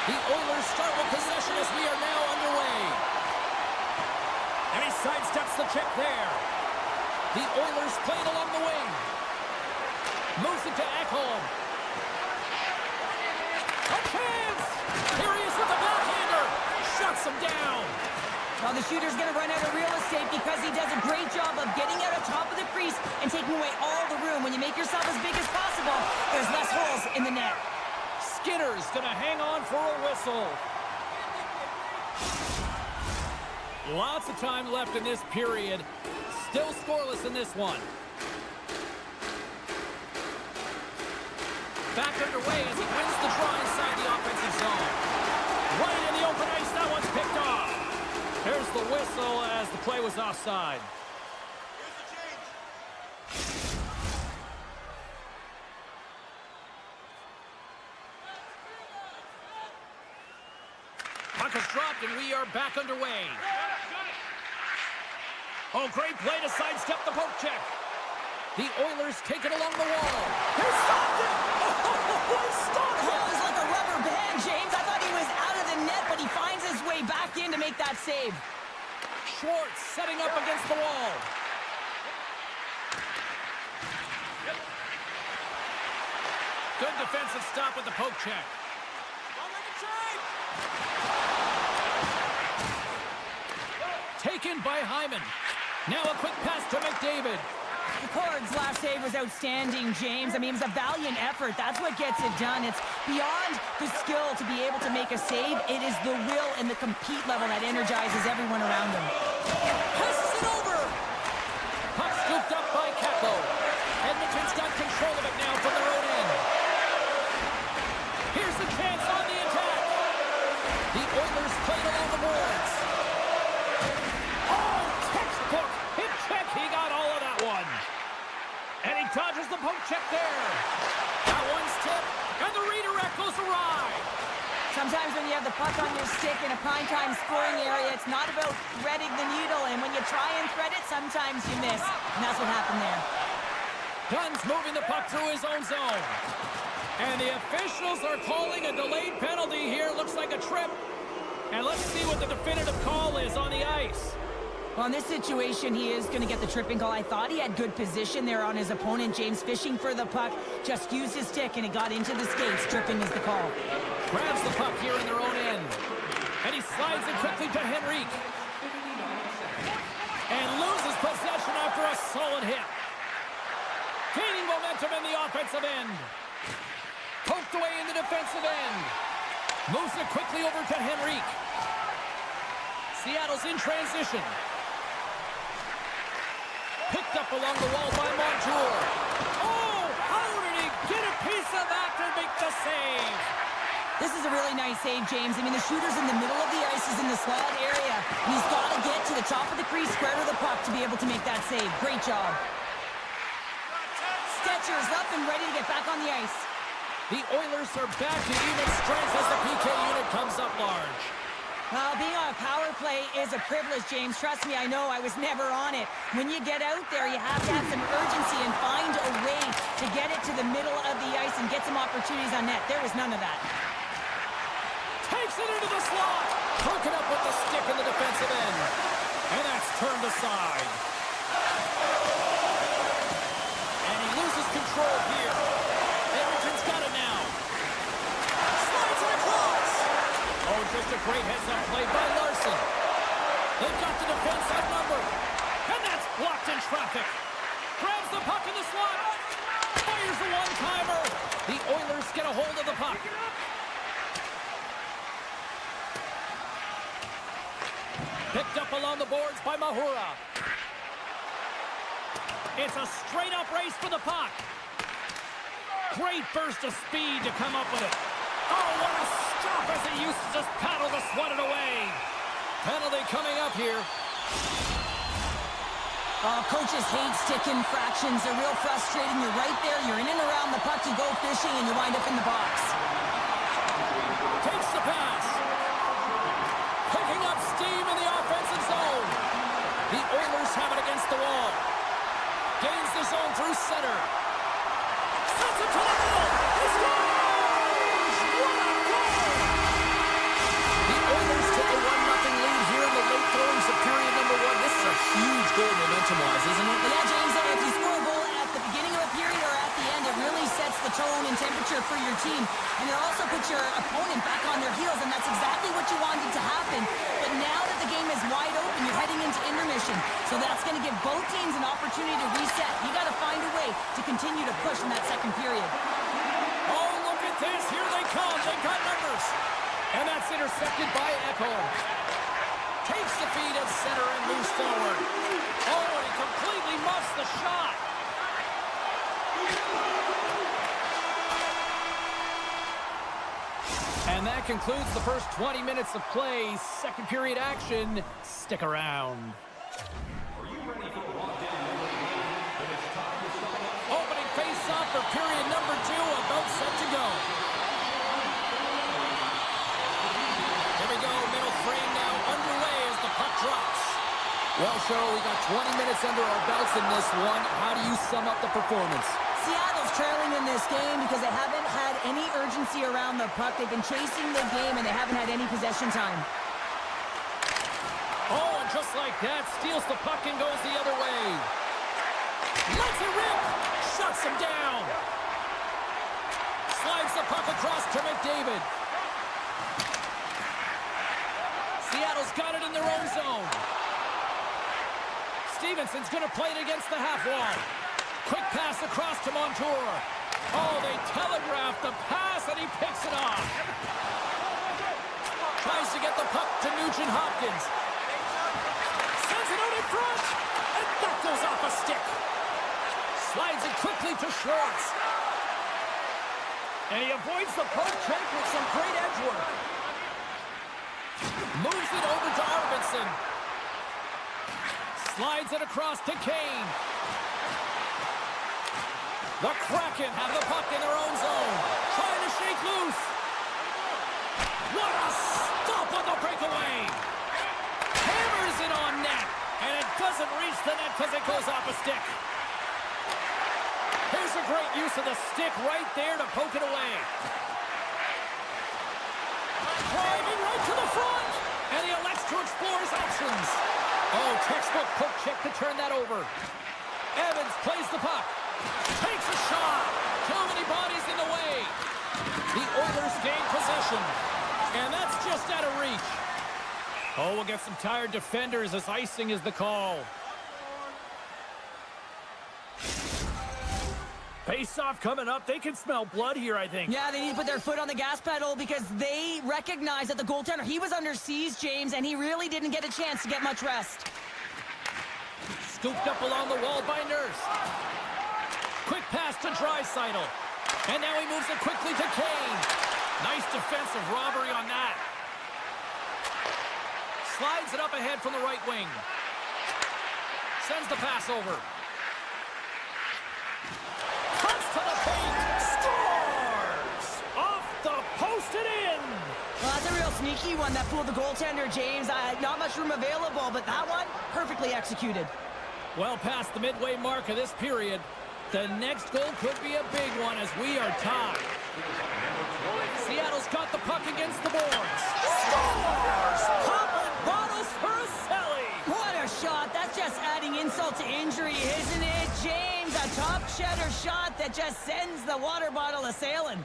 The Oilers start with possession as we are now underway. And he sidesteps the check there. The Oilers play it along the wing. Moves it to Ekholm. A chance! Here he is with the backhander. Shuts him down. Well, the shooter's going to run out of real estate because he does a great job of getting out of top of the crease and taking away all the room. When you make yourself as big as possible, there's less holes in the net. Skinner's going to hang on for a whistle. Lots of time left in this period. Still scoreless in this one. Back underway as he wins the draw inside the offensive zone. Right in the open ice, that one's picked off. There's the whistle as the play was offside. Puck is dropped and we are back underway. Oh, great play to sidestep the poke check. The Oilers take it along the wall. He stopped it! He stopped it! It was like a rubber band, James. I thought he was out of the net, but he finds his way back in to make that save. Schwartz setting up against the wall. Good defensive stop with the poke check. Taken by Hyman. Now a quick pass to McDavid. Ford's last save was outstanding, James. I mean, it was a valiant effort. That's what gets it done. It's beyond the skill to be able to make a save. It is the will and the compete level that energizes everyone around him. Passes it over. Puck scooped up by Kako. Edmonton's got control of it now from their own end. Here's the chance on the attack. The Oilers play it along the boards. Oh, textbook hit check. He got all of that one. And he dodges the poke check there. That one's tipped, and the redirect goes awry. Sometimes when you have the puck on your stick in a primetime scoring area, it's not about threading the needle, and when you try and thread it, sometimes you miss. And that's what happened there. Gunn's moving the puck through his own zone. And the officials are calling a delayed penalty here. Looks like a trip. And let's see what the definitive call is on the ice. Well, in this situation, he is going to get the tripping call. I thought he had good position there on his opponent. James fishing for the puck, just used his stick, and it got into the skates. Tripping is the call. Grabs the puck here in their own end. And he slides it quickly to Henrique. And loses possession after a solid hit. Gaining momentum in the offensive end. Poked away in the defensive end. Moves it quickly over to Henrique. Seattle's in transition. Picked up along the wall by Montour. Oh, how did he get a piece of that to make the save? This is a really nice save, James. I mean, the shooter's in the middle of the ice, is in the slot area. And he's got to get to the top of the crease, square to the puck to be able to make that save. Great job. Stetcher's up and ready to get back on the ice. The Oilers are back to even strength as the PK unit comes up large. Well, being on a power play is a privilege, James. Trust me, I know. I was never on it. When you get out there, you have to have some urgency and find a way to get it to the middle of the ice and get some opportunities on net. There was none of that. Takes it into the slot. Broken up with the stick in the defensive end. And that's turned aside. And he loses control here. Edmonton's got it now. Slides it across. Oh, just a great heads-up play by Larson. They've got the defense outnumbered. And that's blocked in traffic. Grabs the puck in the slot. Fires a one-timer. The Oilers get a hold of the puck. Picked up along the boards by Mahura. It's a straight-up race for the puck. Great burst of speed to come up with it. Oh, what a stop as he used to just paddle to swat it away. Penalty coming up here. Coaches hate stick infractions. They're real frustrating. You're right there. You're in and around the puck. You go fishing, and you wind up in the box. Takes the pass. Picking up steam in the offensive zone. The Oilers have it against the wall. Gains the zone through center. Sets it to the middle. He scores! What a goal! team. And it also puts your opponent back on their heels, and that's exactly what you wanted to happen. But now that the game is wide open, you're heading into intermission. So that's going to give both teams an opportunity to reset. You got to find a way to continue to push in that second period. Oh, look at this. Here they come. They got numbers. And that's intercepted by Echo. Takes the feed at center and moves forward. Oh, he completely muffs the shot. And that concludes the first 20 minutes of play. Second period action. Stick around. Opening face-off for period number 2. About set to go. Here we go. Middle frame now underway as the puck drops. Well, Cheryl, we got 20 minutes under our belts in this one. How do you sum up the performance? Seattle's trailing in this game because they haven't had any urgency around the puck. They've been chasing the game, and they haven't had any possession time. Oh, and just like that, steals the puck and goes the other way. Lets it rip. Shuts him down. Slides the puck across to McDavid. Seattle's got it in their own zone. Stevenson's going to play it against the half wall. Quick pass across to Montour. Oh, they telegraph the pass, and he picks it off. Tries to get the puck to Nugent-Hopkins. Sends it out in front, and that goes off a stick. Slides it quickly to Schwartz. And he avoids the poke check with some great edge work. Moves it over to Arvidsson. Slides it across to Kane. The Kraken have the puck in their own zone. Trying to shake loose. What a stop on the breakaway. Hammers it on net. And it doesn't reach the net because it goes off a stick. Here's a great use of the stick right there to poke it away. Driving right to the front. And he elects to explore his options. Oh, textbook poke check to turn that over. Evans plays the puck. Takes a shot. Too many bodies in the way. The Oilers gain possession. And that's just out of reach. Oh, we'll get some tired defenders as icing is the call. Face-off coming up. They can smell blood here, I think. Yeah, they need to put their foot on the gas pedal because they recognize that the goaltender, he was under siege, James, and he really didn't get a chance to get much rest. Scooped up along the wall by Nurse. Quick pass to Draisaitl. And now he moves it quickly to Kane. Nice defensive robbery on that. Slides it up ahead from the right wing. Sends the pass over. Cuts to the paint. Scores! Off the post and in. Well, that's a real sneaky one that fooled the goaltender, James. Not much room available, but that one, perfectly executed. Well past the midway mark of this period. The next goal could be a big one as we are tied. Seattle's got the puck against the boards. Scores! Popping bottles for a Selly. What a shot. That's just adding insult to injury, isn't it, James? A top cheddar shot that just sends the water bottle a-sailing.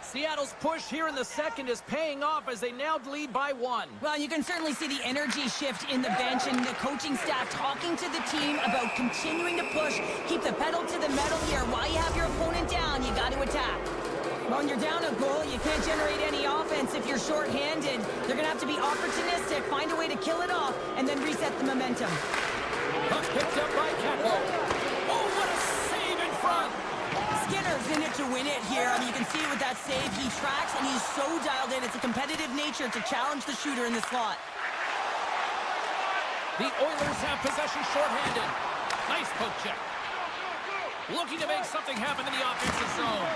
Seattle's push here in the second is paying off as they now lead by 1. Well, you can certainly see the energy shift in the bench and the coaching staff talking to the team about continuing to push, keep the pedal to the metal here. While you have your opponent down, you got to attack. When you're down a goal, you can't generate any offense if you're shorthanded. They're going to have to be opportunistic, find a way to kill it off, and then reset the momentum. Puck picked up by Kepler. Oh, what a save in front! Skinner's in it to win it here. I mean, you can see it with that save. He tracks, and he's so dialed in. It's a competitive nature to challenge the shooter in the slot. The Oilers have possession shorthanded. Nice poke check. Looking to make something happen in the offensive zone.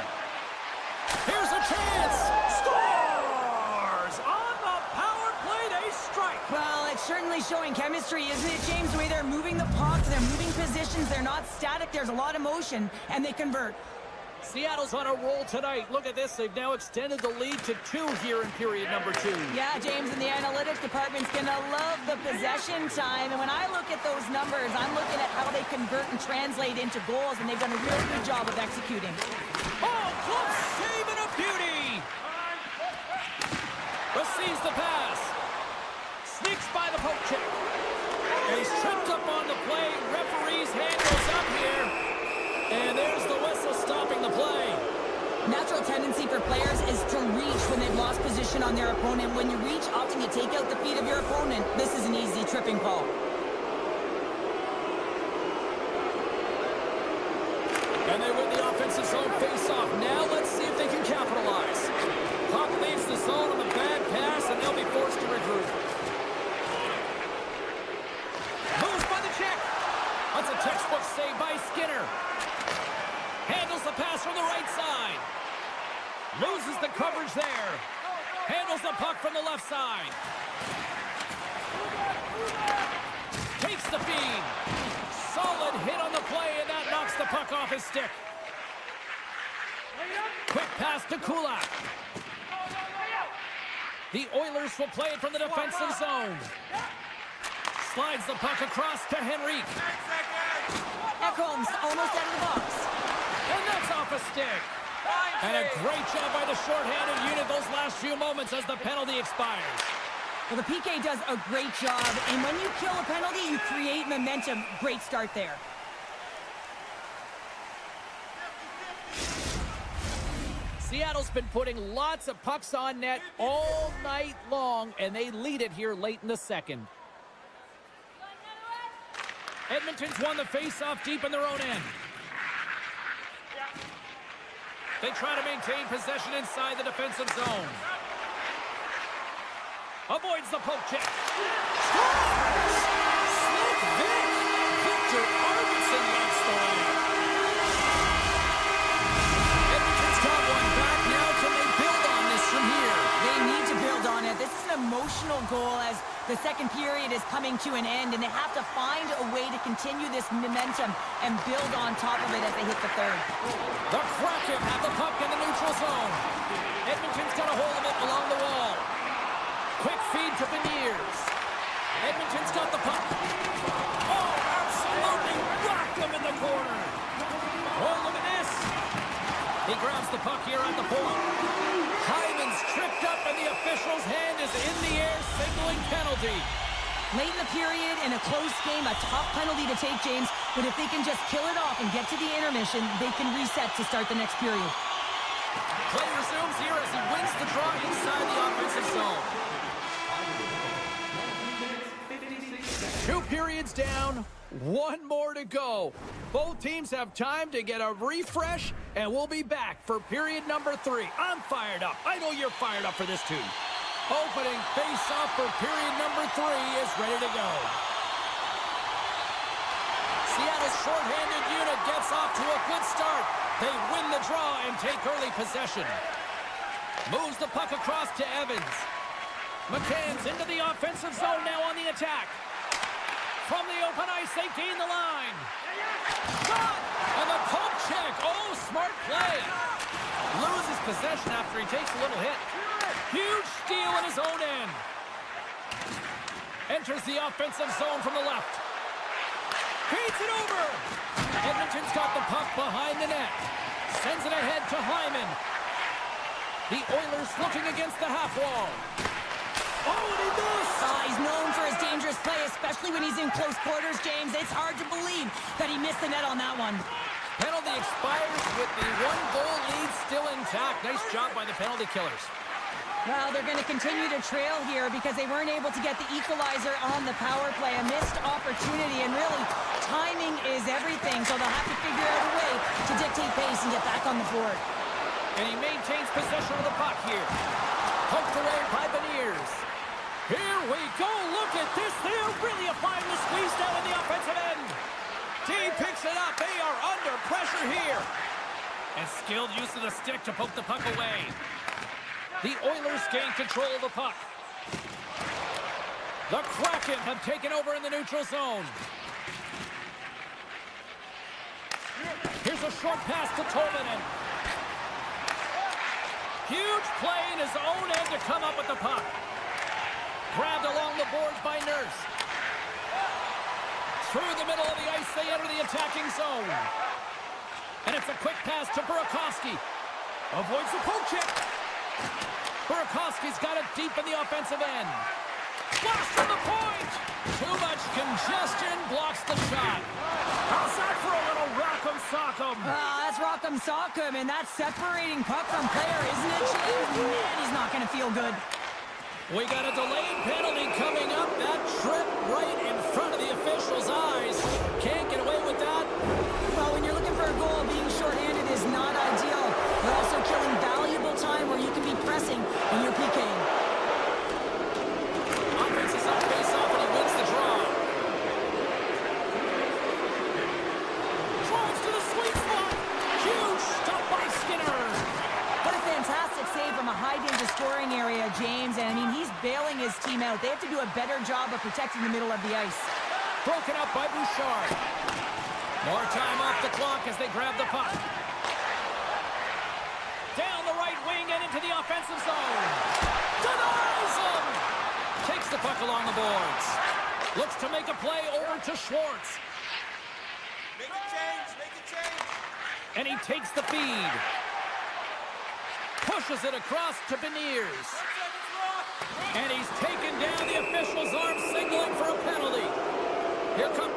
Here's a chance. Scores! On the power play, they strike. Well, it's certainly showing chemistry, isn't it, James? The way they're moving the puck, they're moving positions, they're not static, there's a lot of motion, and they convert. Seattle's on a roll tonight. Look at this. They've now extended the lead to 2 here in period number 2. Yeah, James, and the analytics department's going to love the possession time. And when I look at those numbers, I'm looking at how they convert and translate into goals, and they've done a real good job of executing. Oh, close save and a beauty. poke check. And he's tripped up on the play. Referee's hand goes up here. And there's the whistle stopping the play. Natural tendency for players is to reach when they've lost position on their opponent. When you reach, often you take out the feet of your opponent. This is an easy tripping call. And they win the offensive zone face-off. Now let's see if they can capitalize. Puck leaves the zone on a bad pass, and they'll be forced to regroup. Moves by the check. That's a textbook save by Skinner. Handles the pass from the right side. Loses the coverage there. Handles the puck from the left side. Takes the feed. Solid hit on the play, and that knocks the puck off his stick. Quick pass to Kulak. The Oilers will play it from the defensive zone. Slides the puck across to Henrique. Ekholm's almost out of the box. And that's off a stick. And a great job by the shorthanded unit those last few moments as the penalty expires. Well, the PK does a great job, and when you kill a penalty, you create momentum. Great start there. Seattle's been putting lots of pucks on net all night long, and they lead it here late in the second. Edmonton's won the face-off deep in their own end. They try to maintain possession inside the defensive zone. Avoids the poke check. Scores! Slick Vic! Victor Arvidsson makes the win. Edmonton's got one back now. Can they build on this from here? They need to build on it. This is an emotional goal as the second period is coming to an end, and they have to find a way to continue this momentum and build on top of it as they hit the third. The Kraken have the puck in the neutral zone. Edmonton's got a hold of it along the wall. Quick feed to Beniers. Edmonton's got the puck. Oh, absolutely rocked him in the corner. Oh, look at this. He grabs the puck here at the point. Hyman's tripped up, and the official's hand is in the air, signaling penalty. Late in the period, in a close game, a tough penalty to take, James, but if they can just kill it off and get to the intermission, they can reset to start the next period. Play resumes here as he wins the draw inside the offensive zone. 2 periods down, 1 more to go. Both teams have time to get a refresh, and we'll be back for period number 3. I'm fired up. I know you're fired up for this too. Opening face-off for period number 3 is ready to go. Seattle's shorthanded unit gets off to a good start. They win the draw and take early possession. Moves the puck across to Evans. McCann's into the offensive zone now on the attack. From the open ice, they gain the line. Shot! And the poke check. Oh, smart play. Loses possession after he takes a little hit. Huge steal in his own end. Enters the offensive zone from the left. Feeds it over. Edmonton's got the puck behind the net. Sends it ahead to Hyman. The Oilers looking against the half wall. Oh, and he missed! He's known for his dangerous play, especially when he's in close quarters, James. It's hard to believe that he missed the net on that one. Penalty expires with the 1-goal lead still intact. Nice job by the penalty killers. Well, they're going to continue to trail here because they weren't able to get the equalizer on the power play. A missed opportunity, and really, timing is everything, so they'll have to figure out a way to dictate pace and get back on the board. And he maintains possession of the puck here. Poked away by Beniers. Here we go. Look at this. They're really applying the squeeze down in the offensive end. D picks it up. They are under pressure here. And skilled use of the stick to poke the puck away. The Oilers gain control of the puck. The Kraken have taken over in the neutral zone. Here's a short pass to Tolvanen. Huge play in his own end to come up with the puck. Grabbed along the boards by Nurse. Through the middle of the ice, they enter the attacking zone. And it's a quick pass to Burakovsky. Avoids the poke check. Burakovsky's got it deep in the offensive end. Blast from the point. Too much congestion blocks the shot. Outside for a little rock'em sock'em. That's rock'em sock'em, and that's separating puck from player, isn't it, James? Man, he's not going to feel good. We got a delayed penalty coming up. That trip right in front of the official's eyes. Can't get away with that. Well, when you're looking for a goal, being shorthanded is not ideal. You're also killing valuable time where you can be pressing when you're PKing. Offense is on face-off, and he wins the draw. Drives to the sweet spot. Huge stop by Skinner. What a fantastic save from a high-danger scoring area, James. And, I mean, he's bailing his team out. They have to do a better job of protecting the middle of the ice. Broken up by Bouchard. More time off the clock as they grab the puck. Down the right wing and into the offensive zone. Denies him! Takes the puck along the boards. Looks to make a play over to Schwartz. Make a change, make a change. And he takes the feed. Pushes it across to Beniers. And he's taken down. The official's arm signaling for a penalty. Here comes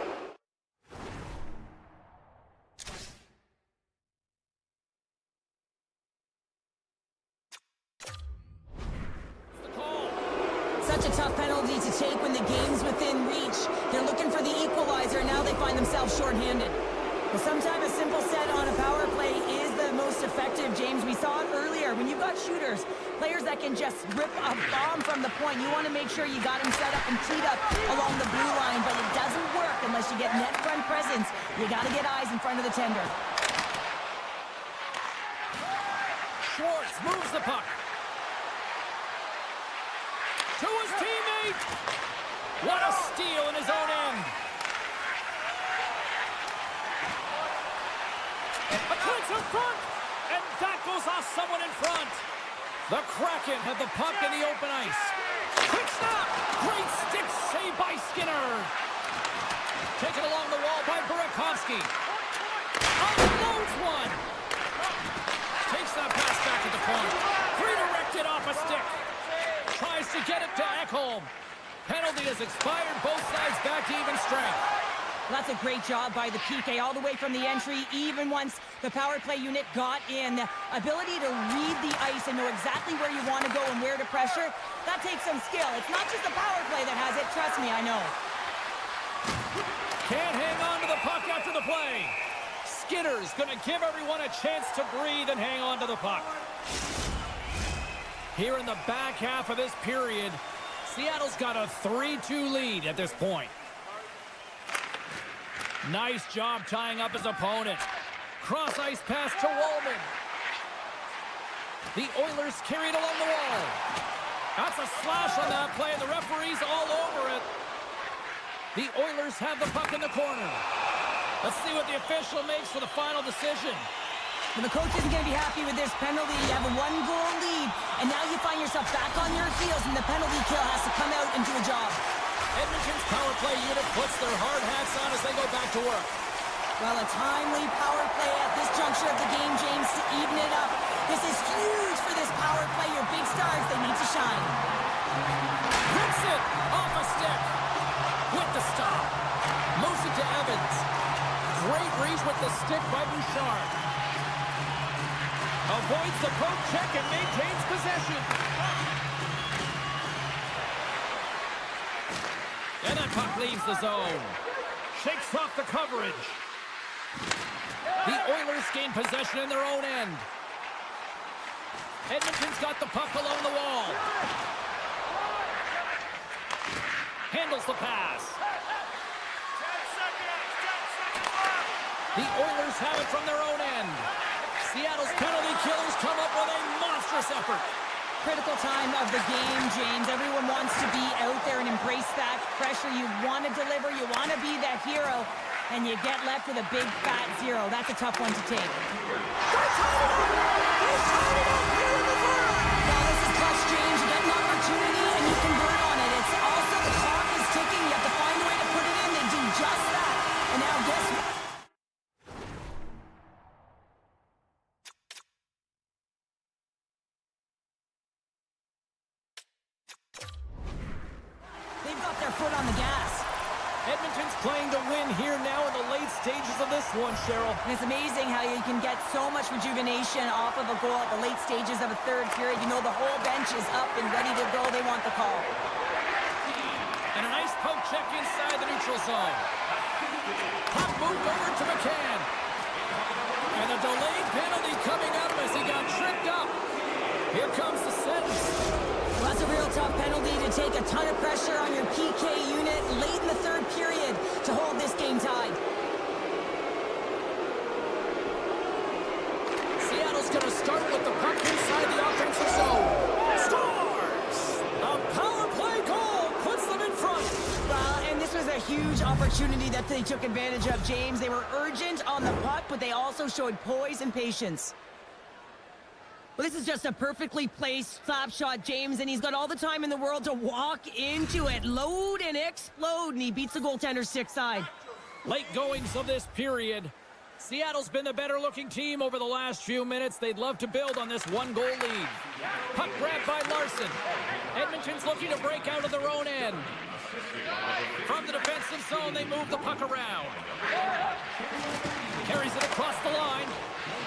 the call. Such a tough penalty to take when the game's within reach. They're looking for the equalizer, and now they find themselves shorthanded. Well, sometimes a simple set on a power play is the most effective, James. We saw it earlier. When you've got shooters, players that can just rip a bomb from the point, you want to make sure you got them set up and teed up along the blue line, but it doesn't work unless you get net front presence. You got to get eyes in front of the tender. Schwartz moves the puck. To his teammate. What a steal in his own end. A clinch in front, and that goes off someone in front. The Kraken have the puck in the open ice. Quick snap! Great stick save by Skinner. Taken along the wall by Burakovsky. Unloads one. Takes that pass back at the point. Redirected off a stick. Tries to get it to Ekholm. Penalty has expired. Both sides back to even strength. That's a great job by the PK all the way from the entry, even once the power play unit got in. The ability to read the ice and know exactly where you want to go and where to pressure, that takes some skill. It's not just the power play that has it. Trust me, I know. Can't hang on to the puck after the play. Skinner's going to give everyone a chance to breathe and hang on to the puck. Here in the back half of this period, Seattle's got a 3-2 lead at this point. Nice job tying up his opponent. Cross-ice pass to Wallman. The Oilers carried along the wall. That's a slash on that play, and the referee's all over it. The Oilers have the puck in the corner. Let's see what the official makes for the final decision. Well, the coach isn't going to be happy with this penalty. You have a one-goal lead, and now you find yourself back on your heels, and the penalty kill has to come out and do a job. Edmonton's power play unit puts their hard hats on as they go back to work. Well, a timely power play at this juncture of the game, James, to even it up. This is huge for this power play. Your big stars, they need to shine. Hits it off a stick. With the stop. Moves it to Evans. Great reach with the stick by Bouchard. Avoids the poke check and maintains possession. And that puck leaves the zone. Shakes off the coverage. The Oilers gain possession in their own end. Edmonton's got the puck along the wall. Handles the pass. The Oilers have it from their own end. Seattle's penalty killers come up with a monstrous effort. Critical time of the game, James. Everyone wants to be out there and embrace that pressure. You want to deliver. You want to be that hero. And you get left with a big, fat zero. That's a tough one to take. They tied it up! They tied it up here in the third! Well, this is clutch, James. You get an opportunity and you convert on it. It's also the clock is ticking. You have to find a way to put it in. They do just that. And now guess what? foot on the gas. Edmonton's playing to win here now in the late stages of this one, Cheryl. And it's amazing how you can get so much rejuvenation off of a goal at the late stages of a third period. You know the whole bench is up and ready to go. They want the call. And a nice poke check inside the neutral zone. Puck moved over to McCann. And a delayed penalty coming up as he got tripped up. Here comes the sentence. Well, that's a real tough penalty to take a ton of pressure on your PK unit late in the third period to hold this game tied. Seattle's going to start with the puck inside the offensive zone. Scores! A power play goal puts them in front. Well, and this was a huge opportunity that they took advantage of, James. They were urgent on the puck, but they also showed poise and patience. Well, this is just a perfectly placed slap shot, James, and he's got all the time in the world to walk into it, load and explode, and he beats the goaltender's stick side. Late goings of this period. Seattle's been the better-looking team over the last few minutes. They'd love to build on this one-goal lead. Puck grabbed by Larson. Edmonton's looking to break out of their own end. From the defensive zone, they move the puck around. Carries it across the line.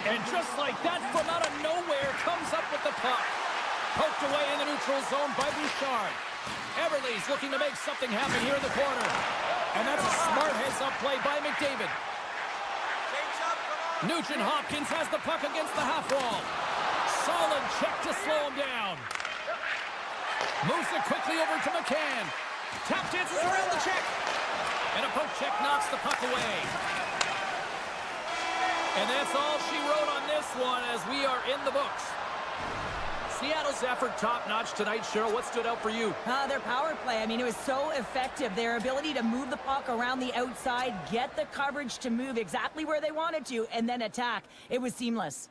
And just like that, from out of nowhere, comes up with the puck. Poked away in the neutral zone by Bouchard. Everly's looking to make something happen here in the corner. And that's a smart heads-up play by McDavid. Nugent Hopkins has the puck against the half wall. Solid check to slow him down. Moves it quickly over to McCann. Tap dances around the check. And a poke check knocks the puck away. And that's all she wrote on this one as we are in the books. Seattle's effort top-notch tonight, Cheryl. What stood out for you? Their power play. I mean, it was so effective. Their ability to move the puck around the outside, get the coverage to move exactly where they wanted to, and then attack. It was seamless.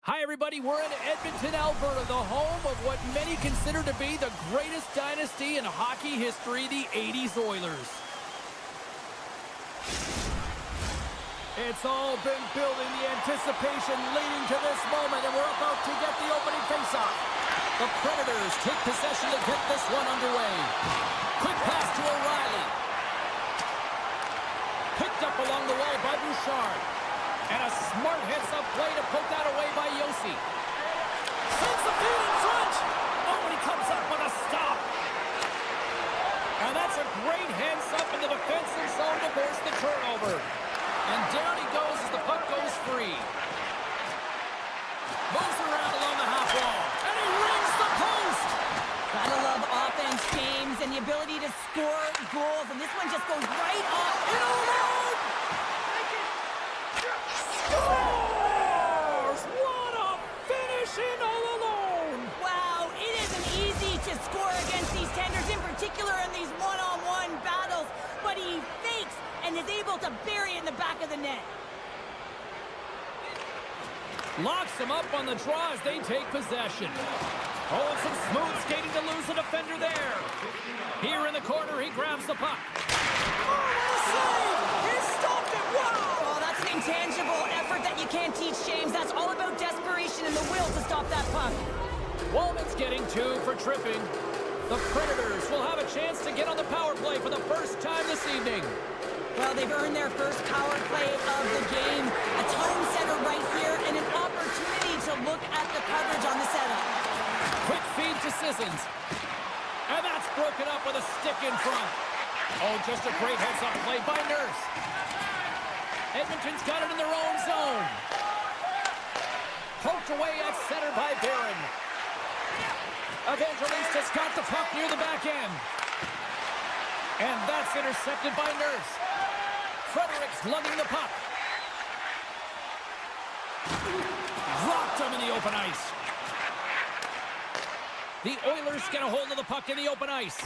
Hi, everybody. We're in Edmonton, Alberta, the home of what many consider to be the greatest dynasty in hockey history, the 80s Oilers. It's all been building, the anticipation leading to this moment, and we're about to get the opening faceoff. The Predators take possession to get this one underway. Quick pass to O'Reilly. Picked up along the wall by Bouchard. And a smart heads-up play to poke that away by Yossi. Sends the feed in front. Oh, and he comes up with a stop. And that's a great heads-up in the defensive zone to force the turnover. And down he goes as the puck goes free. Moves around along the half wall. And he rings the post. Gotta love offense, James, and the ability to score goals. And this one just goes right off. In alone. Scores! What a finish in all alone! Wow, it isn't easy to score against these tenders, in particular in these one-on-one battles, but he fakes and is able to bury it in the back of the net. Locks him up on the draw as they take possession. Oh, and some smooth skating to lose a defender there. Here in the corner, he grabs the puck. Oh, what a save! He stopped it! Wow! Oh, that's an intangible effort that you can't teach, James. That's all about desperation and the will to stop that puck. Walman's getting 2 for tripping. The Predators will have a chance to get on the power play for the first time this evening. Well, they've earned their first power play of the game. A tone setter right here and an opportunity to look at the coverage on the setup. Quick feed to Sissons. And that's broken up with a stick in front. Oh, just a great heads-up play by Nurse. Edmonton's got it in their own zone. Poked away at center by Barron. Evangelista's got the puck near the back end. And that's intercepted by Nurse. Fredericks lugging the puck. Dropped him in the open ice. The Oilers get a hold of the puck in the open ice.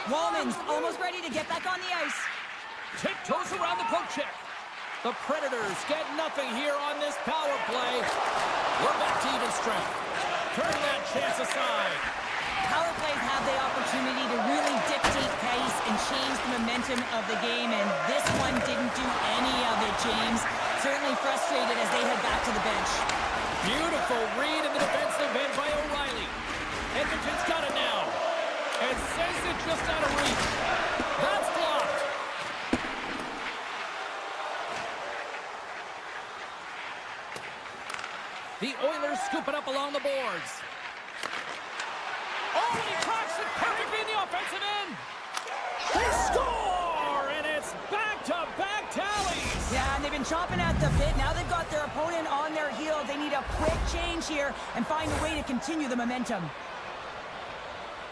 Walman's almost ready to get back on the ice. Tiptoes around the poke check. The Predators get nothing here on this power play. We're back to even strength. Turn that chance aside. Power plays have the opportunity to really dictate pace and change the momentum of the game, and this one didn't do any of it, James. Certainly frustrated as they head back to the bench. Beautiful read in the defensive end by O'Reilly. Edmonton's got it now. And sends it just out of reach. That's blocked. The Oilers scoop it up along the boards. Oh, and he cracks it perfectly in the offensive end. They score! And it's back-to-back tallies. Yeah, and they've been chomping at the bit. Now they've got their opponent on their heels. They need a quick change here and find a way to continue the momentum.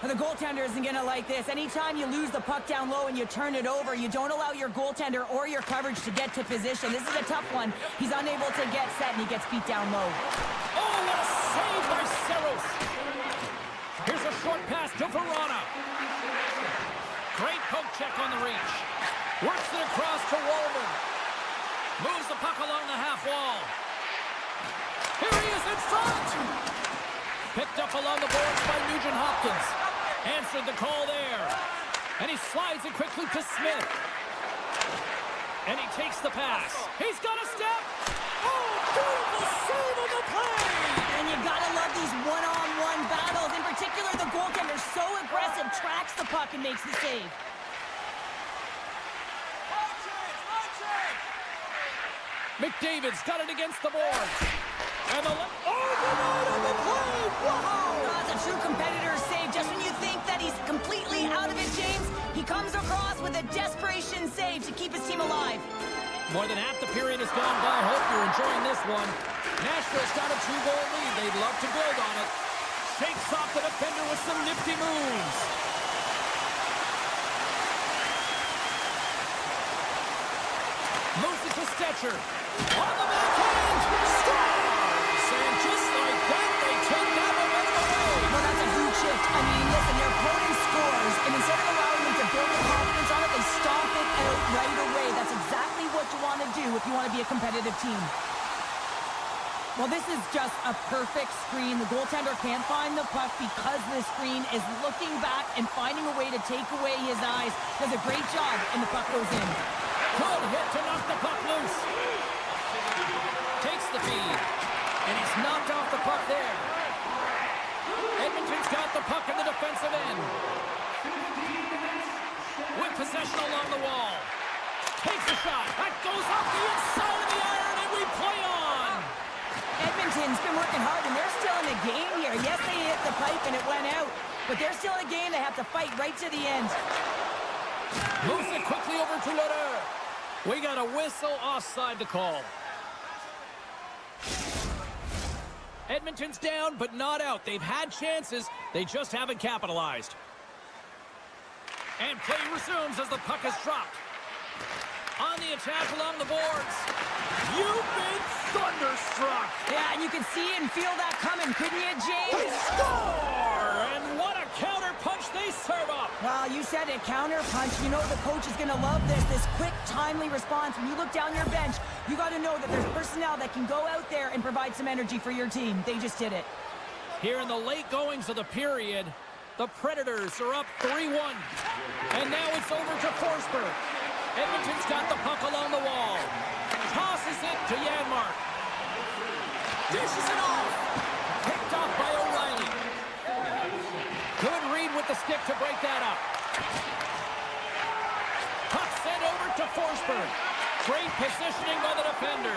Now, the goaltender isn't going to like this. Anytime you lose the puck down low and you turn it over, you don't allow your goaltender or your coverage to get to position. This is a tough one. He's unable to get set, and he gets beat down low. Oh, what a save by Saros. Here's a short pass to Verona. Great poke check on the reach. Works it across to Walman. Moves the puck along the half wall. Here he is in front. Picked up along the boards by Nugent-Hopkins. Answered the call there. And he slides it quickly to Smith. And he takes the pass. He's got a step. Oh, beautiful save on the play. And you gotta love these one-on-one battles. In particular, the goaltender, so aggressive, tracks the puck and makes the save. McDavid's got it against the boards. And the override on the play. Wow! That's a true competitor's save. Just when you think that he's completely out of it, James, he comes across with a desperation save to keep his team alive. More than half the period has gone by. Hope you're enjoying this one. Nashville's got a 2-goal lead. They'd love to build on it. Shakes off the defender with some nifty moves. Moves it to Stetcher. On the backhand. Scores! And just like that, they take that momentum away. Well, that's a huge shift. I mean, listen, their opponent scores, and instead of allowing them to build their confidence on it, they stomp it out right away. That's exactly what you want to do if you want to be a competitive team. Well, this is just a perfect screen. The goaltender can't find the puck because the screen is looking back and finding a way to take away his eyes. Does a great job, and the puck goes in. Good hit to knock the puck loose. Takes the feed. And he's knocked off the puck there. Edmonton's got the puck in the defensive end. With possession along the wall. Takes a shot. That goes off the inside of the iron, and we play on. Edmonton's been working hard, and they're still in the game here. Yes, they hit the pipe, and it went out. But they're still in the game. They have to fight right to the end. Moves it quickly over to Lederer. We got a whistle offside to call. Edmonton's down, but not out. They've had chances. They just haven't capitalized. And play resumes as the puck is dropped. On the attack along the boards. You've been thunderstruck. Yeah, and you can see and feel that coming, couldn't you, James? They score! And what a counter punch they serve up. Well, you said it, counter punch. You know the coach is going to love this quick, timely response. When you look down your bench, you got to know that there's personnel that can go out there and provide some energy for your team. They just did it. Here in the late goings of the period, the Predators are up 3-1. And now it's over to Forsberg. Edmonton's got the puck along the wall. Tosses it to Janmark. Dishes it off. Picked off by O'Reilly. Good read with the stick to break that up. Puck sent over to Forsberg. Great positioning by the defender.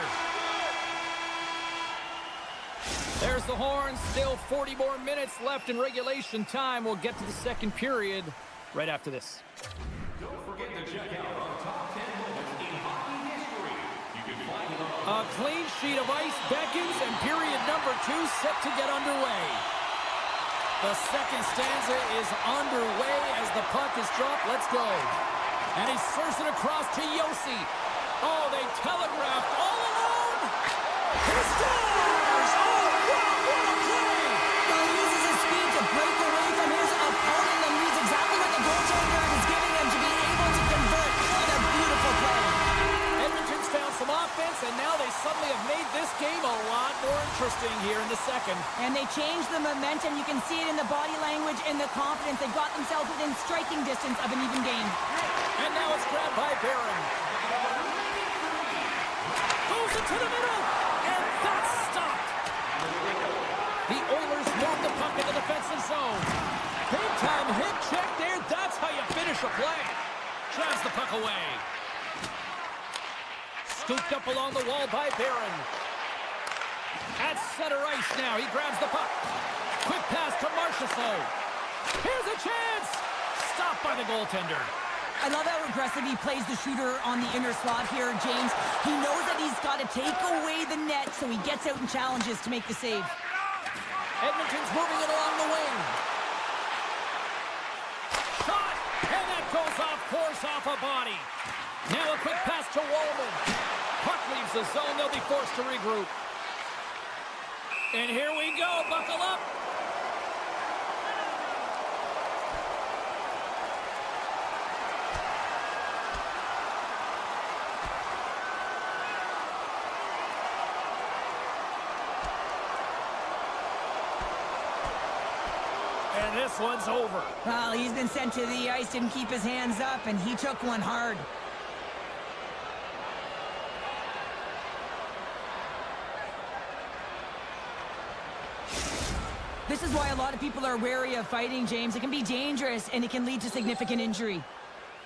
There's the horn. Still 40 more minutes left in regulation time. We'll get to the second period right after this. Don't forget to check out our top 10 moments in hockey history. You can find it on A clean sheet of ice beckons, and period number 2 set to get underway. The second stanza is underway as the puck is dropped. Let's go. And he serves it across to Yossi. Oh, they telegraphed all alone. He scores! Oh, wow, what a play! Well, he uses his speed to break away from his opponent and use exactly what the goaltender is giving him to be able to convert. What a beautiful play. Edmonton's found some offense, and now they suddenly have made this game a lot more interesting here in the second. And they changed the momentum. You can see it in the body language and the confidence. They got themselves within striking distance of an even game. And now it's grabbed by Barron. Goes into the middle, and that's stopped. The Oilers move the puck in the defensive zone. Big time hit check there. That's how you finish a play. Drives the puck away. Scooped up along the wall by Barron. At center ice now. He grabs the puck. Quick pass to Marchessault. Here's a chance. Stopped by the goaltender. I love how aggressive he plays the shooter on the inner slot here, James. He knows that he's got to take away the net, so he gets out and challenges to make the save. Edmonton's moving it along the wing. Shot! And that goes off course off a body. Now a quick pass to Wallman. Puck leaves the zone. They'll be forced to regroup. And here we go. Buckle up. And this one's over. Well, he's been sent to the ice, didn't keep his hands up, and he took one hard. This is why a lot of people are wary of fighting, James. It can be dangerous, and it can lead to significant injury.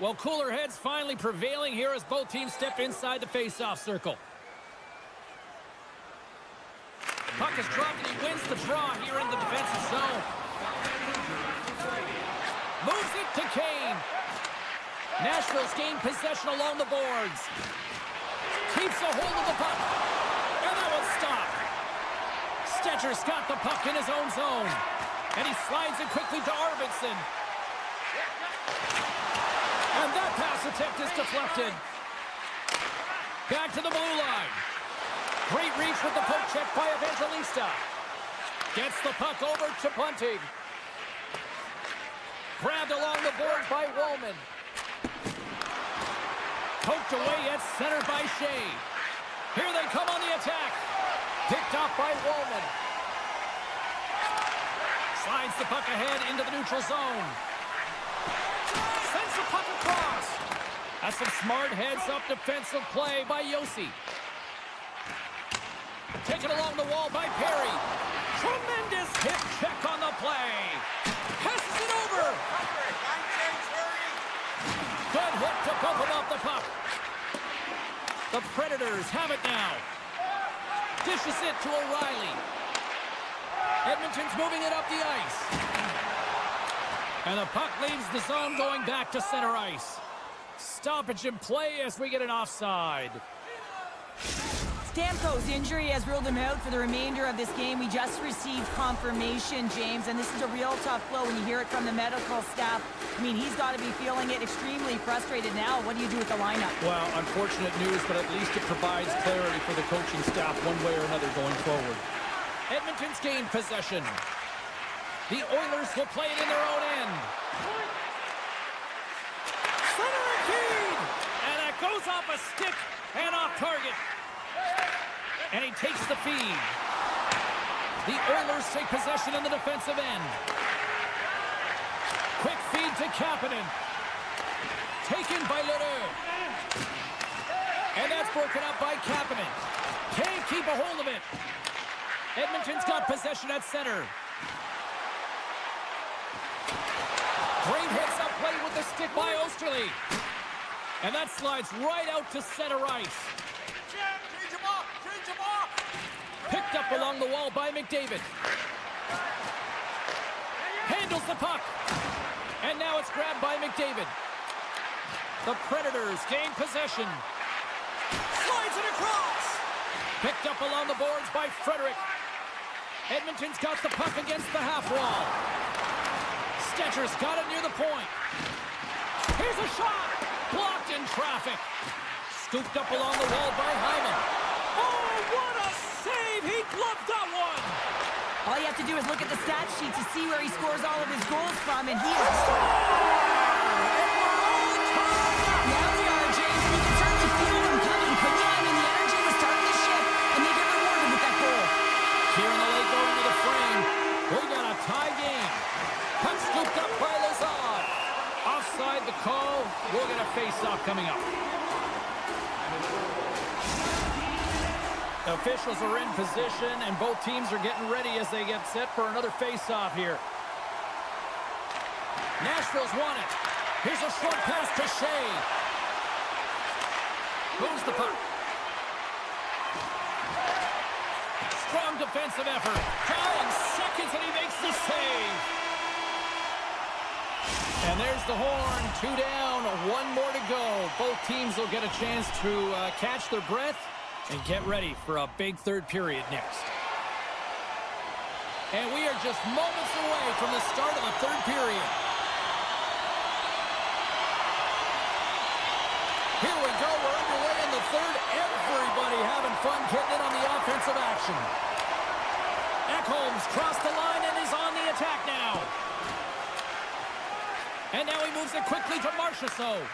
Well, cooler heads finally prevailing here as both teams step inside the face-off circle. Puck is dropped, and he wins the draw here in the defensive zone. Moves it to Kane. Nashville's gained possession along the boards. Keeps a hold of the puck. And that one's stopped. Stetcher's got the puck in his own zone. And he slides it quickly to Arvidsson. And that pass attempt is deflected. Back to the blue line. Great reach with the poke check by Evangelista. Gets the puck over to Bunting. Grabbed along the boards by Wallman. Poked away at center by Shea. Here they come on the attack. Picked off by Wallman. Slides the puck ahead into the neutral zone. Sends the puck across. That's some smart heads-up defensive play by Yossi. Taken along the wall by Perry. Tremendous hip check on the play. Passes it over. Good hook to bump him off the puck. The Predators have it now. Dishes it to O'Reilly. Edmonton's moving it up the ice. And the puck leaves the zone going back to center ice. Stoppage in play as we get an offside. Stamkos' injury has ruled him out for the remainder of this game. We just received confirmation, James, and this is a real tough blow when you hear it from the medical staff. I mean, he's got to be feeling it, extremely frustrated now. What do you do with the lineup? Well, unfortunate news, but at least it provides clarity for the coaching staff one way or another going forward. Edmonton's gained possession. The Oilers will play it in their own end. Center and feed! And that goes off a stick and off target. And he takes the feed. The Oilers take possession in the defensive end. Quick feed to Kapanen. Taken by Leroux. And that's broken up by Kapanen. Can't keep a hold of it. Edmonton's got possession at center. Great hits up play with the stick by Osterley. And that slides right out to center ice. Change him off! Change him off! Picked up along the wall by McDavid. Handles the puck. And now it's grabbed by McDavid. The Predators gain possession. Slides it across. Picked up along the boards by Frederick. Edmonton's got the puck against the half wall. Stetcher's got it near the point. Here's a shot. Blocked in traffic. Scooped up along the wall by Hyman. Oh, what a save! He gloved that one! All you have to do is look at the stat sheet to see where he scores all of his goals from, and he is... Now we are, James, and you can certainly feel them coming, couldn't you? I mean, the energy was starting to shift, and they get rewarded with that goal. Here in the late going to the frame. We got a tie game. Puck scooped up by Lazard. Offside the call. We'll get a face-off coming up. The officials are in position, and both teams are getting ready as they get set for another face-off here. Nashville's won it. Here's a short pass to Shea. Moves the puck. Strong defensive effort. Dying seconds, and he makes the save. And there's the horn. 2 down, 1 more to go. Both teams will get a chance to catch their breath and get ready for a big third period next. And we are just moments away from the start of the third period. Here we go. We're underway in the third. Everybody having fun getting in on the offensive action. Ekholm's crossed the line and is on the attack now. And now he moves it quickly to Marchessault.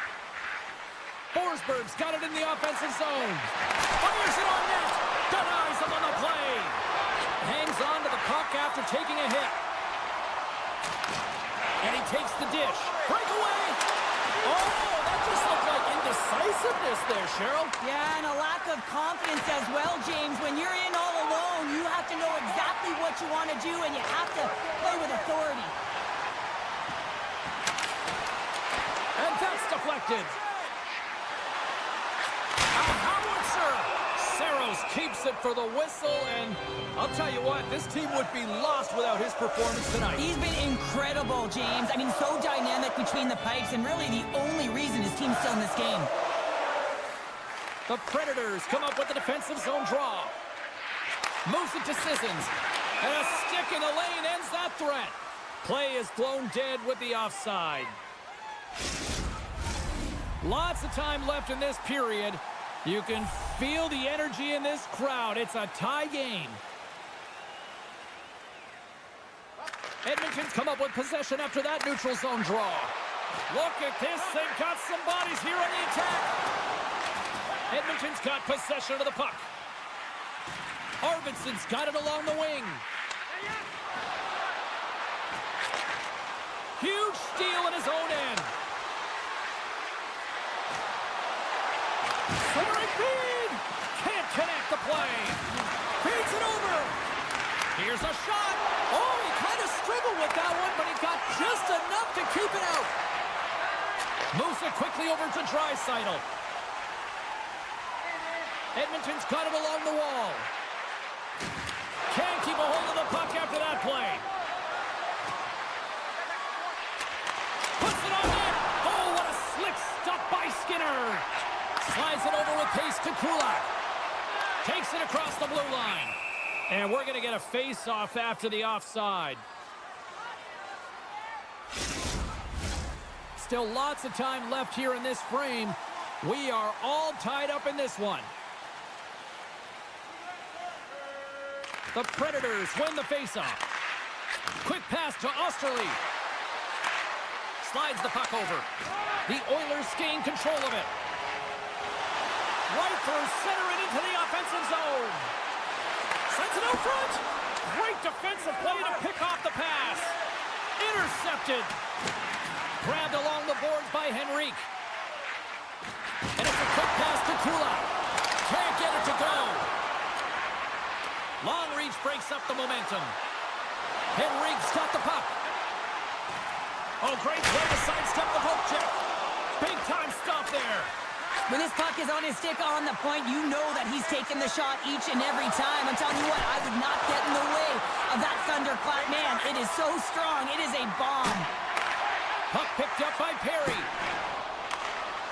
Forsberg's got it in the offensive zone. Fires it on net. Denies him on the play. Hangs on to the puck after taking a hit. And he takes the dish. Breakaway. Oh, that just looked like indecisiveness there, Cheryl. Yeah, and a lack of confidence as well, James. When you're in all alone, you have to know exactly what you want to do, and you have to play with authority. And that's deflected. A howitzer. Saros keeps it for the whistle, and I'll tell you what, this team would be lost without his performance tonight. He's been incredible, James. I mean, so dynamic between the pipes, and really the only reason his team's still in this game. The Predators come up with the defensive zone draw. Moves it to Sissons. And a stick in the lane ends that threat. Play is blown dead with the offside. Lots of time left in this period. You can feel the energy in this crowd. It's a tie game. Edmonton's come up with possession after that neutral zone draw. Look at this. They've got some bodies here on the attack. Edmonton's got possession of the puck. Arvidsson's got it along the wing. Huge steal in his own end. Centering feed. Can't connect the play. Feeds it over. Here's a shot. Oh, he kind of struggled with that one, but he got just enough to keep it out. Moves it quickly over to Draisaitl. Edmonton's got it along the wall. Can't keep a hold of the puck after that play. Puts it on net. Oh, what a slick stop by Skinner. Slides it over with pace to Kulak. Takes it across the blue line. And we're going to get a face-off after the offside. Still lots of time left here in this frame. We are all tied up in this one. The Predators win the face-off. Quick pass to Osterley. Slides the puck over. The Oilers gain control of it. Right through center and into the offensive zone. Sends it out front. Great defensive play to pick off the pass. Intercepted. Grabbed along the boards by Henrique. And it's a quick pass to Kula. Can't get it to go. Long reach breaks up the momentum. Henrique's got the puck. Oh, great play to sidestep the poke check. Big time stop there. When this puck is on his stick on the point, you know that he's taking the shot each and every time. I'm telling you what, I would not get in the way of that thunderclap. Man, it is so strong. It is a bomb. Puck picked up by Perry.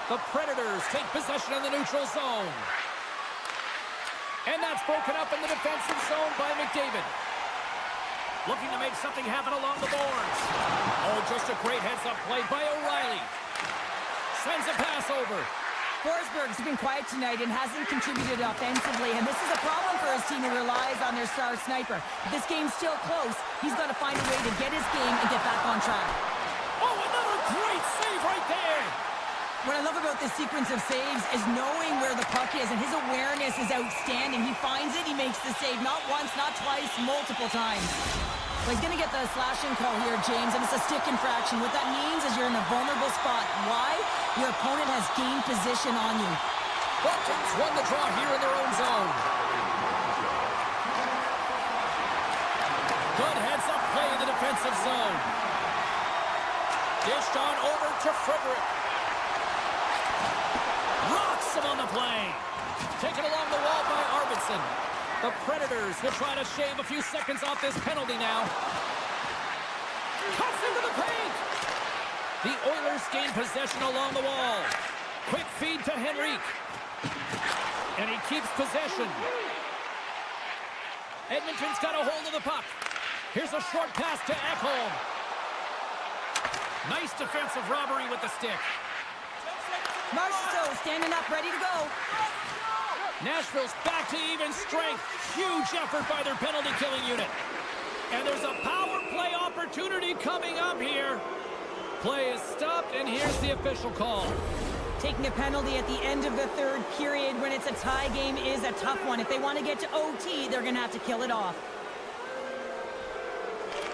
The Predators take possession in the neutral zone. And that's broken up in the defensive zone by McDavid. Looking to make something happen along the boards. Oh, just a great heads-up play by O'Reilly. Sends a pass over. Forsberg's been quiet tonight and hasn't contributed offensively, and this is a problem for his team who relies on their star sniper. If this game's still close, he's got to find a way to get his game and get back on track. Oh, another great save right there. What I love about this sequence of saves is knowing where the puck is, and his awareness is outstanding. He finds it, he makes the save not once, not twice, multiple times. Well, he's going to get the slashing call here, James, and it's a stick infraction. What that means is you're in a vulnerable spot. Why? Your opponent has gained position on you. Buckins won the draw here in their own zone. Good heads-up play in the defensive zone. Dished on over to Frederick. Rocks him on the play. Taken along the wall by Arvidsson. The Predators will try to shave a few seconds off this penalty now. Cuts into the paint. The Oilers gain possession along the wall. Quick feed to Henrique. And he keeps possession. Edmonton's got a hold of the puck. Here's a short pass to Ekholm. Nice defensive robbery with the stick. Marchessault standing up, ready to go. Nashville's back to even strength. Huge effort by their penalty-killing unit. And there's a power play opportunity coming up here. Play is stopped, and here's the official call. Taking a penalty at the end of the third period when it's a tie game is a tough one. If they want to get to OT, they're going to have to kill it off.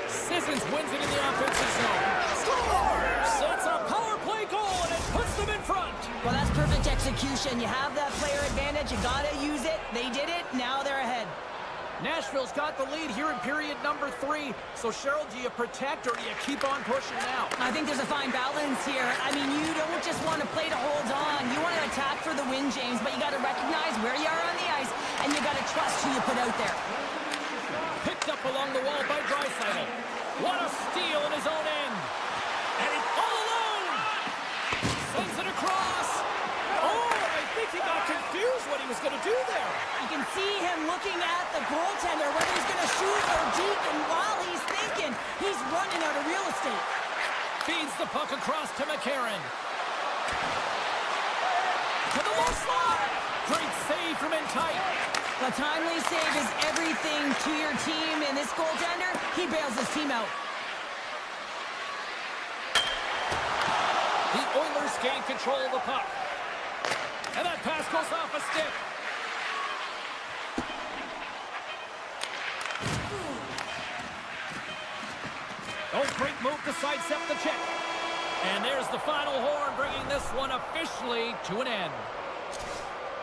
Sissons wins it in the offensive zone. Scores! It's a power play goal, and it puts them in front. Well, that's perfect execution. You have that player advantage. You got to use it. They did it. Now they're ahead. Nashville's got the lead here in period number 3. So, Cheryl, do you protect or do you keep on pushing now? I think there's a fine balance here. I mean, you don't just want to play to hold on. You want to attack for the win, James, but you got to recognize where you are on the ice, and you got to trust who you put out there. Picked up along the wall by Draisaitl. What a steal in his own end. And he's all alone. Sends it across. Oh, I think he got confused what he was going to do there. You can see him looking at the goaltender, whether he's going to shoot or deep, and while he's thinking, he's running out of real estate. Feeds the puck across to McCarron. To the low slot. Great save from in tight. A timely save is everything to your team, and this goaltender, he bails his team out. The Oilers gain control of the puck. And that pass goes off a stick. Oh, great move to sidestep the check. And there's the final horn, bringing this one officially to an end.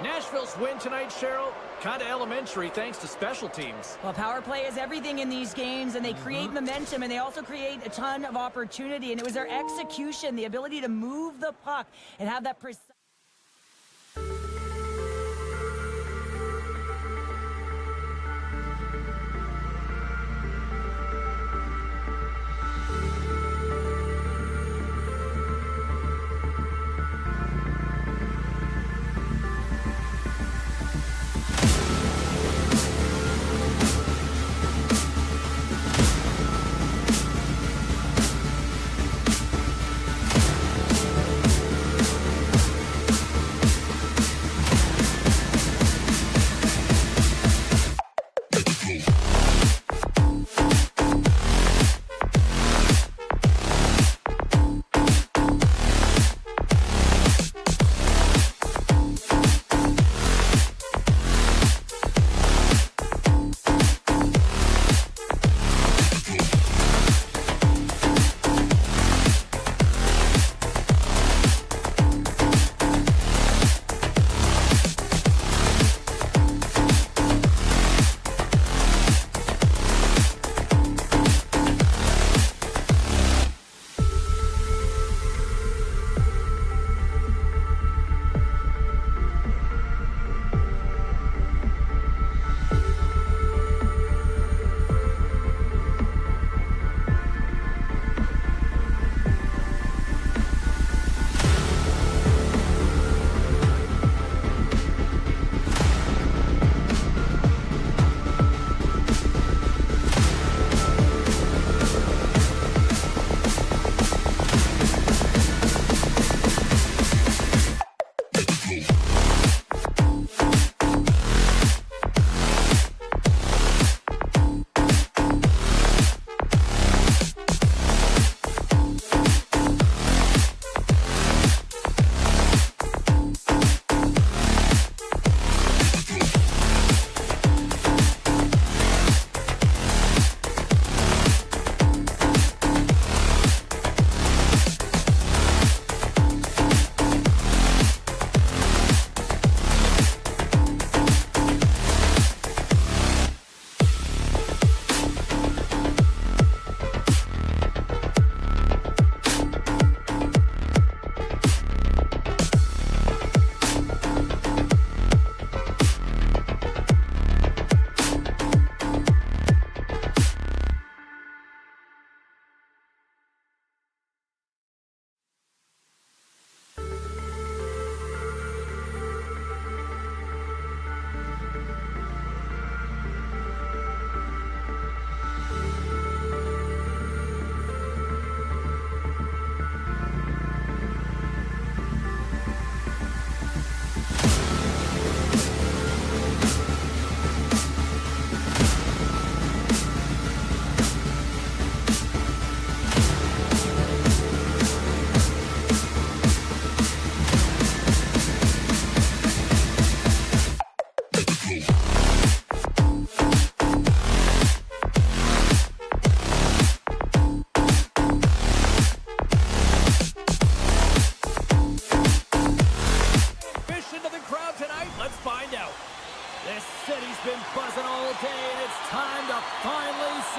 Nashville's win tonight, Cheryl, kind of elementary thanks to special teams. Well, power play is everything in these games, and they create momentum, and they also create a ton of opportunity, and it was their execution, the ability to move the puck and have that precise...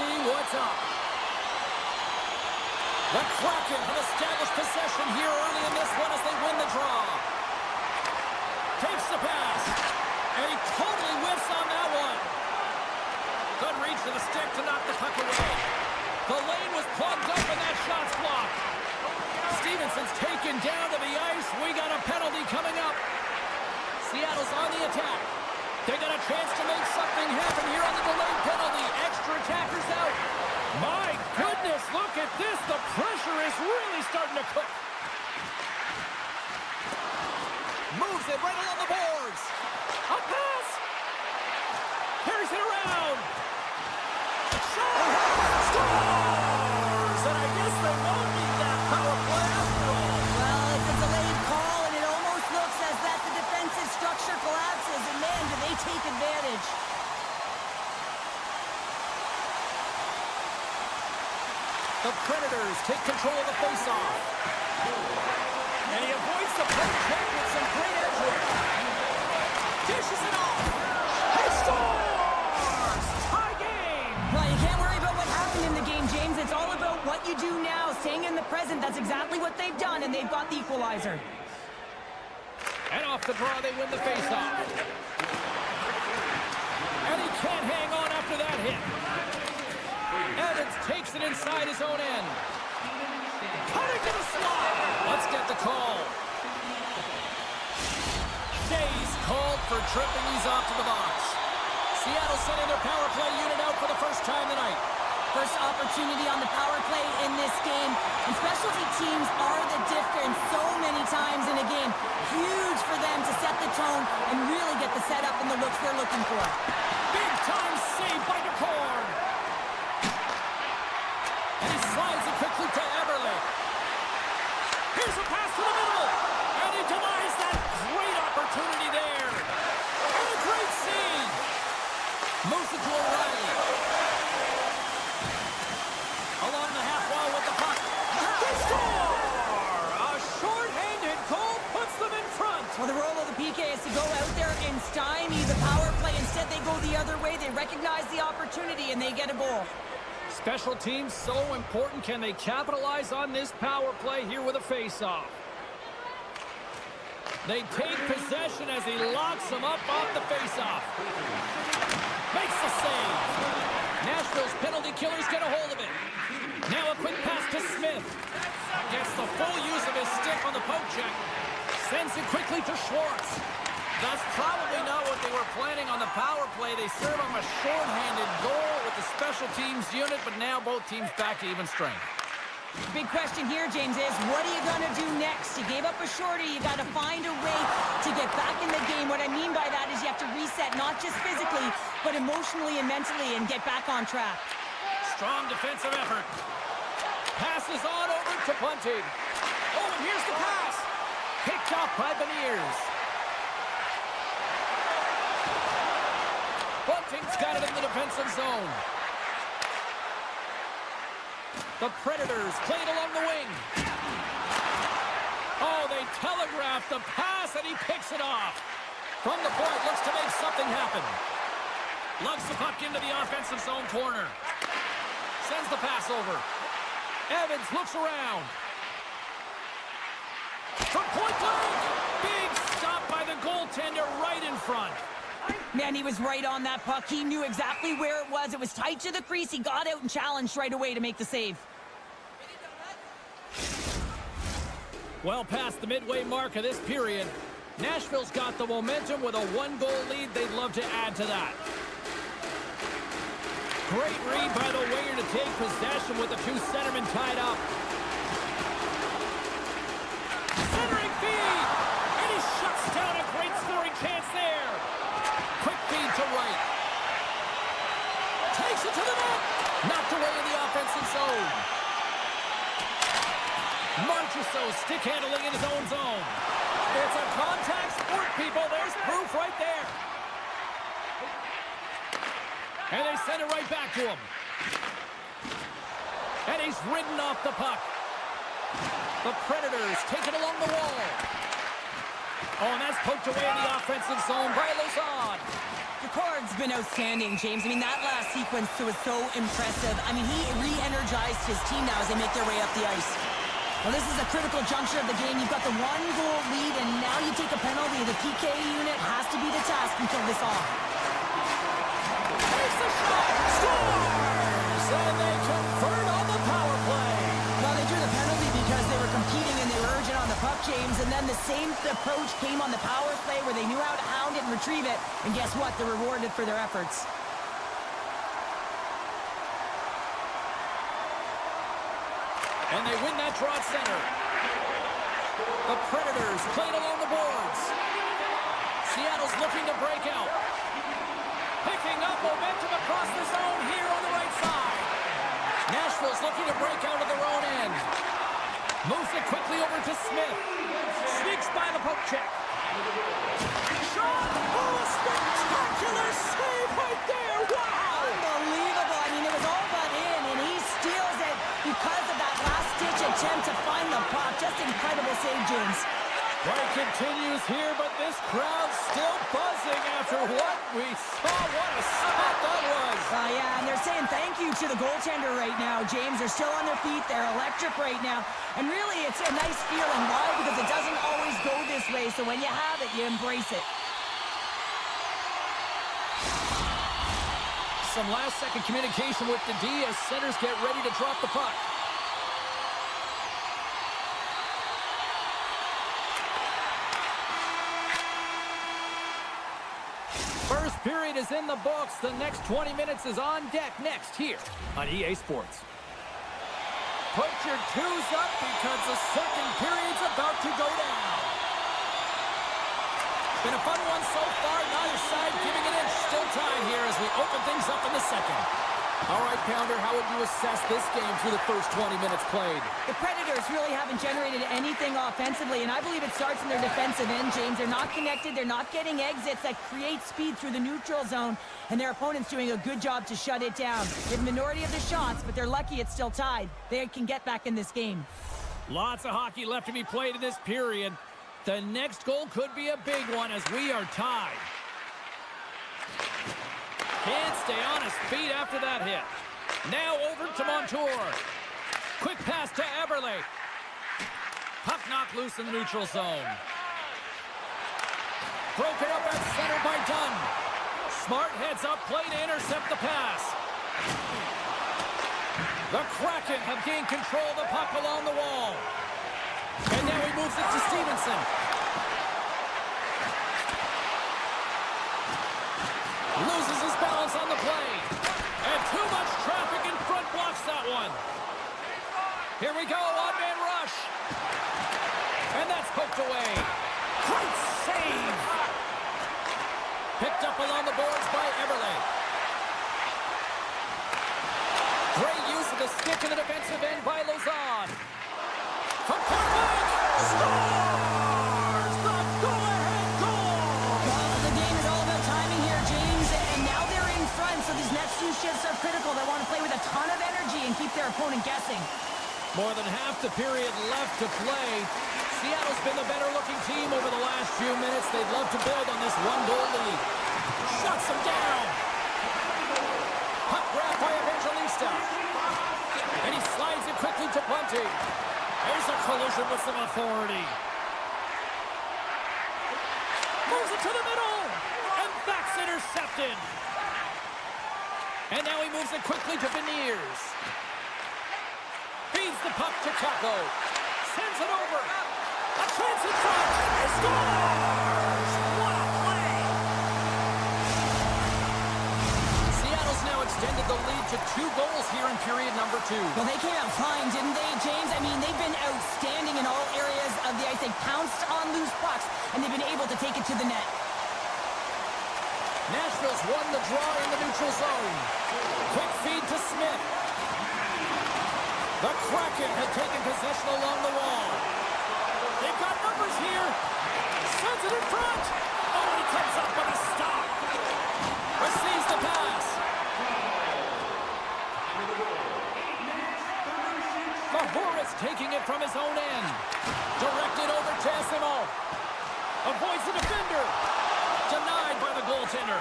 see what's up. The Kraken have established possession here early in this one as they win the draw. Takes the pass. And he totally whiffs on that one. Good reach to the stick to knock the puck away. The lane was plugged up and that shot's blocked. Stevenson's taken down to the ice. We got a penalty coming up. Seattle's on the attack. They got a chance to make something happen here on the delayed penalty. Extra attackers out. My goodness, look at this. The pressure is really starting to cook. Moves it right along the boards. A pass. Carries it around. Shot. Scores! And I guess they won't need that power play after all. Well, it's a delayed call, and it almost looks as that the defensive structure collapses. And man, do they take advantage. The Predators take control of the faceoff. And he avoids the poke check with some great edge work. Dishes it off. He scores! Tie game! Well, you can't worry about what happened in the game, James. It's all about what you do now, staying in the present. That's exactly what they've done, and they've got the equalizer. And off the draw, they win the faceoff. And he can't hang on after that hit. Evans takes it inside his own end. Cutting to the slot. Let's get the call. Shea's called for tripping. He's off to the box. Seattle sending their power play unit out for the first time tonight. First opportunity on the power play in this game. And specialty teams are the difference so many times in a game. Huge for them to set the tone and really get the setup and the looks they're looking for. Big time save by McCord. And he slides it quickly to Eberle. Here's a pass to the middle. And he denies that great opportunity there. And a great save. Moves it to O'Reilly. Along the half wall with the puck. They score! A short-handed goal puts them in front. Well, the role of the PK is to go out there and stymie the power play. Instead, they go the other way. They recognize the opportunity, and they get a goal. Special teams so important. Can they capitalize on this power play here with a face-off? They take possession as he locks them up off the face-off. Makes the save. Nashville's penalty killers get a hold of it. Now a quick pass to Smith. Gets the full use of his stick on the poke check. Sends it quickly to Schwartz. That's probably not what they were planning on the power play. They serve on a short-handed goal with the special teams unit, but now both teams back to even strength. Big question here, James, is what are you going to do next? You gave up a shorty. You got to find a way to get back in the game. What I mean by that is you have to reset, not just physically, but emotionally and mentally, and get back on track. Strong defensive effort. Passes on over to Bunting. Oh, and here's the pass. Picked off by Beniers. Bunting's got it in the defensive zone. The Predators play it along the wing. Oh, they telegraphed the pass, and he picks it off. From the point, looks to make something happen. Lugs the puck into the offensive zone corner. Sends the pass over. Evans looks around. From point blank. Big stop by the goaltender right in front. Man, he was right on that puck. He knew exactly where it was. It was tight to the crease. He got out and challenged right away to make the save. Well past the midway mark of this period, Nashville's got the momentum with a one-goal lead. They'd love to add to that. Great read by the winger to take possession with the two centermen tied up. Centering feed! And he shuts down a great scoring chance there. Quick feed to right. Takes it to the net. Knocked away in the offensive zone. Marchessault stick handling in his own zone. It's a contact sport, people. There's proof right there. And they send it right back to him. And he's ridden off the puck. The Predators take it along the wall. Oh, and that's poked away in the offensive zone by Lazard. Picard's been outstanding, James. I mean, that last sequence was so impressive. I mean, he re-energized his team now as they make their way up the ice. Well, this is a critical juncture of the game. You've got the one-goal lead, and now you take a penalty. The PK unit has to be the task and kill this off. Takes the shot! Scores! And they convert on the power play. Well, they drew the penalty because they were competing and they were urgent on the puck, James, and then the same approach came on the power play where they knew how to hound it and retrieve it, and guess what? They're rewarded for their efforts. And they win that draw at center. The Predators played along the boards. Seattle's looking to break out. Picking up momentum across the zone here on the right side. Nashville's looking to break out of their own end. Moves it quickly over to Smith. Sneaks by the poke check. Shot! Oh, a spectacular save right there! Wow! Unbelievable. I mean, it was all but in, and he steals it because of that last-ditch attempt to find the puck. Just incredible save, James. Play continues here, but this crowd's still buzzing after what we saw. What a spot that was! Yeah, and they're saying thank you to the goaltender right now, James. They're still on their feet. They're electric right now. And really, it's a nice feeling. Why? Because it doesn't always go this way, so when you have it, you embrace it. Some last-second communication with the D as centers get ready to drop the puck. First period is in the books. The next 20 minutes is on deck next here on EA Sports. Put your twos up because the second period's about to go down. Been a fun one so far. Neither side giving an inch. Still tied here as we open things up in the second. All right, Pounder, how would you assess this game through the first 20 minutes played? The Predators really haven't generated anything offensively, and I believe it starts in their defensive end, James. They're not connected. They're not getting exits that create speed through the neutral zone, and their opponent's doing a good job to shut it down. They have the minority of the shots, but they're lucky it's still tied. They can get back in this game. Lots of hockey left to be played in this period. The next goal could be a big one as we are tied. Can't stay on his feet after that hit. Now over to Montour. Quick pass to Eberle. Puck knocked loose in the neutral zone. Broken up at center by Dunn. Smart heads up play to intercept the pass. The Kraken have gained control of the puck along the wall. And now he moves it to Stevenson. Loses his balance on the play. And too much traffic in front blocks that one. Here we go, one-man rush. And that's poked away. Great save. Picked up along the boards by Eberle. Great use of the stick in the defensive end by Lozon. From point blank, scores! The go-ahead goal! Well, the game is all about timing here, James, and now they're in front, so these next two shifts are critical. They want to play with a ton of energy and keep their opponent guessing. More than half the period left to play. Seattle's been the better-looking team over the last few minutes. They'd love to build on this one-goal lead. Shuts them down. Puck grab by Evangelista. And he slides it quickly to Bunting. There's a collision with some authority. Moves it to the middle. And that's intercepted. And now he moves it quickly to Beniers. Feeds the puck to Kako. Sends it over. A chance in front. He scores! What a play! Seattle's now extended the lead to 2 goals here in period number 2. Well, they came out fine, didn't they, James? I mean, they've been outstanding in all areas of the ice. They pounced on loose pucks, and they've been able to take it to the net. Nashville's won the draw in the neutral zone. Quick feed to Smith. The Kraken have taken possession along the wall. They've got numbers here. Sends it in front. Oh, he comes up with a stop. Receives the pass. Mahura is taking it from his own end. Directed over to Esimo. Avoids the defender. Denied by the goaltender.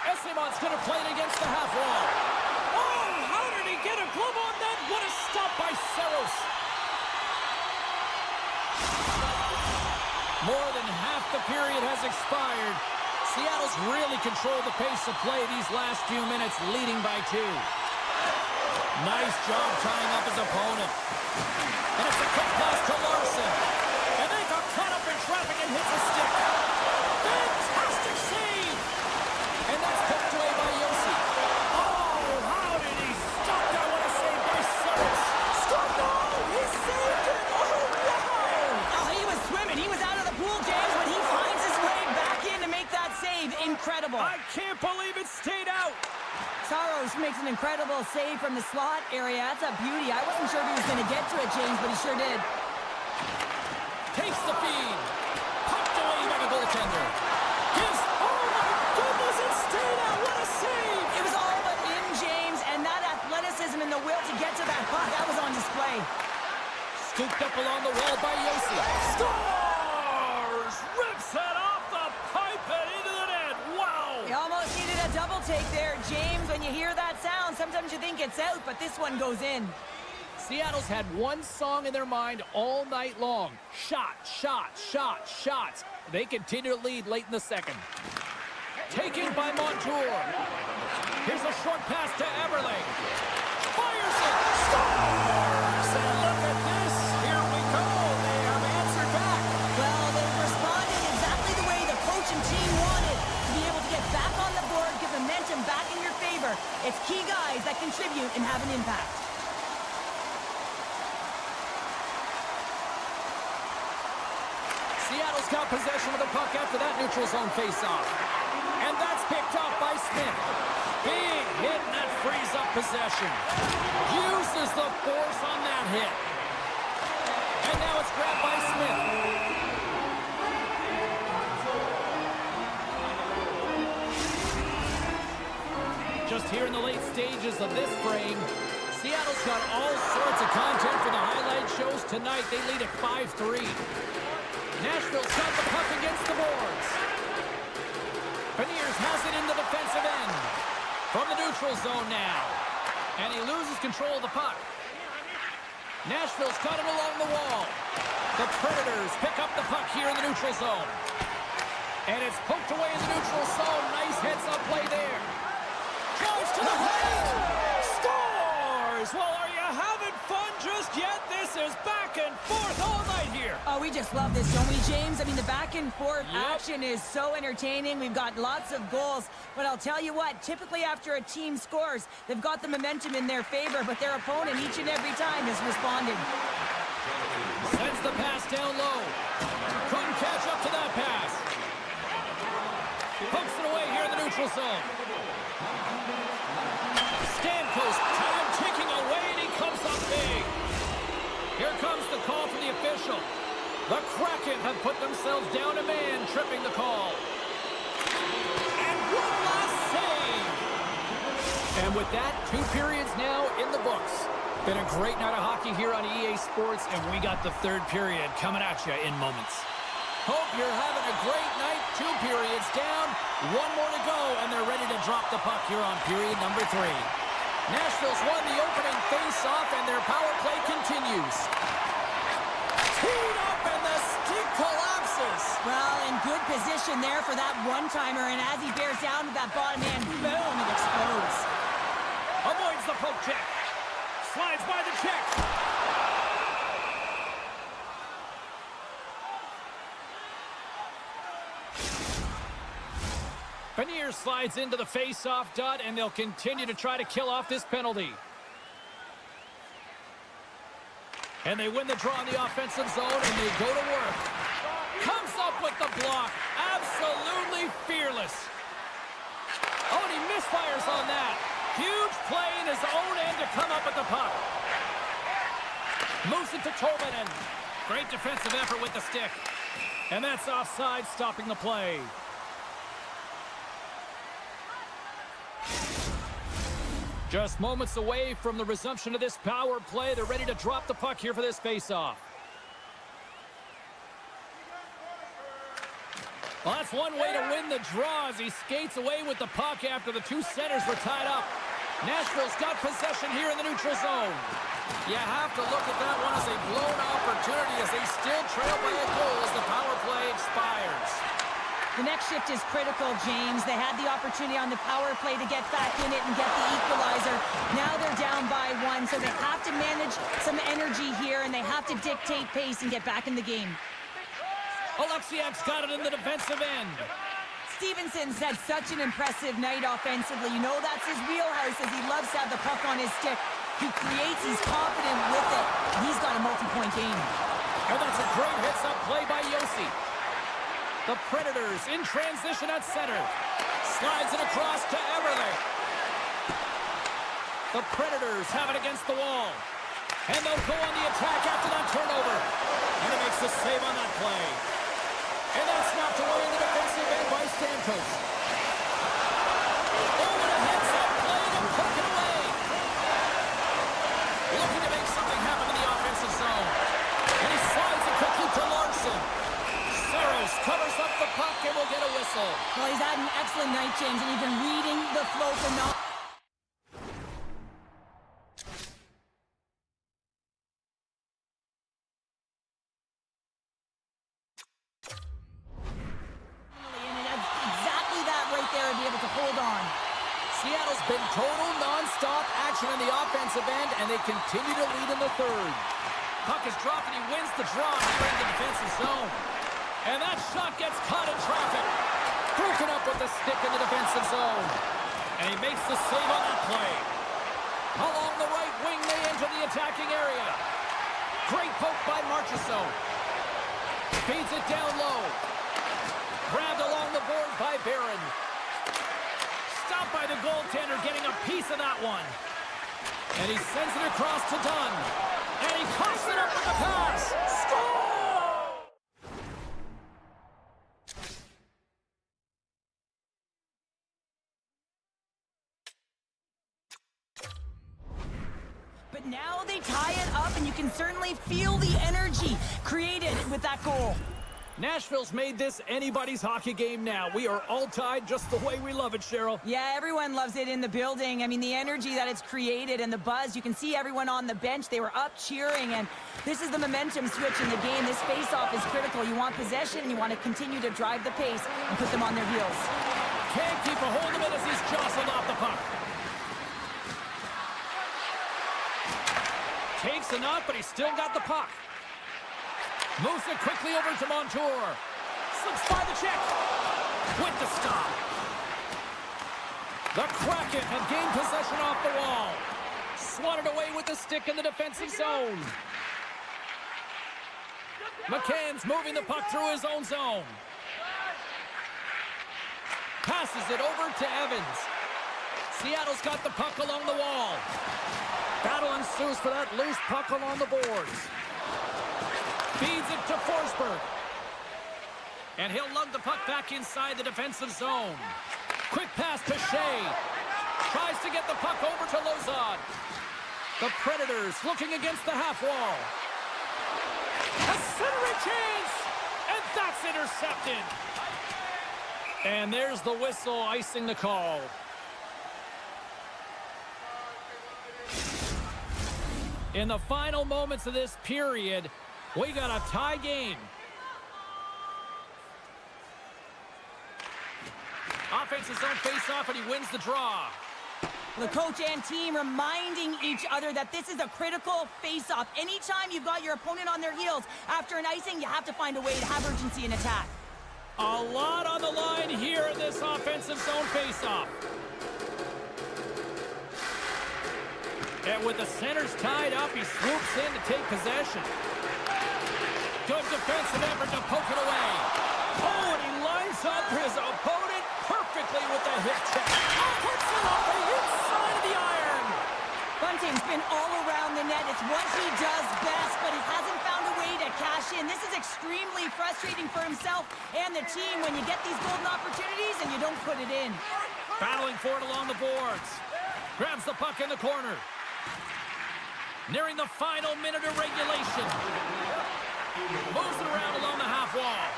Essimon's going to play it against the half wall. Oh, how did he get a glove on that? What a stop by Saros. More than half the period has expired. Seattle's really controlled the pace of play these last few minutes, leading by 2. Nice job tying up his opponent. And it's a quick pass to Larson. And they got caught up in traffic and hits a stick. Fantastic save! And that's poked away by Yossi. Oh, how did he stop that? What a save by Saros. Stop! No! He saved it! Oh, wow! Oh, he was swimming. He was out of the pool, James, but he finds his way back in to make that save. Incredible. I can't believe it stayed out. Saros makes an incredible save from the slot area. That's a beauty. I wasn't sure if he was going to get to it, James, but he sure did. Takes the feed. Pumped away by the goaltender. Gives. Oh, my goodness, it stayed out. What a save. It was all but in, James, and that athleticism and the will to get to that puck, that was on display. Scooped up along the wall by Yossi. Scores! Rips it off the pipe and into the net. Wow! He almost needed a double take there, James. When you hear that sound, sometimes you think it's out, but this one goes in. Seattle's had one song in their mind all night long. Shot, shot, shot, shots. They continue to lead late in the second. Taken by Montour. Here's a short pass to Eberle. Fires it. Scores! And look at this. Here we go. They have answered back. Well, they've responded exactly the way the coach and team wanted. To be able to get back on the board, get momentum back in your favor. It's key guys that contribute and have an impact. Seattle's got possession of the puck after that neutral zone faceoff. And that's picked up by Smith. Big hit, and that frees up possession. Uses the force on that hit. And now it's grabbed by Smith. Just here in the late stages of this frame, Seattle's got all sorts of content for the highlight shows tonight. They lead at 5-3. Nashville's got the puck against the boards. Beniers has it in the defensive end. From the neutral zone now. And he loses control of the puck. Nashville's got it along the wall. The Predators pick up the puck here in the neutral zone. And it's poked away in the neutral zone. Nice heads-up play there. Goes to the paint. Scores! Well, are you having fun just yet? This is back and forth all night here. Oh, we just love this, don't we, James? I mean, the back and forth action is so entertaining. We've got lots of goals. But I'll tell you what, typically after a team scores, they've got the momentum in their favor, but their opponent each and every time has responded. Sends the pass down low. Couldn't catch up to that pass. Hooks it away here in the neutral zone. Stamkos, time ticking away, and he comes up big. Here comes the call from the official. The Kraken have put themselves down a man, tripping the call. And one last save. And with that, 2 periods now in the books. Been a great night of hockey here on EA Sports, and we got the 3rd period coming at you in moments. Hope you're having a great night. 2 periods down, 1 more to go, and they're ready to drop the puck here on period number 3. Nashville's won the opening face-off, and their power play continues. Teed up, and the stick collapses. Well, in good position there for that one-timer, and as he bears down to that bottom man, boom, it explodes. Avoids the poke check. Slides by the check. Beniers slides into the face-off dot, and they'll continue to try to kill off this penalty. And they win the draw in the offensive zone, and they go to work. Comes up with the block. Absolutely fearless. Oh, and he misfires on that. Huge play in his own end to come up with the puck. Moves it to Tolvanen. Great defensive effort with the stick. And that's offside, stopping the play. Just moments away from the resumption of this power play. They're ready to drop the puck here for this faceoff. Well, that's one way to win the draw as he skates away with the puck after the two centers were tied up. Nashville's got possession here in the neutral zone. You have to look at that one as a blown opportunity as they still trail by a goal as the power play expires. The next shift is critical, James. They had the opportunity on the power play to get back in it and get the equalizer. Now they're down by 1, so they have to manage some energy here, and they have to dictate pace and get back in the game. Oleksiak's got it in the defensive end. Stevenson's had such an impressive night offensively. You know that's his wheelhouse as he loves to have the puck on his stick. He creates, he's confident with it. He's got a multi-point game. And that's a great hits-up play by Yossi. The Predators in transition at center. Slides it across to Everly. The Predators have it against the wall. And they'll go on the attack after that turnover. And he makes the save on that play. And that's knocked away in the defensive end by Stamkos. Oh, and a heads-up play to poke it away. Looking to make something happen in the offensive zone. And he slides it quickly to Larson. Saros covers up the puck and will get a whistle. Well, he's had an excellent night, James, and he's been reading the flow for not... Seattle's been total non-stop action in the offensive end, and they continue to lead in the third. Puck is dropped, and he wins the draw here in the defensive zone. And that shot gets caught in traffic. Broken up with the stick in the defensive zone. And he makes the save on that play. Along the right wing, they enter the attacking area. Great poke by Marchessault. Feeds it down low. Grabbed along the board by Barron. Stopped by the goaltender, getting a piece of that one. And he sends it across to Dunn. And he coughs it up with the pass. Score! But now they tie it up, and you can certainly feel the energy created with that goal. Nashville's made this anybody's hockey game now. We are all tied just the way we love it, Cheryl. Yeah, everyone loves it in the building. I mean, the energy that it's created and the buzz. You can see everyone on the bench. They were up cheering, and this is the momentum switch in the game. This face-off is critical. You want possession, and you want to continue to drive the pace and put them on their heels. Can't keep a hold of it as he's jostled off the puck. Takes a knock, but he's still got the puck. Moves it quickly over to Montour. Slips by the check. With the stop. The Kraken have gained possession off the wall. Swatted away with the stick in the defensive zone. McCann's moving the puck through his own zone. Passes it over to Evans. Seattle's got the puck along the wall. Battle ensues for that loose puck along the boards. Feeds it to Forsberg. And he'll lug the puck back inside the defensive zone. Quick pass to Shea. Tries to get the puck over to Lozad. The Predators looking against the half wall. A centering chance! And that's intercepted. And there's the whistle icing the call. In the final moments of this period, we got a tie game. Offensive zone face-off, and he wins the draw. The coach and team reminding each other that this is a critical face-off. Anytime you've got your opponent on their heels after an icing, you have to find a way to have urgency in attack. A lot on the line here in this offensive zone face-off. And with the centers tied up, he swoops in to take possession. Good defensive effort to poke it away. Oh, and he lines up his opponent perfectly with the hip check. Oh, puts it off the inside of the iron. Bunting's been all around the net. It's what he does best, but he hasn't found a way to cash in. This is extremely frustrating for himself and the team when you get these golden opportunities and you don't put it in. Battling for it along the boards. Grabs the puck in the corner. Nearing the final minute of regulation. Moves it around along the half wall.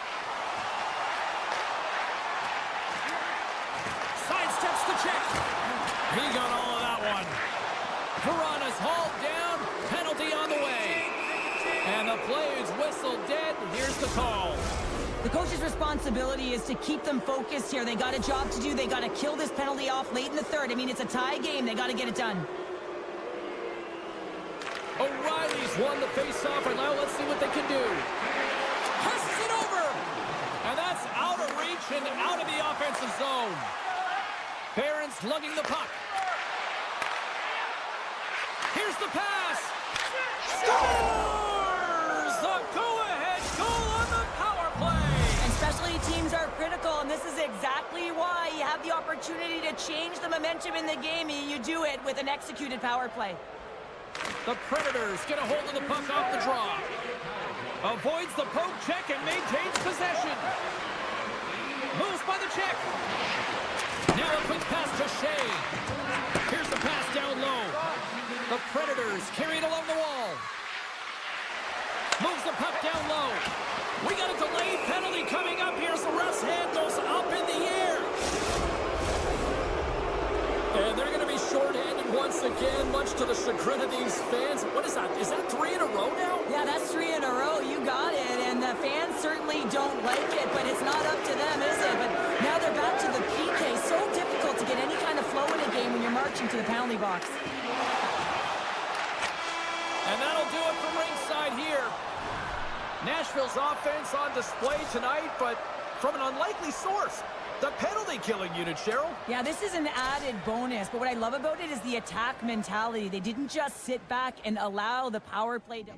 steps the check. He got all of that one. Piranha's hauled down. Penalty on the way. And the play is whistled dead. Here's the call. The coach's responsibility is to keep them focused here. They got a job to do. They got to kill this penalty off late in the third. I mean, it's a tie game. They got to get it done. O'Reilly's won the face-off, and now let's see what they can do. Passes it over! And that's out of reach and out of the offensive zone. Barron's lugging the puck. Here's the pass. Scores! The go-ahead goal on the power play. And specialty teams are critical, and this is exactly why you have the opportunity to change the momentum in the game, and you do it with an executed power play. The Predators get a hold of the puck off the draw. Avoids the poke check and maintains possession. Moves by the check. Now a quick pass to Shin. Here's the pass down low. The Predators carry it along the wall. Moves the puck down low. We got a delayed penalty coming up here, so ref's hand goes up in the air. And they're going to be shorthanded once again, much to the chagrin of these fans. What is that? Is that 3 in a row now? Yeah, that's 3 in a row. You got it. And the fans certainly don't like it, but it's not up to them, is it? But now they're back to the PK. So difficult to get any kind of flow in a game when you're marching to the penalty box. And that'll do it from ringside here. Nashville's offense on display tonight, but from an unlikely source. The penalty-killing unit, Cheryl. Yeah, this is an added bonus, but what I love about it is the attack mentality. They didn't just sit back and allow the power play to...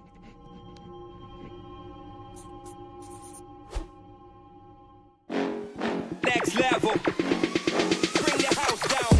Next level. Bring the house down.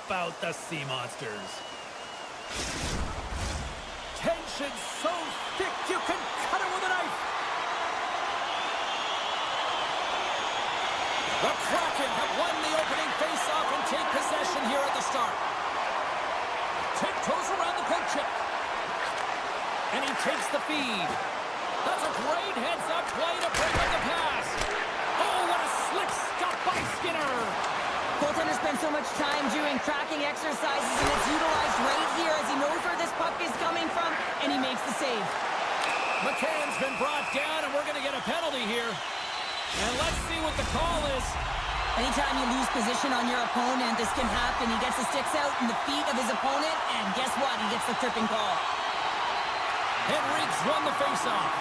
about the Sea Monsters. Tension so thick you can cut it with a knife. The Kraken have won the opening face-off and take possession here at the start. Tiptoes around the poke check. And he takes the feed. That's a great heads-up play to break up the pass. Oh, what a slick stop by Skinner. Goaltender spends so much time doing tracking exercises, and it's utilized right here as he knows where this puck is coming from, and he makes the save. McCann's been brought down, and we're going to get a penalty here. And let's see what the call is. Anytime you lose position on your opponent, this can happen. He gets the sticks out in the feet of his opponent, and guess what? He gets the tripping call. Henrique's won the faceoff,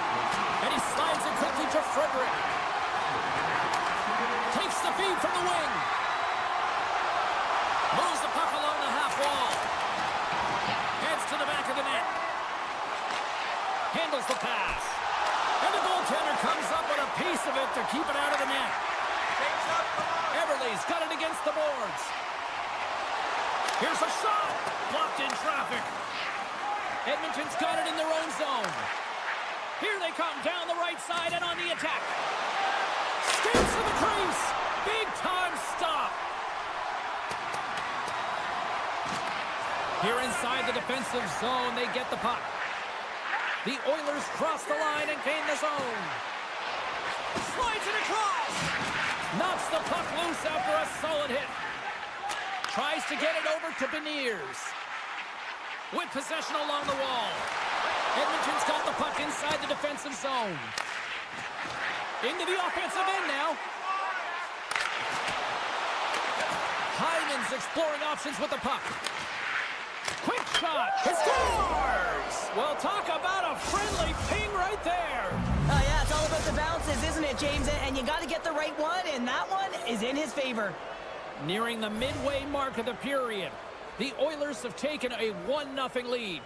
and he slides it quickly to Frederick. Takes the feed from the wing. Moves the puck along wall. Heads to the back of the net. Handles the pass. And the goaltender comes up with a piece of it to keep it out of the net. Everly's got it against the boards. Here's a shot. Blocked in traffic. Edmonton's got it in their own zone. Here they come down the right side and on the attack. Skates to the crease. Big time stop. Here inside the defensive zone, they get the puck. The Oilers cross the line and gain the zone. Slides it across. Knocks the puck loose after a solid hit. Tries to get it over to Beniers. With possession along the wall. Edmonton's got the puck inside the defensive zone. Into the offensive end now. Hyman's exploring options with the puck. Quick shot. He scores! Well, talk about a friendly ping right there. Oh, yeah, it's all about the bounces, isn't it, James? And you got to get the right one, and that one is in his favor. Nearing the midway mark of the period, the Oilers have taken a 1-0 lead.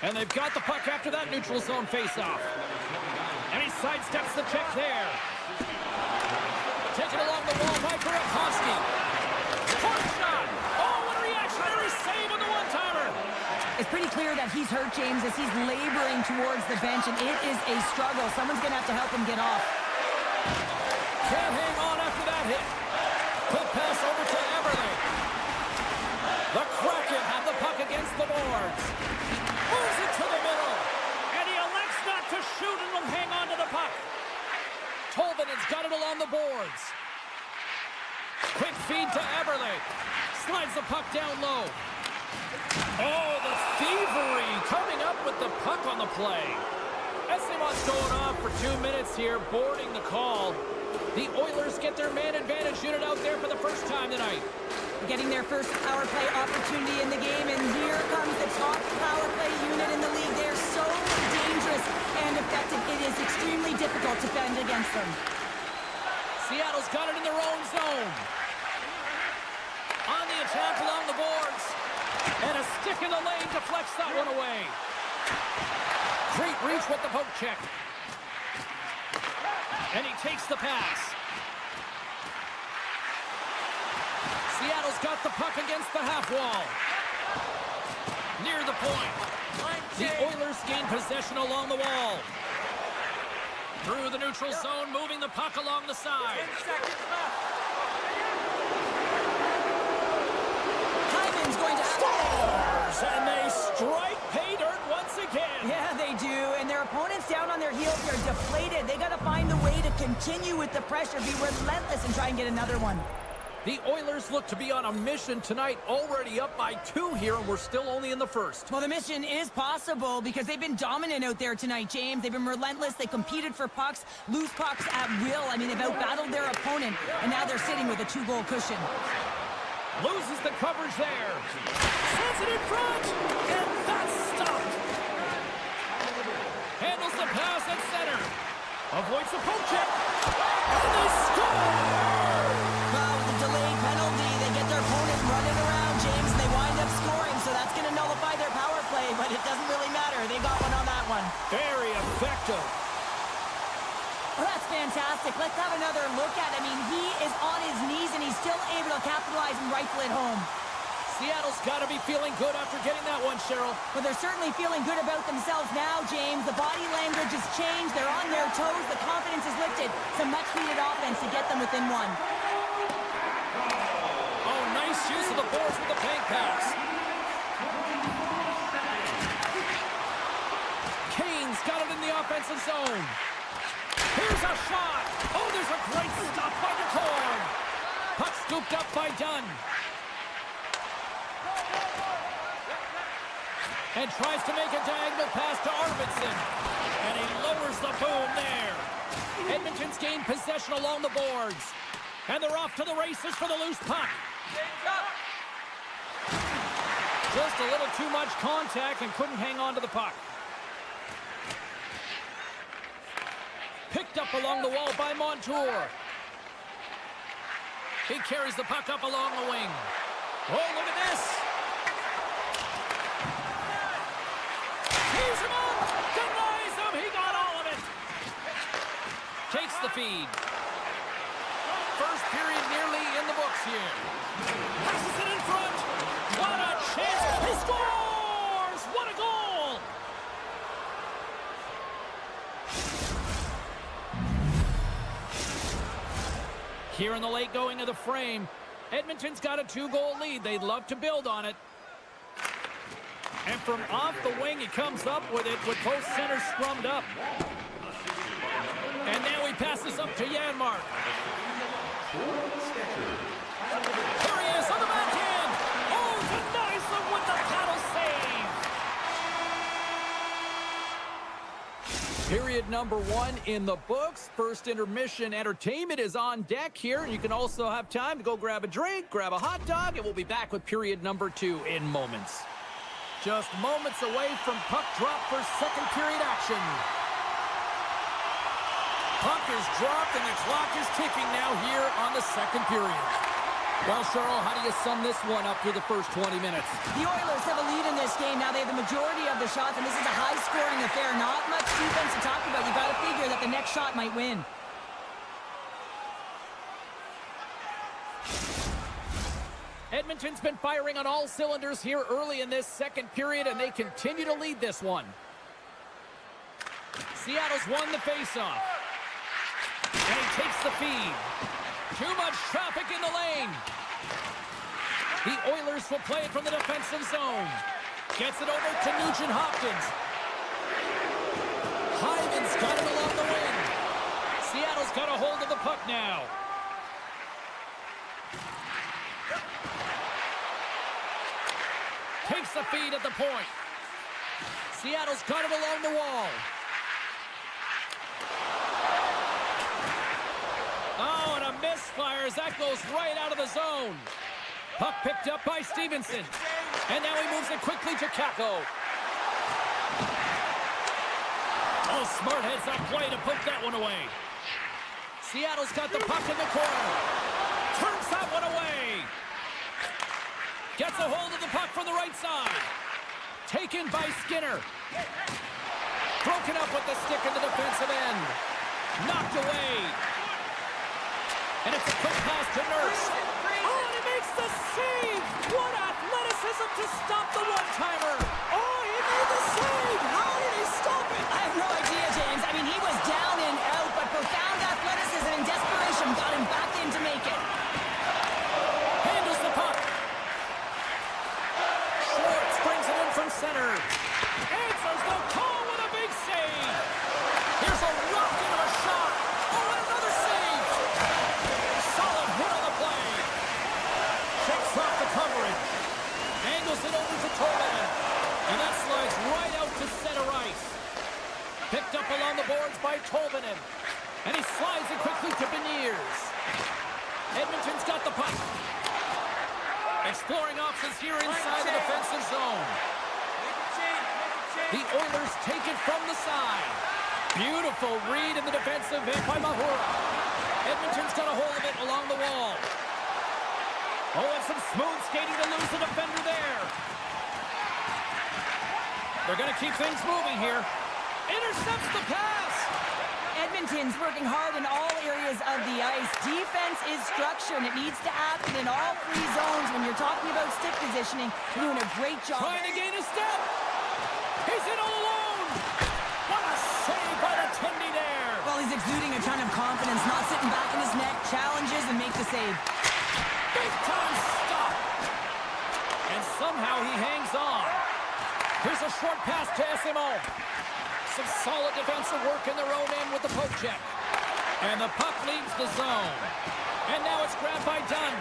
And they've got the puck after that neutral zone faceoff. And he sidesteps the check there. Taken along the wall by Burakovsky. Hard shot. Oh, what a reactionary save on the one-timer. It's pretty clear that he's hurt, James, as he's laboring towards the bench, and it is a struggle. Someone's going to have to help him get off. Can't hang on after that hit. Quick pass over to Everly. The Kraken have the puck against the boards. Moves it to the middle. And he elects not to shoot and will hang on to the puck. Tolvanen's got it along the boards. Quick feed to Everly. Slides the puck down low. Oh, the thievery coming up with the puck on the play. Essimon's going off for 2 minutes here, boarding the call. The Oilers get their man advantage unit out there for the first time tonight. Getting their first power play opportunity in the game, and here comes the top power play unit in the league. They're so dangerous and effective. It is extremely difficult to defend against them. Seattle's got it in their own zone. On the attack along the boards. And a stick in the lane deflects that one away. Great reach with the poke check. And he takes the pass. Seattle's got the puck against the half wall. Near the point. The Oilers gain possession along the wall. Through the neutral zone, moving the puck along the side. 10 seconds left. Hyman's going to Scores! And they strike pay dirt once again. Yeah, they do, and their opponents down on their heels. They're deflated. They got to find a way to continue with the pressure, be relentless, and try and get another one. The Oilers look to be on a mission tonight, already up by 2 here, and we're still only in the first. Well, the mission is possible because they've been dominant out there tonight, James. They've been relentless. They competed for pucks, lose pucks at will. I mean, they've outbattled their opponent, and now they're sitting with a 2-goal cushion. Loses the coverage there. Sends it in front, and that's stopped. Handles the pass at center. Avoids the poke check. And they score! Well, with the delayed penalty, they get their opponent running around, James, and they wind up scoring, so that's going to nullify their power play, but it doesn't really matter. They got one on that one. Very effective. Well, that's fantastic. Let's have another look at it. I mean, he is on his knees, and he's still able to capitalize and rifle it home. Seattle's got to be feeling good after getting that one, Cheryl. Well, they're certainly feeling good about themselves now, James. The body language has changed. They're on their toes. The confidence is lifted. Some much-needed offense to get them within one. Oh, nice use of the boards with the bank pass. Kane's got it in the offensive zone. Here's a shot. Oh, there's a great stop by the cord. Puck scooped up by Dunn. And tries to make a diagonal pass to Arvidsson. And he lowers the boom there. Edmonton's gained possession along the boards. And they're off to the races for the loose puck. Just a little too much contact and couldn't hang on to the puck. Picked up along the wall by Montour. He carries the puck up along the wing. Oh, look at this. Tees him up. Denies him. He got all of it. Takes the feed. First period nearly in the books here. Passes it in front. What a chance. He scores. What a goal. Here in the late going of the frame, Edmonton's got a 2-goal lead. They'd love to build on it. And from off the wing, he comes up with it with both centers scrummed up. And now he passes up to Janmark. Here he is on the backhand. Oh, denies them with the paddle save. Period number 1 in the books. First intermission entertainment is on deck here. You can also have time to go grab a drink, grab a hot dog, and we'll be back with period number 2 in moments. Just moments away from puck drop for second period action. Puck is dropped and the clock is ticking now here on the second period. Well, Cheryl, how do you sum this one up through the first 20 minutes? The Oilers have a lead in this game. Now they have the majority of the shots, and this is a high-scoring affair. Not much defense to talk about. You got to figure that the next shot might win. Edmonton's been firing on all cylinders here early in this second period, and they continue to lead this one. Seattle's won the faceoff. And he takes the feed. Too much traffic in the lane. The Oilers will play it from the defensive zone. Gets it over to Nugent-Hopkins. Hyman's got it along the wing. Seattle's got a hold of the puck now. Takes the feed at the point. Seattle's got it along the wall. Oh, and a misfire as that goes right out of the zone. Puck picked up by Stevenson. And now he moves it quickly to Kako. Oh, smart heads-up play to put that one away. Seattle's got the puck in the corner. Turns that one away. Gets a hold of the puck from the right side. Taken by Skinner. Broken up with the stick in the defensive end. Knocked away. And it's a quick pass to Nurse. Oh, and he makes the save! What athleticism to stop the one-timer! Oh, he made the save! How did he stop it? I have no idea, James. I mean, he was down and out, but profound athleticism and desperation got him back in to make it. Handles the puck. Schwartz brings it in from center. Answers the call with a big save. Here's a rocket of a shot. Oh, and another save. Solid hit on the play. Checks off the coverage. Angles it over to Tolman. And that slides right out to center ice. Picked up along the boards by Tolvanen. And he slides it quickly to Beniers. Edmonton's got the puck. Exploring options here inside the defensive zone. The Oilers take it from the side. Beautiful read in the defensive end by Mahura. Edmonton's got a hold of it along the wall. Oh, and some smooth skating to lose the defender there. They're going to keep things moving here. Intercepts the pass. Edmonton's working hard in all areas of the ice. Defense is structure, and it needs to happen in all three zones. When you're talking about stick positioning, you're doing a great job. Trying to gain a step. He's in all alone. What a save by the Tendy there. Well, he's exuding a ton of confidence, not sitting back in his net, challenges and make the save. Big time stop. And somehow he hangs on. Here's a short pass to SMO. Some solid defensive work in their own end with the poke check. And the puck leaves the zone. And now it's grabbed by Dunn.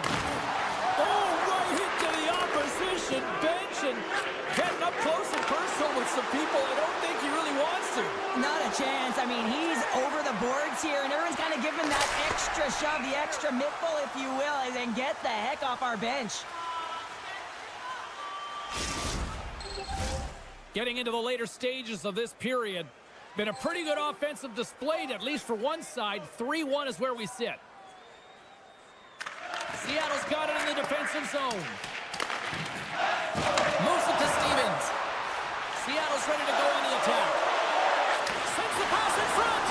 Oh, right into the opposition bench and getting up close and personal with some people I don't think he really wants to. Not a chance. I mean, he's over the boards here, and everyone's kind of giving that extra shove, the extra mittful, if you will, and then get the heck off our bench. Getting into the later stages of this period. Been a pretty good offensive display, at least for one side. 3-1 is where we sit. Seattle's got it in the defensive zone. Moves it to Stevens. Seattle's ready to go on the attack. Sends the pass in front.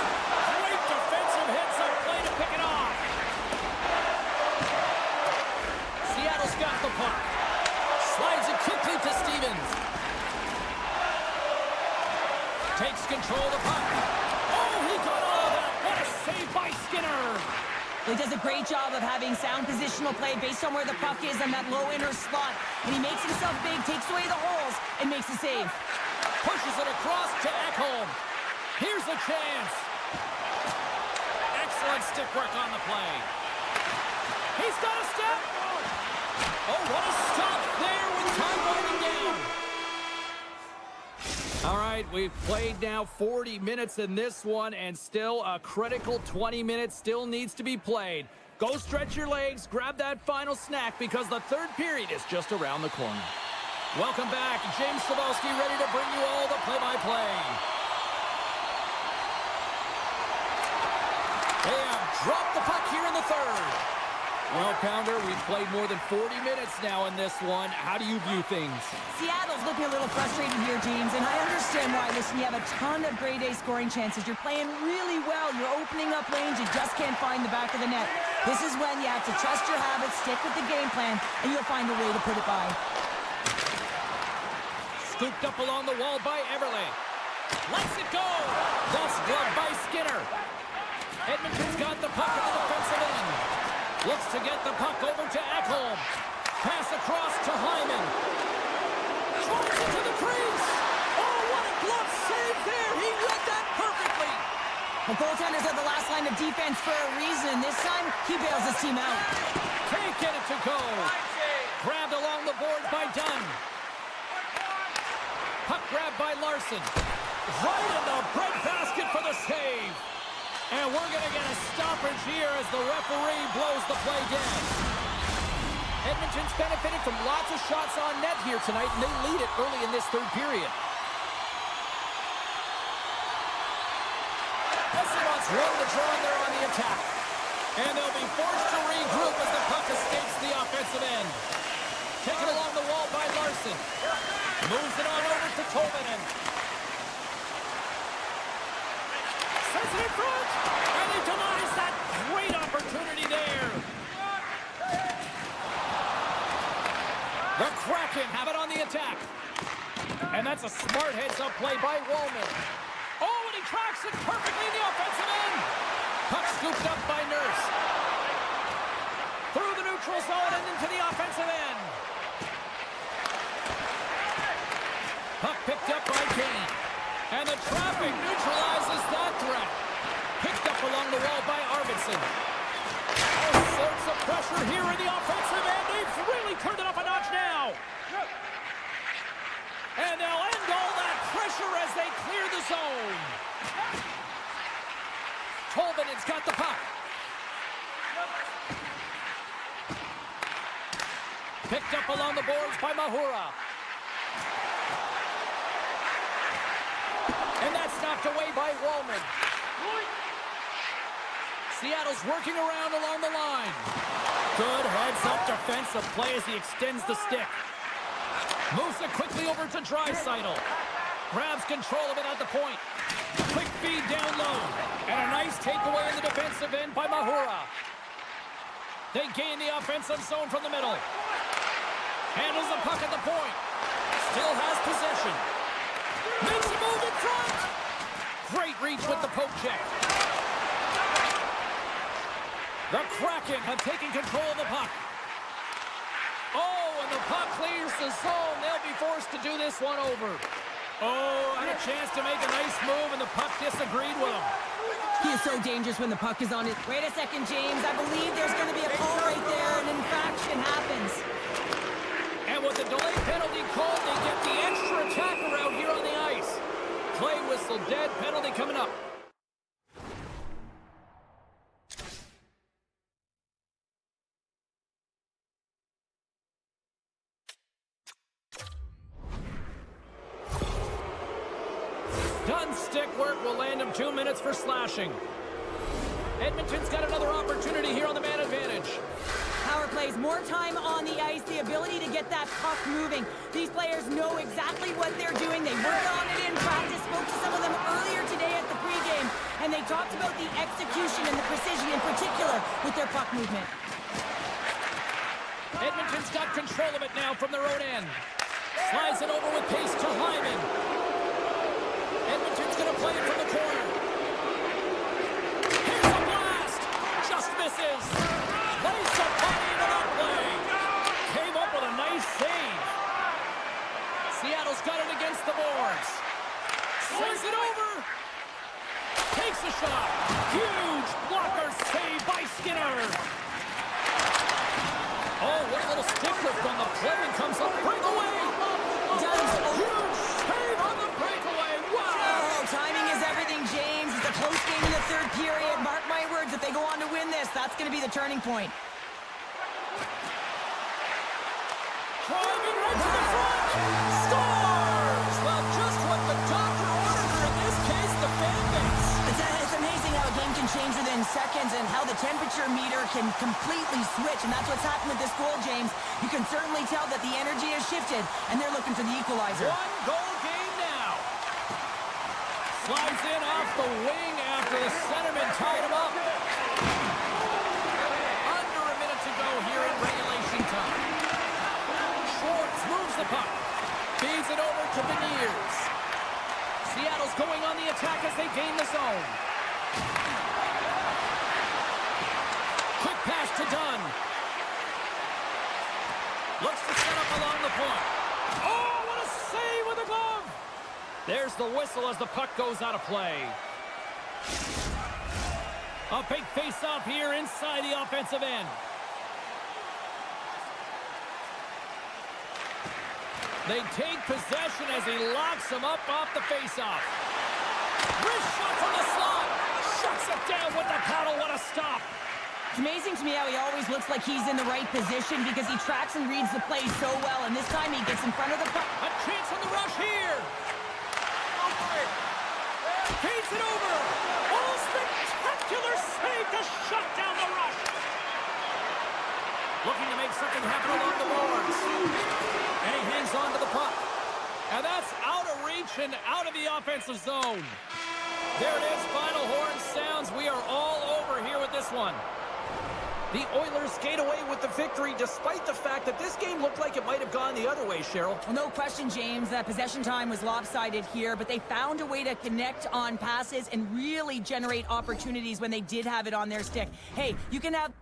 Great defensive hits on play to pick it off. Seattle's got the puck. Slides it quickly to Stevens. Takes control of the puck. Oh, he got all of that. What a save by Skinner. He does a great job of having sound positional play based on where the puck is in that low inner slot. And he makes himself big, takes away the holes, and makes a save. Pushes it across to Ekholm. Here's a chance. Excellent stick work on the play. He's got a step. Oh, what a stop there with time winding down. All right, we've played now 40 minutes in this one, and still a critical 20 minutes still needs to be played. Go stretch your legs, grab that final snack, because the third period is just around the corner. Welcome back. James Cebulski ready to bring you all the play-by-play. They have dropped the puck here in the third. Well, Pounder, we've played more than 40 minutes now in this one. How do you view things? Seattle's looking a little frustrated here, James, and I understand why. Listen, you have a ton of grade A scoring chances. You're playing really well. You're opening up lanes. You just can't find the back of the net. This is when you have to trust your habits, stick with the game plan, and you'll find a way to put it by. Scooped up along the wall by Everly. Lets it go. That's gloved by Skinner. Edmonton's got the puck at the defensive end. Looks to get the puck over to Ekholm. Pass across to Hyman. Drives it to the crease. Oh, what a glove save there. He read that perfectly. The goaltenders are the last line of defense for a reason. This time, he bails his team out. Can't get it to go. Grabbed along the board by Dunn. Puck grabbed by Larson. Right in the breadbasket for the save. And we're going to get a stoppage here as the referee blows the play dead. Edmonton's benefited from lots of shots on net here tonight, and they lead it early in this third period. Essimon's ready to draw there on the attack. And they'll be forced to regroup as the puck escapes the offensive end. Taken along the wall by Larson. Moves it on over to Tolvanen. Sends it in front, and he denies that great opportunity there. The Kraken have it on the attack. And that's a smart heads-up play by Wallman. Oh, and he tracks it perfectly in the offensive end. Puck scooped up by Nurse. Through the neutral zone and into the offensive end. Puck picked up by Kane. And the traffic neutralizes that threat. Picked up along the wall by Arvidsson. All sorts of pressure here in the offensive end. They've really turned it up a notch now. And they'll end all that pressure as they clear the zone. Tolvanen's got the puck. Picked up along the boards by Mahura. And that's knocked away by Wallman. Seattle's working around along the line. Good heads-up defensive play as he extends the stick. Moves it quickly over to Draisaitl. Grabs control of it at the point. Quick feed down low. And a nice takeaway in the defensive end by Mahura. They gain the offensive zone from the middle. Handles the puck at the point. Still has possession. Makes a move in front. Great reach with the poke check. The Kraken have taken control of the puck. Oh, and the puck clears the zone. They'll be forced to do this one over. Oh, and a chance to make a nice move, and the puck disagreed with him. He is so dangerous when the puck is on it. Wait a second, James. I believe there's going to be a call right there, and infraction happens. And with the delay penalty called, they get the extra attacker out here on the ice. Play whistle dead, penalty coming up. Done stick work will land him 2 minutes for slashing. Edmonton's got another opportunity here on the man advantage. Power plays, more time on the ice, the ability to get that puck moving. These players know exactly what they're doing. They work on it in practice. Spoke to some of them earlier today at the pregame, and they talked about the execution and the precision in particular with their puck movement. Edmonton's got control of it now from their own end. Slides it over with pace to Hyman. Edmonton's going to play it from the corner. Here's a blast! Just misses. Plays the body into that play. Came up with a nice save. Seattle's got it against the boards. Slides it over. Takes a shot. Huge blocker save by Skinner. Oh, what a little stick lift on the play and comes up breakaway. Huge save on the breakaway. Wow. Oh, timing is everything, James. It's a close game in the third period. Mark my words, if they go on to win this, that's going to be the turning point. Driving right to the front. Scores! Well, just what the doctor ordered her in this case, the fan base. It's amazing how a game can change within seconds and how the temperature meter can completely switch, and that's what's happened with this goal, James. You can certainly tell that the energy has shifted, and they're looking for the equalizer. One-goal game now. Slides in off the wing after the centerman tied him up. Under a minute to go here in regulation time. Schwartz moves the puck. Feeds it over to Beniers. Seattle's going on the attack as they gain the zone. Quick pass to Dunn. Looks to set up along the point. Oh, what a save with the glove! There's the whistle as the puck goes out of play. A big face-off here inside the offensive end. They take possession as he locks him up off the face-off. Wrist shot from the slot. Shuts it down with the paddle. What a stop. It's amazing to me how he always looks like he's in the right position because he tracks and reads the play so well, and this time he gets in front of the puck. A chance on the rush here. Feeds it over. Oh, spectacular save to shut down the rush. Looking to make something happen along the boards. And he hangs on to the puck. And that's out of reach and out of the offensive zone. There it is. Final horn sounds. We are all over here with this one. The Oilers skate away with the victory despite the fact that this game looked like it might have gone the other way, Cheryl. Well, no question, James. That possession time was lopsided here, but they found a way to connect on passes and really generate opportunities when they did have it on their stick. Hey, you can have...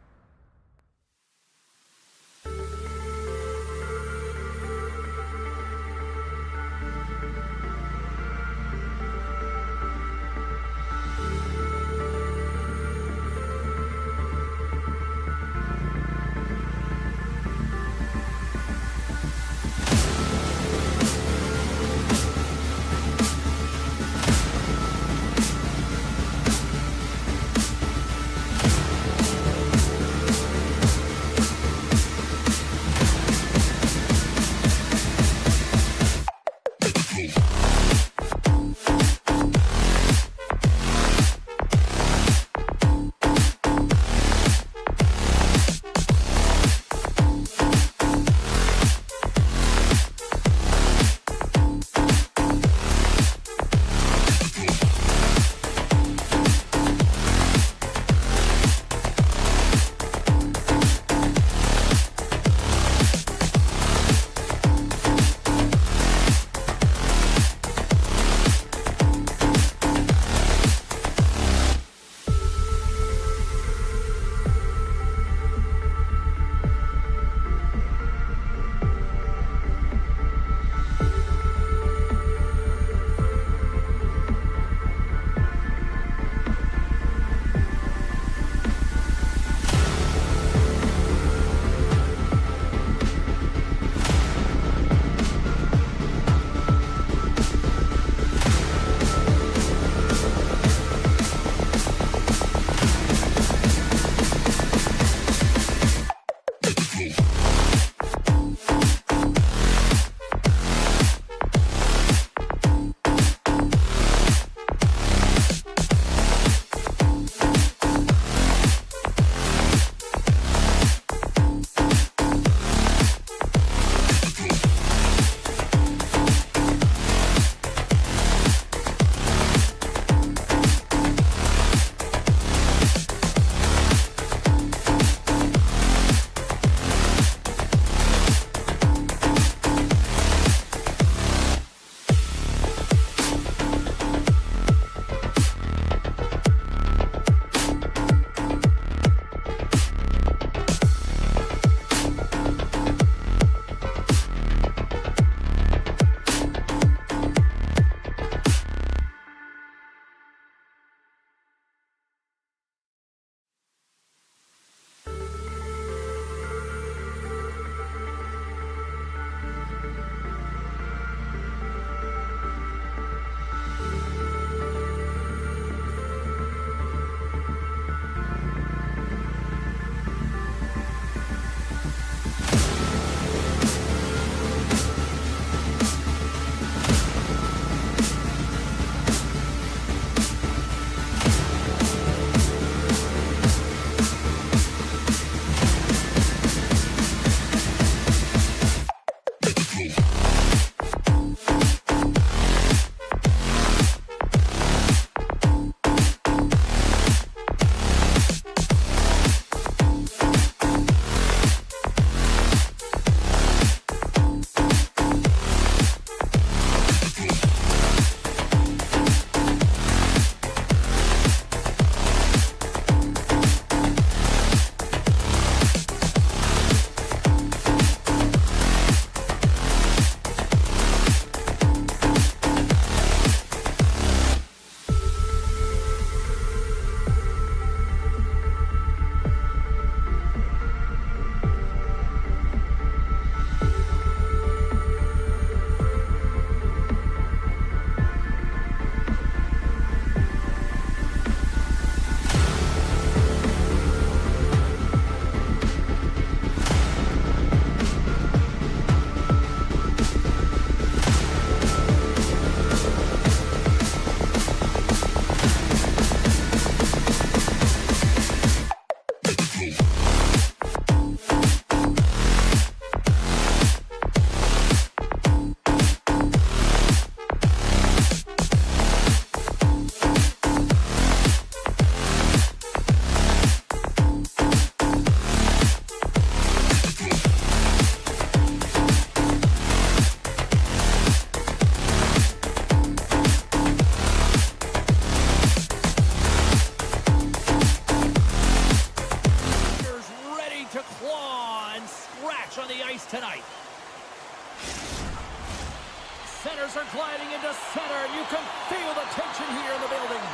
gliding into center. You can feel the tension here in the building.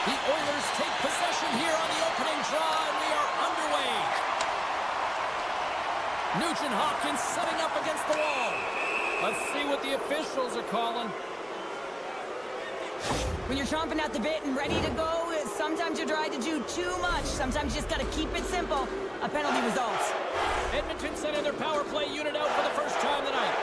The Oilers take possession here on the opening draw, and we are underway. Nugent Hopkins setting up against the wall. Let's see what the officials are calling. When you're chomping at the bit and ready to go, sometimes you try to do too much. Sometimes you just got to keep it simple. A penalty results. Edmonton sending their power play unit out for the first time tonight.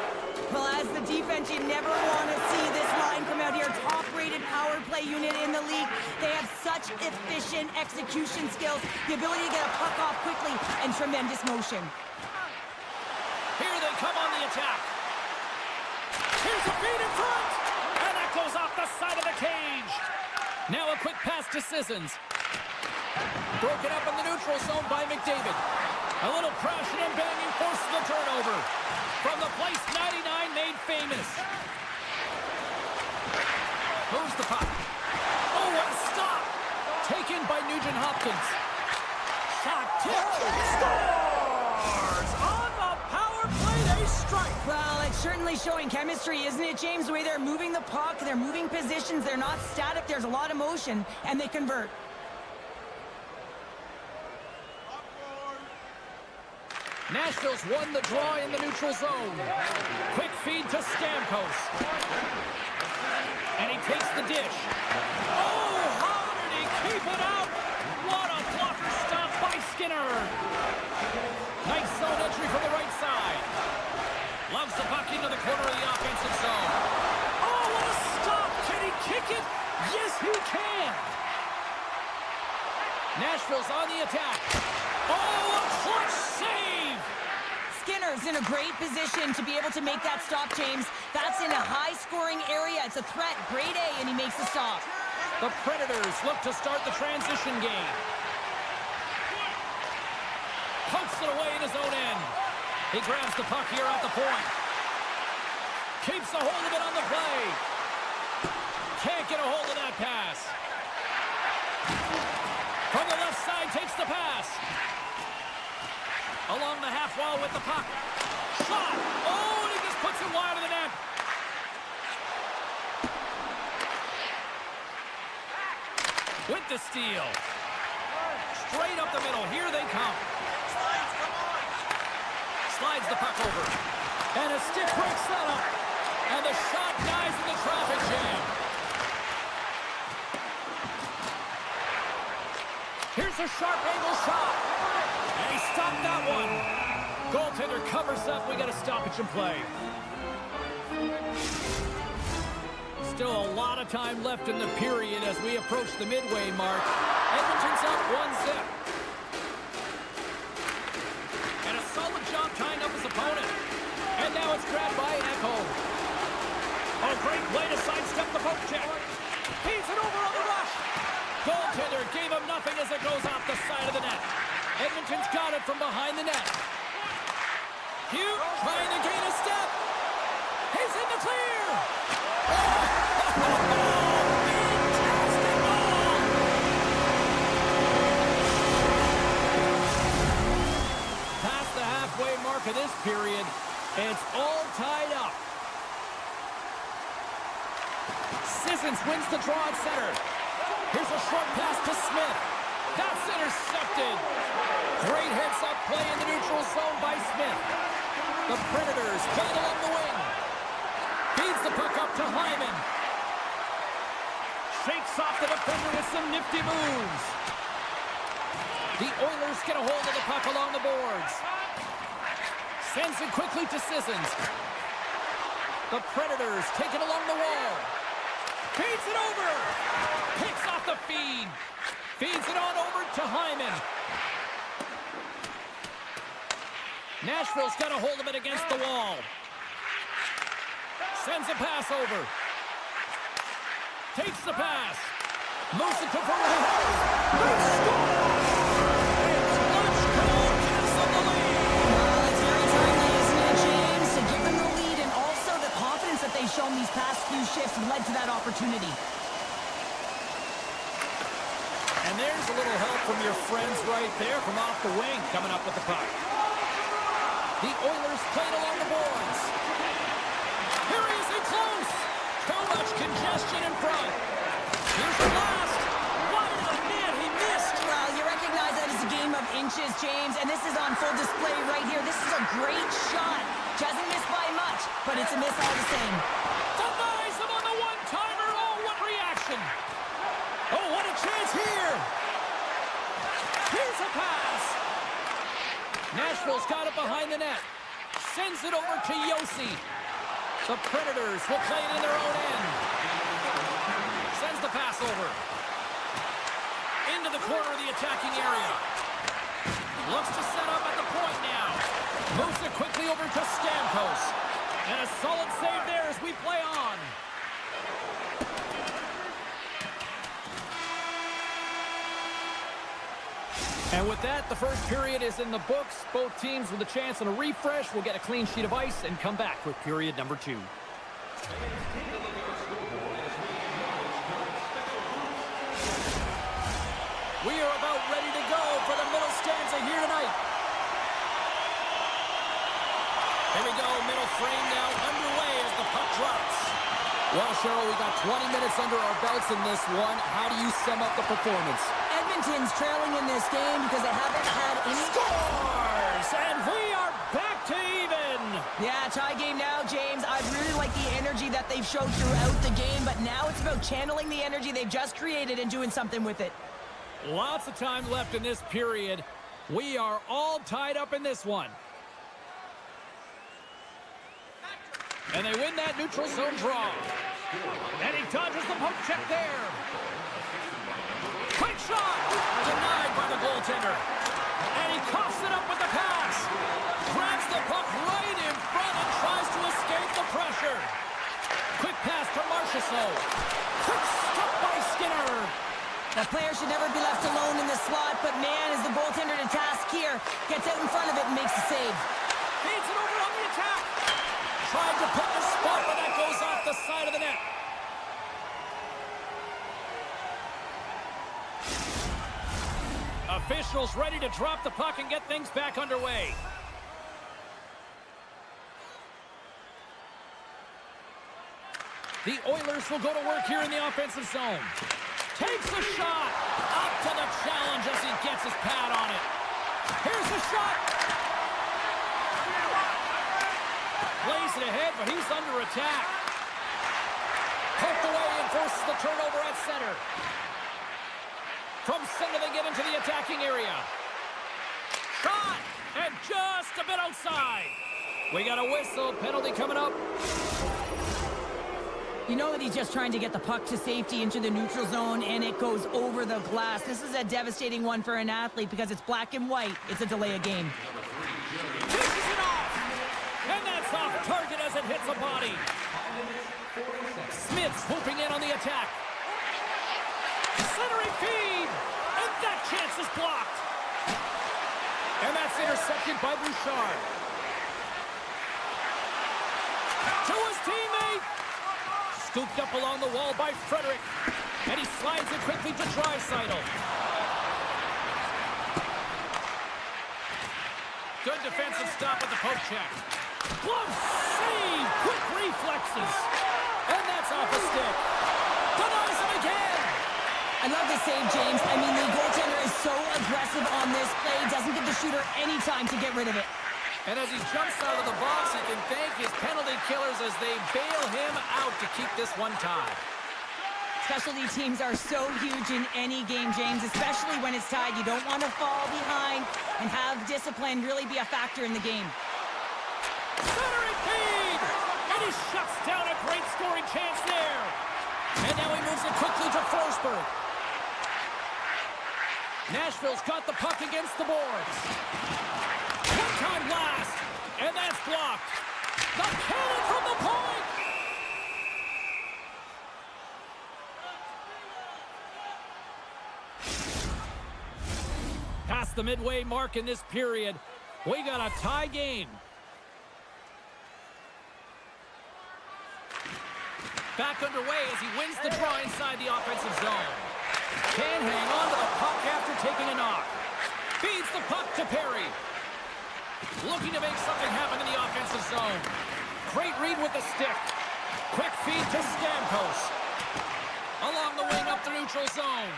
Well, as the defense, you never want to see this line come out here. Top-rated power play unit in the league. They have such efficient execution skills, the ability to get a puck off quickly, and tremendous motion. Here they come on the attack. Here's a feed in front. And that goes off the side of the cage. Now a quick pass to Sissons. Broken up in the neutral zone by McDavid. A little crashing and banging forces the turnover. From the place 99 made famous. Moves the puck. Oh, what a stop. Taken by Nugent Hopkins. Shot tipped. Scores! On the power play, they strike. Well, it's certainly showing chemistry, isn't it, James? The way they're moving the puck, they're moving positions, they're not static, there's a lot of motion, and they convert. Nashville's won the draw in the neutral zone. Quick feed to Stamkos. And he takes the dish. Oh, how did he keep it out? What a blocker stop by Skinner. Nice zone entry from the right side. Loves the puck into the corner of the offensive zone. Oh, what a stop. Can he kick it? Yes, he can. Nashville's on the attack. Oh, a clutch save. Skinner's in a great position to be able to make that stop, James. That's in a high-scoring area. It's a threat. Grade A, and he makes the stop. The Predators look to start the transition game. Pokes it away in his own end. He grabs the puck here at the point. Keeps a hold of it on the play. Can't get a hold of that pass. From the left side, takes the pass. Along the half wall with the puck. Shot! Oh, and he just puts it wide of the net. With the steal. Straight up the middle. Here they come. Slides the puck over. And a stick breaks that up. And the shot dies in the traffic jam. Here's a sharp angle shot. And he stopped that one. Goaltender covers up. We got a stoppage in play. Still a lot of time left in the period as we approach the midway mark. Edmonton's up 1-0. And a solid job tying up his opponent. And now it's grabbed by Echo. Oh, great play to sidestep the poke check. Feeds it over on the rush. Goaltender gave him nothing as it goes off the side of the net. Edmonton's got it from behind the net. Hugh trying to gain a step. He's in the clear. Fantastic ball. Past the halfway mark of this period, it's all tied up. Sissons wins the draw at center. Here's a short pass to Smith. That's intercepted. Great heads-up play in the neutral zone by Smith. The Predators playing along the wing. Feeds the puck up to Hyman. Shakes off the defender with some nifty moves. The Oilers get a hold of the puck along the boards. Sends it quickly to Sissons. The Predators take it along the wall. Feeds it over. Picks off the feed. Feeds it on over to Hyman. Nashville's got a hold of it against the wall. Sends a pass over. Takes the pass. Moves it to Verhoeven. It's lunch call. Gives them the lead. Well, it's very timely, isn't it, James? To give them the lead and also the confidence that they've shown these past few shifts led to that opportunity. And there's a little help from your friends right there from off the wing coming up with the puck. The Oilers played along the boards. Shin in front. Here's the blast. Wide of the net. He missed. Well, you recognize that it's a game of inches, James, and this is on full display right here. This is a great shot. Doesn't miss by much, but it's a miss all the same. Denies him on the one-timer. Oh, what reaction. Oh, what a chance here. Here's a pass. Nashville's got it behind the net. Sends it over to Yossi. The Predators will play it in their own end. Sends the pass over. Into the corner of the attacking area. Looks to set up at the point now. Moves it quickly over to Stamkos. And a solid save there as we play on. And with that, the first period is in the books. Both teams with a chance on a refresh will get a clean sheet of ice and come back with period number 2. We are about ready to go for the middle stanza here tonight. Here we go, middle frame now underway as the puck drops. Well, Cheryl, we got 20 minutes under our belts in this one. How do you sum up the performance? Edmonton's trailing in this game because they haven't had any Scores! And we are back to even! Yeah, tie game now, James. I really like the energy that they've showed throughout the game, but now it's about channeling the energy they've just created and doing something with it. Lots of time left in this period. We are all tied up in this one. And they win that neutral zone draw. And he dodges the poke check there. Quick shot! Denied by the goaltender. And he coughs it up with the pass. Grabs the puck right in front and tries to escape the pressure. Quick pass to Marchessault. Quick stop by Skinner. That player should never be left alone in the slot, but man, is the goaltender to task here. Gets out in front of it and makes the save. Feeds it over on the attack. Tried to put the spot, but that goes off the side of the net. Officials ready to drop the puck and get things back underway. The Oilers will go to work here in the offensive zone. Takes the shot. Up to the challenge as he gets his pad on it. Here's the shot. Plays it ahead, but he's under attack. Poked away and forces the turnover at center. From center they get into the attacking area. Shot! And just a bit outside. We got a whistle. Penalty coming up. You know that he's just trying to get the puck to safety into the neutral zone, and it goes over the glass. This is a devastating one for an athlete because it's black and white. It's a delay of game. Dishes it off! And that's off target as it hits a body. Smith swooping in on the attack. Centering feed! And that chance is blocked. And that's intercepted by Bouchard. To his teammate! Scooped up along the wall by Frederick. And he slides it quickly to Draisaitl. Good defensive stop with the poke check. Glove save! Quick reflexes! And that's off a stick. Denies him again! I love the save, James. I mean, the goaltender is so aggressive on this play. Doesn't give the shooter any time to get rid of it. And as he jumps out of the box, he can thank his penalty killers as they bail him out to keep this one tied. Specialty teams are so huge in any game, James, especially when it's tied. You don't want to fall behind and have discipline really be a factor in the game. Centering feed! And he shuts down a great scoring chance there. And now he moves it quickly to Forsberg. Nashville's got the puck against the boards. One-time blast, and that's blocked. The cannon from the point. Past the midway mark in this period, we got a tie game. Back underway as he wins the draw inside the offensive zone. Can hang on to the puck after taking a knock. Feeds the puck to Perry. Looking to make something happen in the offensive zone. Great read with the stick. Quick feed to Stamkos. Along the wing up the neutral zone.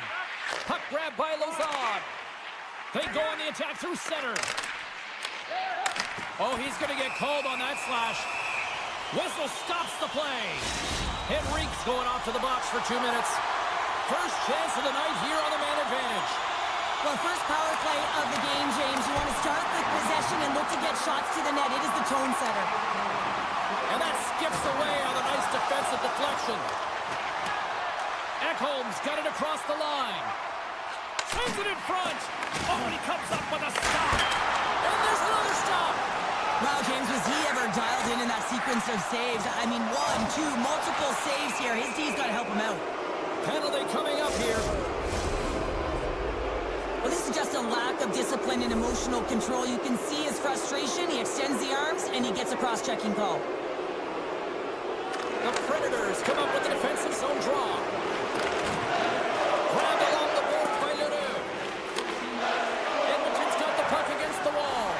Puck grab by Lazard. They go on the attack through center. Oh, he's going to get called on that slash. Whistle stops the play. Henrique's going off to the box for 2 minutes. First chance of the night here on the man advantage. Well, first power play of the game, James. You want to start with possession and look to get shots to the net. It is the tone setter. And that skips away on a nice defensive deflection. Ekholm's got it across the line. Sends it in front. Oh, and he comes up with a stop. And there's another stop. Wow, James, was he ever dialed in that sequence of saves? I mean, 1, 2, multiple saves here. His D's got to help him out. Penalty coming up here. Well, this is just a lack of discipline and emotional control. You can see his frustration. He extends the arms, and he gets a cross-checking call. The Predators come up with a defensive zone draw. Grabbed along the board by Ledoux. Edmonton's got the puck against the wall.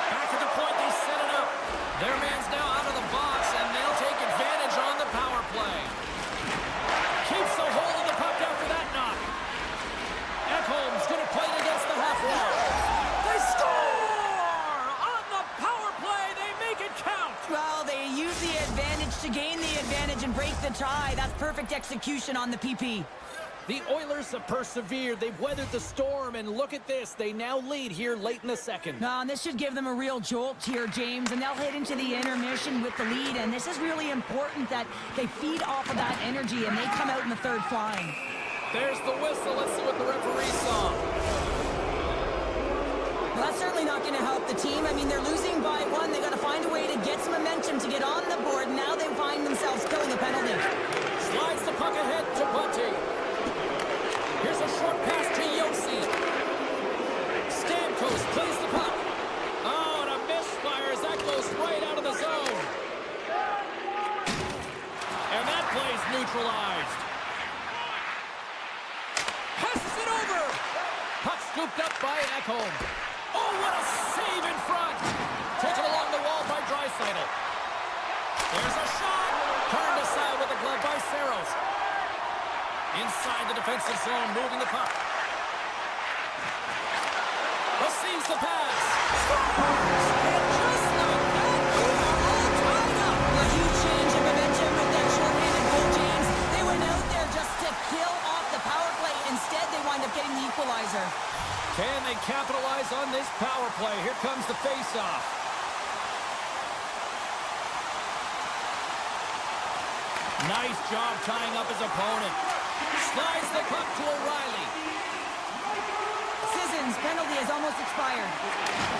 Back at the point, they set it up. Their man's now out of the box, and they'll take advantage on the power play. Keeps a hold of the puck after that knock. Ekholm's going to play it against the half wall. They score! On the power play, they make it count. Well, they use the advantage to gain the advantage and break the tie. That's perfect execution on the PP. The Oilers have persevered. They've weathered the storm, and look at this. They now lead here late in the second. No, and this should give them a real jolt here, James, and they'll head into the intermission with the lead, and this is really important that they feed off of that energy, and they come out in the third flying. There's the whistle. Let's see what the referee saw. Well, that's certainly not going to help the team. I mean, they're losing by 1. They got to find a way to get some momentum to get on the board. Now they find themselves killing a penalty. Slides the puck ahead to Bunty. Here's a short pass to Yossi. Stamkos plays the puck. Oh, and a misfire as that goes right out of the zone. And that play's neutralized. Passes it over. Puck scooped up by Ekholm. Oh, what a save in front. Taken along the wall by Draisaitl. There's a shot. Turned aside with a glove by Saros. Inside the defensive zone, moving the puck. Receives the pass. Scores! And just like that, we are all tied up. A huge change in momentum with that short-handed goal, James. They went out there just to kill off the power play. Instead, they wind up getting the equalizer. Can they capitalize on this power play? Here comes the face-off. Nice job tying up his opponent. Slides the puck to O'Reilly. Sisson's penalty has almost expired.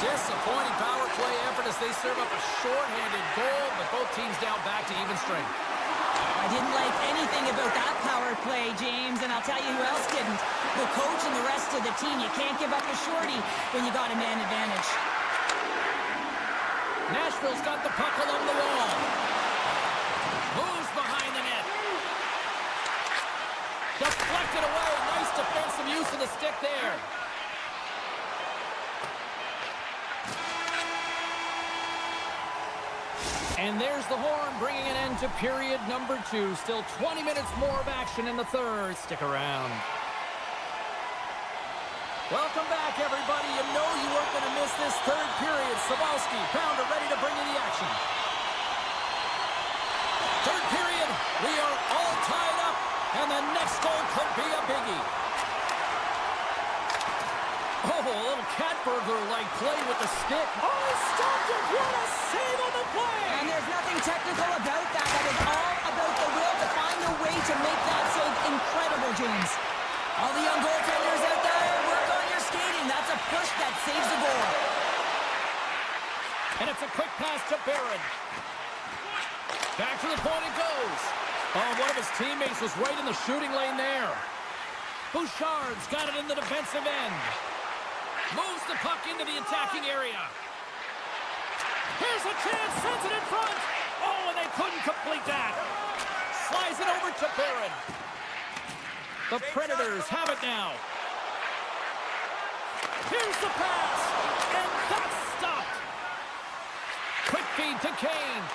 Disappointing power play effort as they serve up a short-handed goal, but both teams now back to even strength. I didn't like anything about that power play, James, and I'll tell you who else didn't. The coach and the rest of the team. You can't give up a shorty when you got a man advantage. Nashville's got the puck along the wall. Moves behind the net. Deflected away. Nice defensive use of the stick there. And there's the horn, bringing an end to period number 2. Still 20 minutes more of action in the third. Stick around. Welcome back, everybody. You know you weren't going to miss this third period. Sabalski, Pounder ready to bring you the action. Third period, we are all tied up, and the next goal could be a biggie. Oh, a little cat burglar-like play with the stick. Oh, he stopped it. What a save on the play. And there's nothing technical about that. That is all about the will to find a way to make that save incredible, James. All the young goaltenders out there, work on your skating. That's a push that saves a goal. And it's a quick pass to Barron. Back to the point it goes. Oh, one of his teammates was right in the shooting lane there. Bouchard's got it in the defensive end. Moves the puck into the attacking area. Here's a chance, sends it in front. Oh, and they couldn't complete that. Slides it over to Barron. The Predators have it now. Here's the pass, and that's stopped. Quick feed to Kane.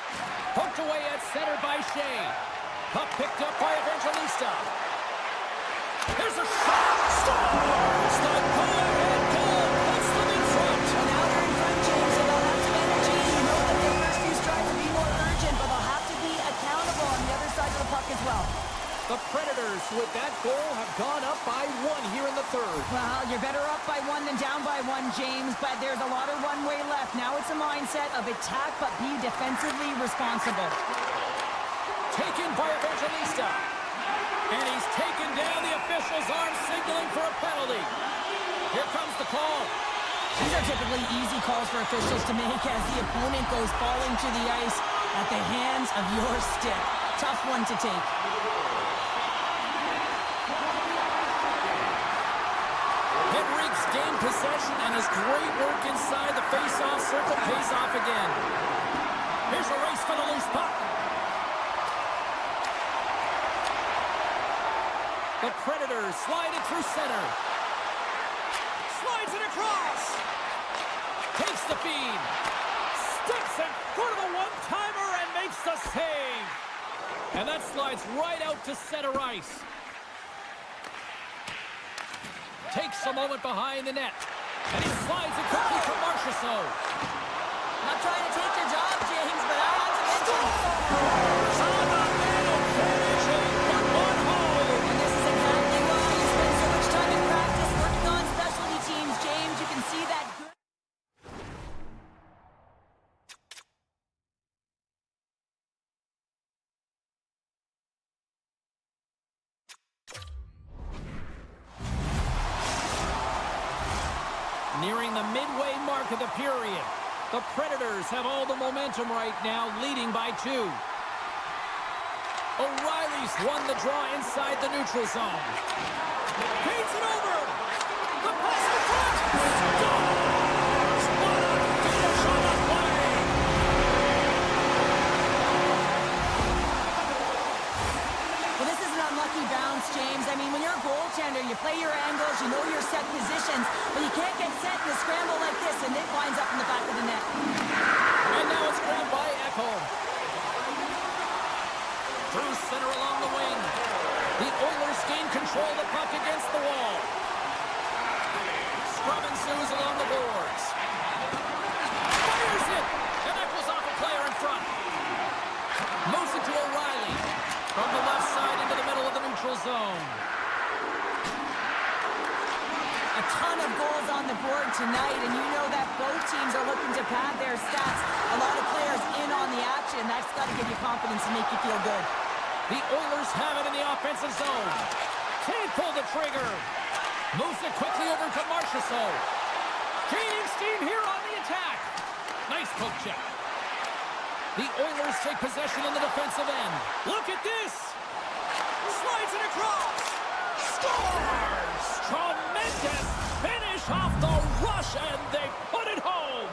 Poked away at center by Shea. Puck picked up by Evangelista. There's a shot. Scores! The go-ahead goal puts them in front. Well, now they're in front, James, so they'll have some energy. You know that their first few strides will be more urgent, but they'll have to be accountable on the other side of the puck as well. The Predators, with that goal, have gone up by 1 here in the third. Well, you're better up by 1 than down by 1, James, but there's a lot of runway left. Now it's a mindset of attack, but be defensively responsible. Taken by Evangelista. And he's taken down. The official's arm signaling for a penalty. Here comes the call. These are typically easy calls for officials to make as the opponent goes falling to the ice at the hands of your stick. Tough one to take. Henrique's gained possession, and his great work inside the face-off circle pays off again. Here's a race for the loose puck. The Predators slide it through center. Slides it across. Takes the feed. Sticks it for the one-timer and makes the save. And that slides right out to center ice. Takes a moment behind the net. And he slides it quickly for Marchessault. Not trying to take your job, James, but I have to mention. On the middle finish and put one home. And this is exactly why you spend so much time in practice working on specialty teams, James. You can see that good. Nearing the midway mark of the period. The Predators have all the momentum right now, leading by 2. O'Reilly's won the draw inside the neutral zone. Paints it over. The pass in front. Scores! What a finish on the play! Well, this is an unlucky bounce, James. I mean, when you're a goaltender, you play your angles, you know your set positions, but you can't get set in a scramble like this, and it winds up in the back of the net. And now it's grabbed by Ekholm. Through center along the wing. The Oilers gain control of the puck against the wall. Scrum ensues along the boards. Fires it! And that goes off a player in front. Moves it to O'Reilly. From the left side into the middle of the neutral zone. A ton of goals on the board tonight, and you know that both teams are looking to pad their stats. A lot of players in on the action. That's got to give you confidence and make you feel good. The Oilers have it in the offensive zone. Can't pull the trigger. Moves it quickly over to Marchessault. Gaining steam here on the attack. Nice poke check. The Oilers take possession in the defensive end. Look at this. Slides it across. Scores! Tremendous finish off the rush, and they put it home.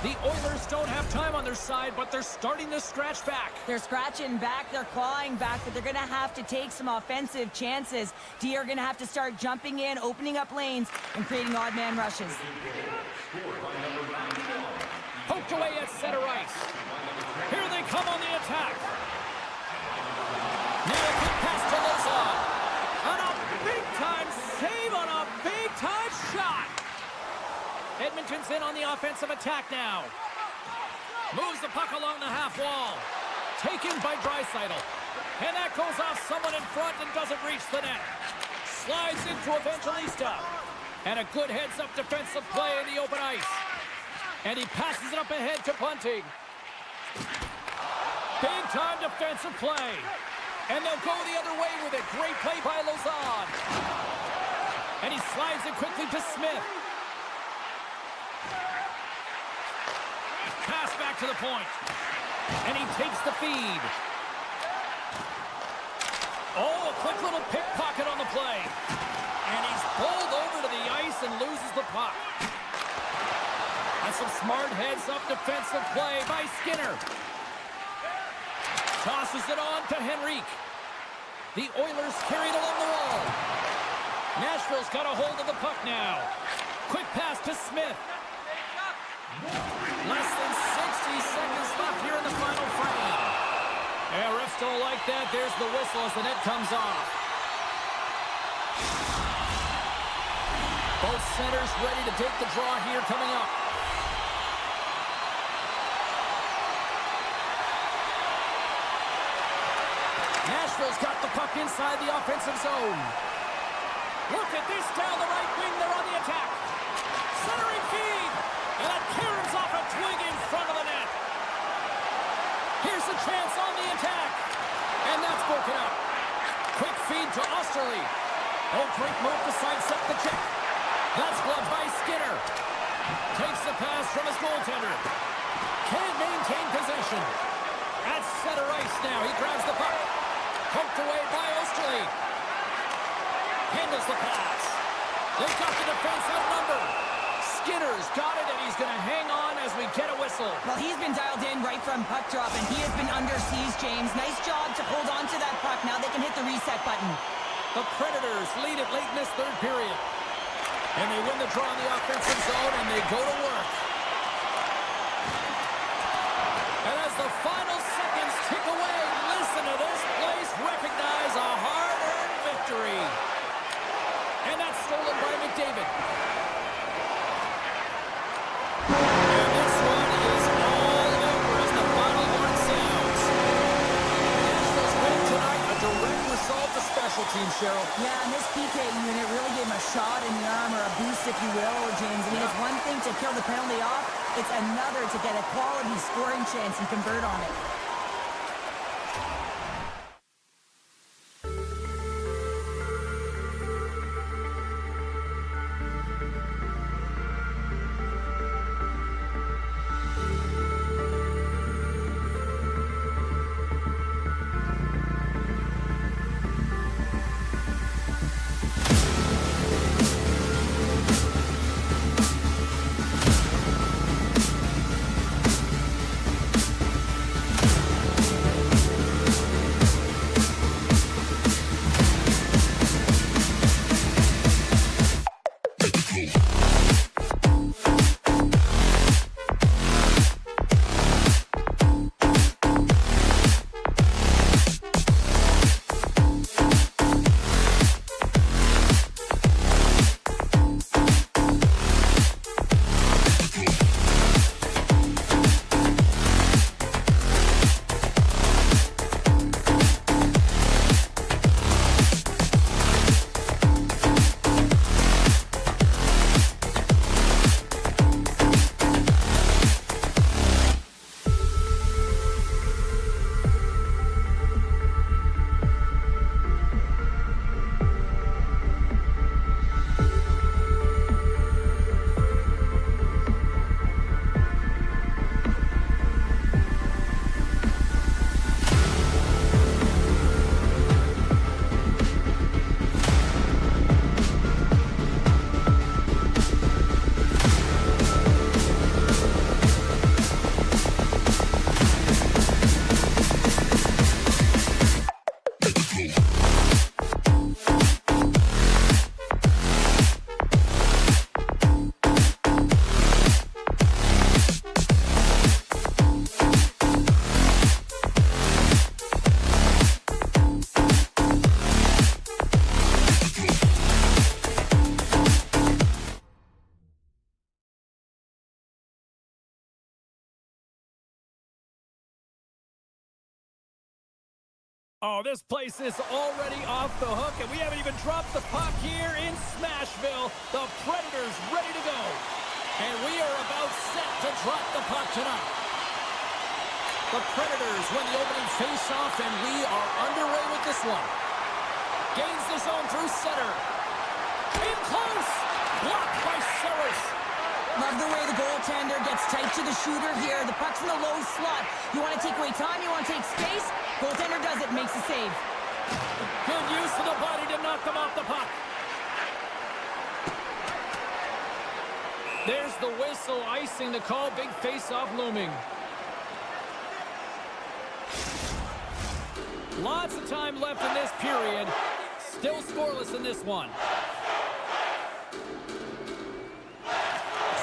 The Oilers don't have time on their side, but they're starting to scratch back. They're scratching back, they're clawing back, but they're going to have to take some offensive chances. D are going to have to start jumping in, opening up lanes, and creating odd man rushes. Poked away at center ice. Here they come on the attack. Now a quick pass to Lozon. And a big-time save on a big-time shot. Edmonton's in on the offensive attack now. Moves the puck along the half wall. Taken by Draisaitl. And that goes off someone in front and doesn't reach the net. Slides into Evangelista. And a good heads-up defensive play in the open ice. And he passes it up ahead to Bunting. Big-time defensive play. And they'll go the other way with it. Great play by Lozon. And he slides it quickly to Smith. Pass back to the point. And he takes the feed. Oh, a quick little pickpocket on the play. And he's bowled over to the ice and loses the puck. And some smart heads-up defensive play by Skinner. Tosses it on to Henrique. The Oilers carried along the wall. Nashville's got a hold of the puck now. Quick pass to Smith. Less than 60 seconds left here in the final frame. Yeah, ref's refs don't like that. There's the whistle as the net comes off. Both centers ready to take the draw here coming up. Nashville's got the puck inside the offensive zone. Look at this down the right wing. They're on the attack. Centering feed. And it caroms off a twig in front of the net. Here's a chance on the attack. And that's broken up. Quick feed to Osterley. Oh, great move to sidestep the check. That's gloved by Skinner. Takes the pass from his goaltender. Can't maintain possession. At center ice now. He grabs the puck. Poked away by Osterley. Handles the pass. They've got the defense outnumbered. Skinner's got it, and he's going to hang on as we get a whistle. Well, he's been dialed in right from puck drop, and he has been under siege, James. Nice job to hold on to that puck. Now they can hit the reset button. The Predators lead it late in this third period. And they win the draw in the offensive zone, and they go to work. And as the final seconds tick away, listen to this place recognize a hard-earned victory. And that's stolen by McDavid. And this one is all over as the final horn sounds. Nashville's win tonight, a direct result of special teams, Cheryl. Yeah, and this PK unit really gave him a shot in the arm, or a boost, if you will, James. I mean, it's one thing to kill the penalty off. It's another to get a quality scoring chance and convert on it. Oh, this place is already off the hook, and we haven't even dropped the puck here in Smashville. The Predators ready to go. And we are about set to drop the puck tonight. The Predators win the opening face-off, and we are underway with this one. Gains the zone through center. In close. Blocked by Saros. Love the way the goaltender gets tight to the shooter here. The puck's in the low slot. You want to take away time, you want to take space. Goaltender does it, makes a save. Good use of the body to knock them off the puck. There's the whistle, icing the call. Big face-off looming. Lots of time left in this period. Still scoreless in this one.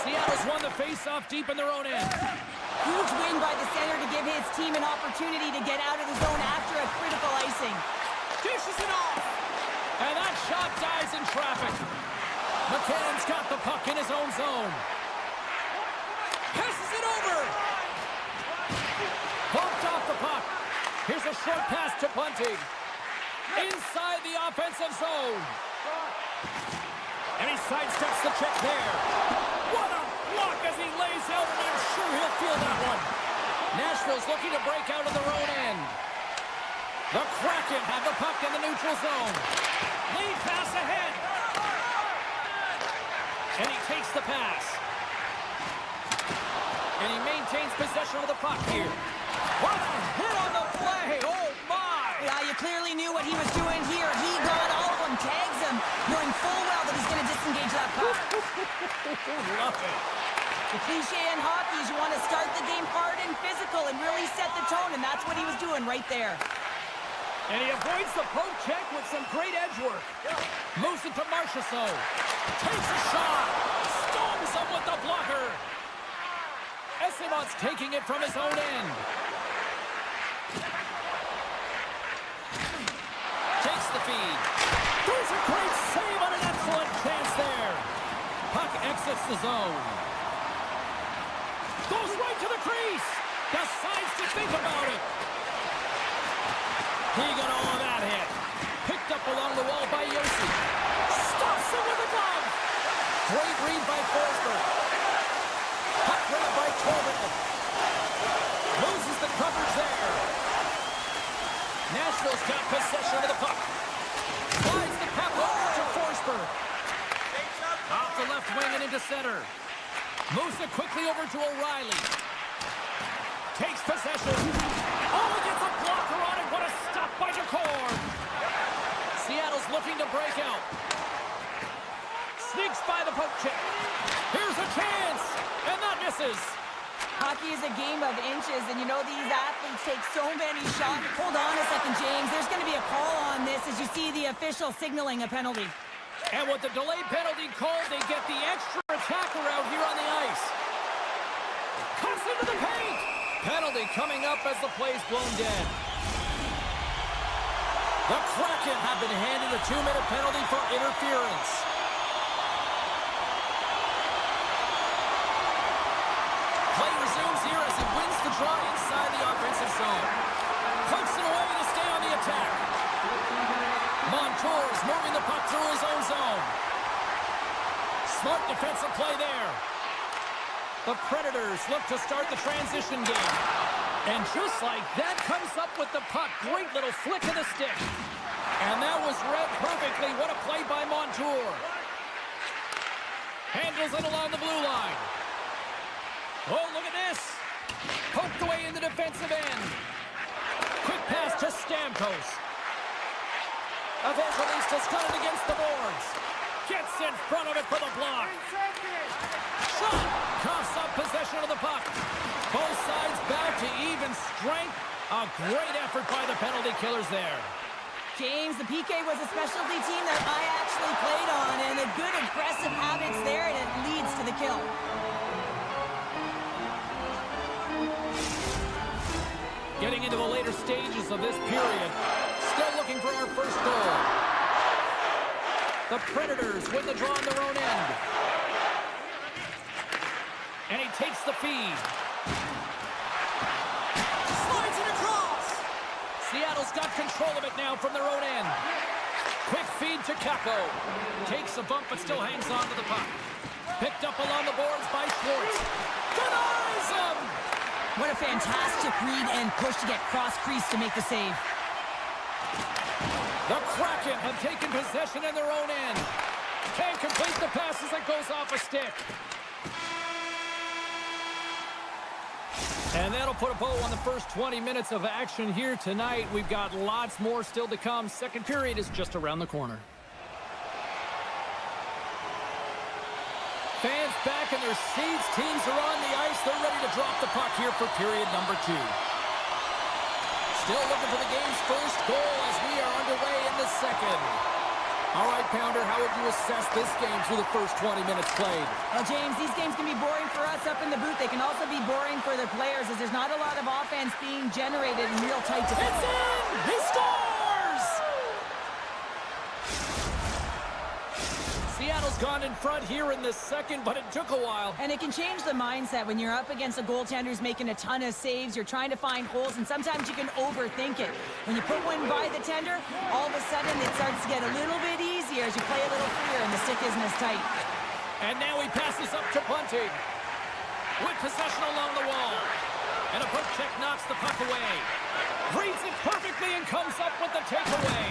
Seattle's won the face-off deep in their own end. Huge win by the center to give his team an opportunity to get out of the zone after a critical icing. Dishes it off. And that shot dies in traffic. McCann's got the puck in his own zone. Passes it over. Bumped off the puck. Here's a short pass to Bunting. Inside the offensive zone. And he sidesteps the check there. What a block as he lays out, and I'm sure he'll feel that one. Nashville's looking to break out of their own end. The Kraken have the puck in the neutral zone. Lead pass ahead. And he takes the pass. And he maintains possession of the puck here. What a hit on the play. Oh, my. Yeah, you clearly knew what he was doing here. He got all of them, tags him, knowing full well that he's going to disengage that puck. Love it. The cliche in hockey is you want to start the game hard and physical and really set the tone, and that's what he was doing right there. And he avoids the poke check with some great edge work. Moves it to Marchessault. Takes a shot. Stones him with the blocker. Esimon's taking it from his own end. Takes the feed. There's a great save on an excellent chance there. Puck exits the zone. Goes right to the crease. Decides to think about it. He got all of that hit. Picked up along the wall by Yossi. Stops him with a glove. Great read by Forsberg. Puck grabbed by Corbin. Loses the coverage there. Nashville's got possession of the puck. Slides the puck over to Forsberg. Off the left wing and into center. Moves it quickly over to O'Reilly. Takes possession. Oh, he gets a blocker on it. What a stop by Decor. Seattle's looking to break out. Sneaks by the poke check. Here's a chance. And that misses. Hockey is a game of inches, and you know these athletes take so many shots. Hold on a second, James. There's going to be a call on this as you see the official signaling a penalty. And with the delayed penalty called, they get the extra attacker out here on the ice. Cuts into the paint. Penalty coming up as the play's blown dead. The Kraken have been handed a 2-minute penalty for interference. Play resumes here as he wins the draw inside the offensive zone. Puts it away to stay on the attack. Montour's moving the puck through his own zone. Smart defensive play there. The Predators look to start the transition game. And just like that, comes up with the puck. Great little flick of the stick. And that was read perfectly. What a play by Montour. Handles it along the blue line. Oh, look at this. Poked away in the defensive end. Quick pass to Stamkos. Evangelista's got it against the boards. Gets in front of it for the block. Shot. Coughs up possession of the puck. Both sides back to even strength. A great effort by the penalty killers there. James, the PK was a specialty team that I actually played on, and the good aggressive habits there, and it leads to the kill. Getting into the later stages of this period. Still looking for our first goal. The Predators win the draw on their own end. And he takes the feed. Slides it across. Seattle's got control of it now from their own end. Quick feed to Kakko. Takes a bump but still hangs on to the puck. Picked up along the boards by Schwartz. Denies him! What a fantastic read and push to get cross-crease to make the save. The Kraken have taken possession in their own end. Can't complete the pass as it goes off a stick. And that'll put a bow on the first 20 minutes of action here tonight. We've got lots more still to come. Second period is just around the corner. Fans back in their seats. Teams are on the ice. They're ready to drop the puck here for period number 2. Still looking for the game's first goal as we are underway in the second. All right, Pounder, how would you assess this game through the first 20 minutes played? Well, James, these games can be boring for us up in the booth. They can also be boring for the players as there's not a lot of offense being generated in real tight defense. It's in! He scores! Seattle's gone in front here in the second, but it took a while. And it can change the mindset when you're up against a goaltender who's making a ton of saves. You're trying to find holes, and sometimes you can overthink it. When you put one by the tender, all of a sudden it starts to get a little bit easier as you play a little freer and the stick isn't as tight. And now he passes up to Bunting. With possession along the wall. And a poke check knocks the puck away. Reads it perfectly and comes up with the takeaway.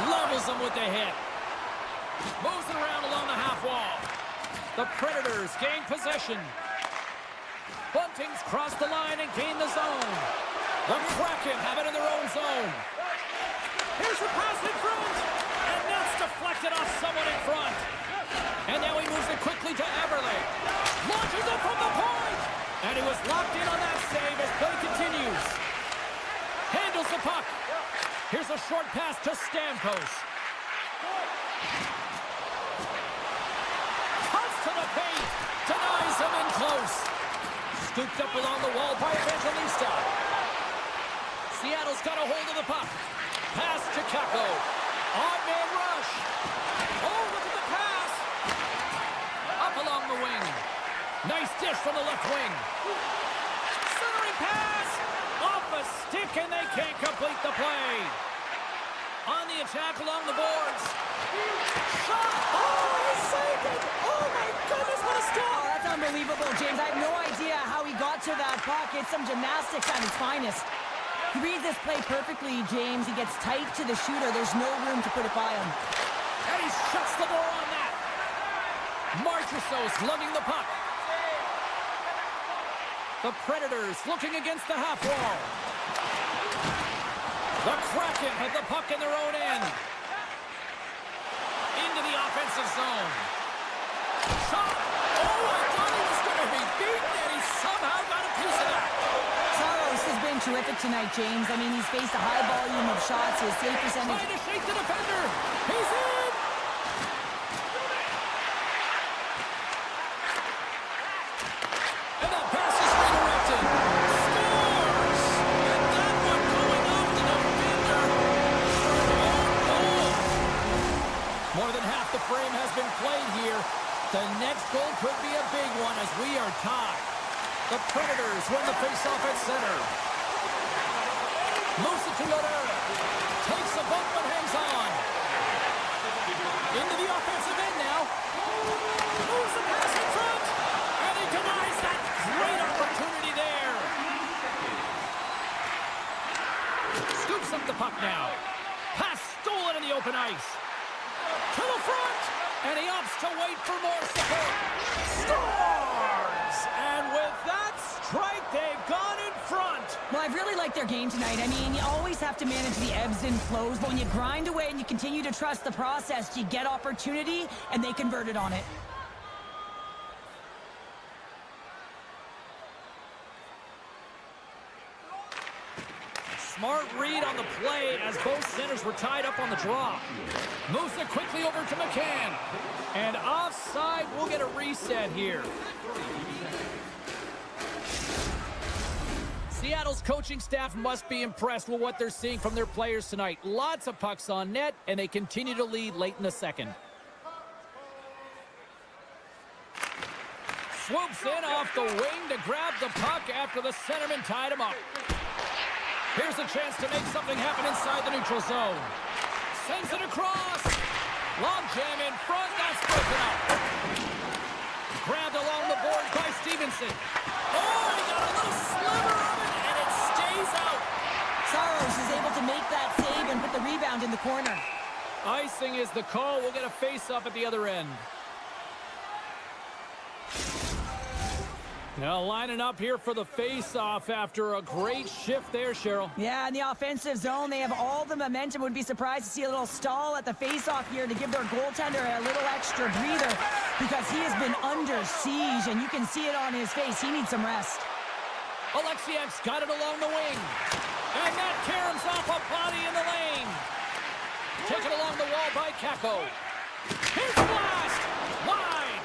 Levels him with the hit. Moves it around along the half wall. The Predators gain possession. Bunting's crossed the line and gained the zone. The Kraken have it in their own zone. Here's the pass in front. And that's deflected off someone in front. And now he moves it quickly to Eberle. Launches it from the point. And he was locked in on that save as play continues. Handles the puck. Here's a short pass to Stamkos. Cuts to the paint. Denies him in close. Scooped up along the wall by Evangelista. Seattle's got a hold of the puck. Pass to Kakko. Odd-man rush. Oh, look at the pass. Up along the wing. Nice dish from the left wing. Centering pass. Off a stick, and they can't complete the play. On the attack along the boards. Shot. Oh, he saved it. Oh, my goodness, what a stop. Oh, that's unbelievable, James. I have no idea how he got to that puck. It's some gymnastics at its finest. He reads this play perfectly, James. He gets tight to the shooter. There's no room to put it by him. And he shuts the door on that. Marchessault's lugging the puck. The Predators looking against the half wall. The Kraken have the puck in their own end. Into the offensive zone. Shot. Oh, I thought he was going to be beaten, and he somehow got a piece of that. Saros has been terrific tonight, James. I mean, he's faced a high volume of shots. His save percentage... Trying to shake the defender. He's in. And that pass is redirected. Scores. And that one going off the defender. Oh, more than half the frame has been played here. The next goal could be a big one as we are tied. The Predators win the faceoff at center. Moves it to Lodera. Takes a bump but hangs on. Into the offensive end now. Moves the pass in front. And he denies that great opportunity there. Scoops up the puck now. Pass stolen in the open ice. To the front. And he opts to wait for more support. Scores! And with that strike, they've gone in front. Well, I've really liked their game tonight. I mean, you always have to manage the ebbs and flows, but when you grind away and you continue to trust the process, you get opportunity, and they converted on it. Smart read on the play as both centers were tied up on the draw. Moves it quickly over to McCann. And offside, we'll get a reset here. Seattle's coaching staff must be impressed with what they're seeing from their players tonight. Lots of pucks on net, and they continue to lead late in the second. Swoops in off the wing to grab the puck after the centerman tied him up. Here's a chance to make something happen inside the neutral zone. Sends it across. Long jam in front. That's broken up. Grabbed along the boards by Stevenson. Oh, he got a little sliver of it, and it stays out. Saros is able to make that save and put the rebound in the corner. Icing is the call. We'll get a face-up at the other end. Now lining up here for the face-off after a great shift there, Cheryl. Yeah, in the offensive zone, they have all the momentum. Would be surprised to see a little stall at the face-off here to give their goaltender a little extra breather because he has been under siege, and you can see it on his face. He needs some rest. Alexiev's got it along the wing. And that caroms off a body in the lane. Took it along the wall ball by Kako. Here's blast! Wide!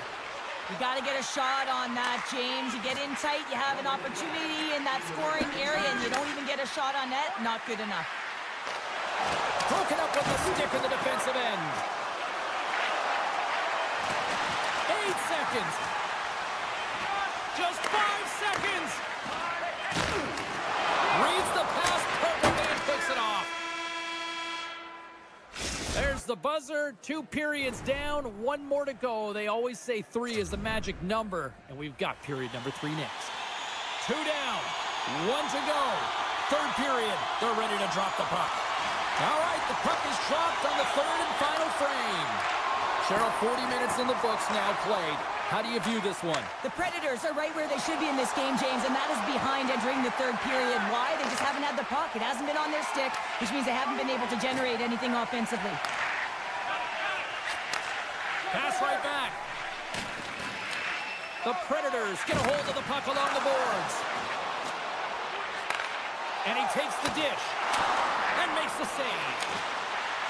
You got to get a shot on that, James. You get in tight, you have an opportunity in that scoring area, and you don't even get a shot on net. Not good enough. Broken up with the stick in the defensive end. 8 seconds. Just 5 seconds. Reads the pass perfectly and picks it off. There's the buzzer. 2 periods down, 1 more to go. They always say 3 is the magic number, and we've got period number 3 next. 2 down, 1 to go. 3rd period. They're ready to drop the puck. All right, the puck is dropped on the 3rd and final frame. Cheryl, 40 minutes in the books now played. How do you view this one? The Predators are right where they should be in this game, James, and that is behind entering the 3rd period. Why? They just haven't had the puck. It hasn't been on their stick, which means they haven't been able to generate anything offensively. Pass right back. The Predators get a hold of the puck along the boards. And he takes the dish and makes the save.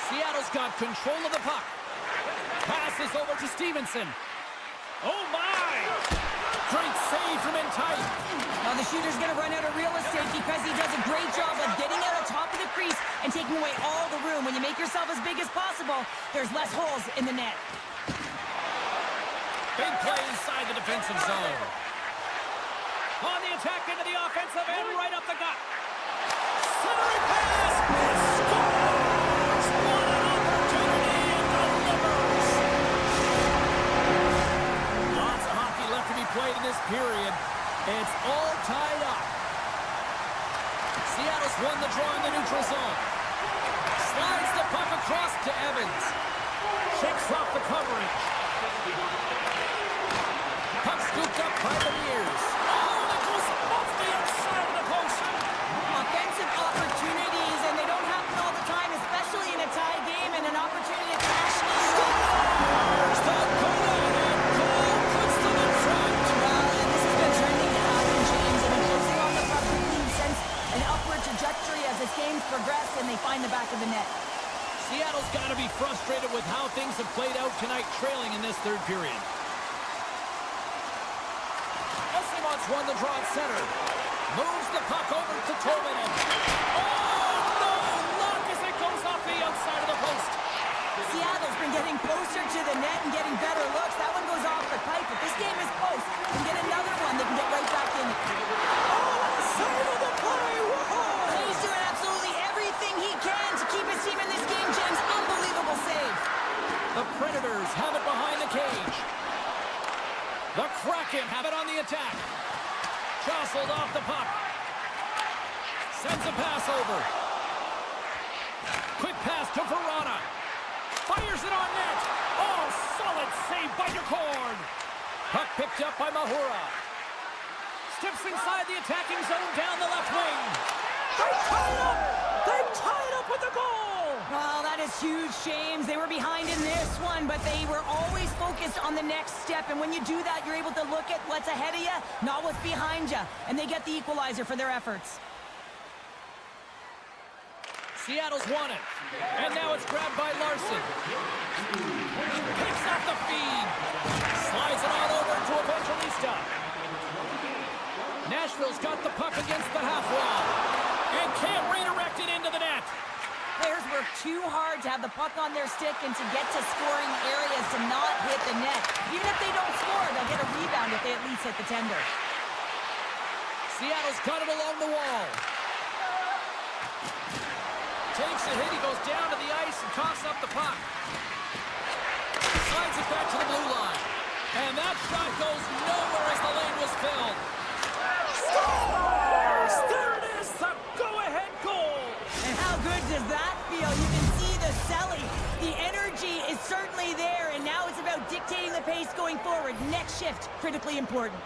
Seattle's got control of the puck. Passes over to Stevenson. Oh, my! Great save from in tight. Now the shooter's going to run out of real estate because he does a great job of getting out on top of the crease and taking away all the room. When you make yourself as big as possible, there's less holes in the net. Big play inside the defensive zone. On the attack into the offensive end, right up the gut. Centering pass! Scores! What an opportunity and delivers! Lots of hockey left to be played in this period. It's all tied up. Seattle's won the draw in the neutral zone. Slides the puck across to Evans. Shakes off the coverage. Puck scooped up by the ears. Oh, it goes off the outside of the post. Offensive opportunities, and they don't happen all the time, especially in a tie game, and an opportunity to cash. Scores! The go-ahead goal puts them in front. Well, and this has been trending to happen, James, and closing on the puck we've sense an upward trajectory as this game's progressed, and they find the back of the net. Seattle's got to be frustrated with how things have played out tonight, trailing in this 3rd period. Won the draw at center. Moves the puck over to Tolvanen. Oh, no! Luck as it goes off the outside of the post. Seattle's been getting closer to the net and getting better looks. That one goes off the pipe, but this game is close. Can get another one. They can get right back in it. Oh, side of the play! Whoa! He's doing absolutely everything he can to keep his team in this game, James. Unbelievable save. The Predators have it behind the cage. The Kraken have it on the attack. Jostled off the puck. Sends a pass over. Quick pass to Verona. Fires it on net. Oh, solid save by Decord. Puck picked up by Mahura. Steps inside the attacking zone down the left wing. They tie it up! They tie it up with the goal! Well, that is huge, James. They were behind in this one, but they were always focused on the next step. And when you do that, you're able to look at what's ahead of you, not what's behind you. And they get the equalizer for their efforts. Seattle's won it. And now it's grabbed by Larson. Picks up the feed. Slides it on over to Evangelista. Nashville's got the puck against the half wall. And can't redirect it into the net. Players work too hard to have the puck on their stick and to get to scoring areas to not hit the net. Even if they don't score, they'll get a rebound if they at least hit the tender. Seattle's got it along the wall. Takes a hit, he goes down to the ice and tosses up the puck. Slides it back to the blue line. And that shot goes nowhere as the lane was filled. Scores! There it is, the go-ahead goal! And how good does that feel? You can see the selling. The energy is certainly there, and now it's about dictating the pace going forward. Next shift, critically important.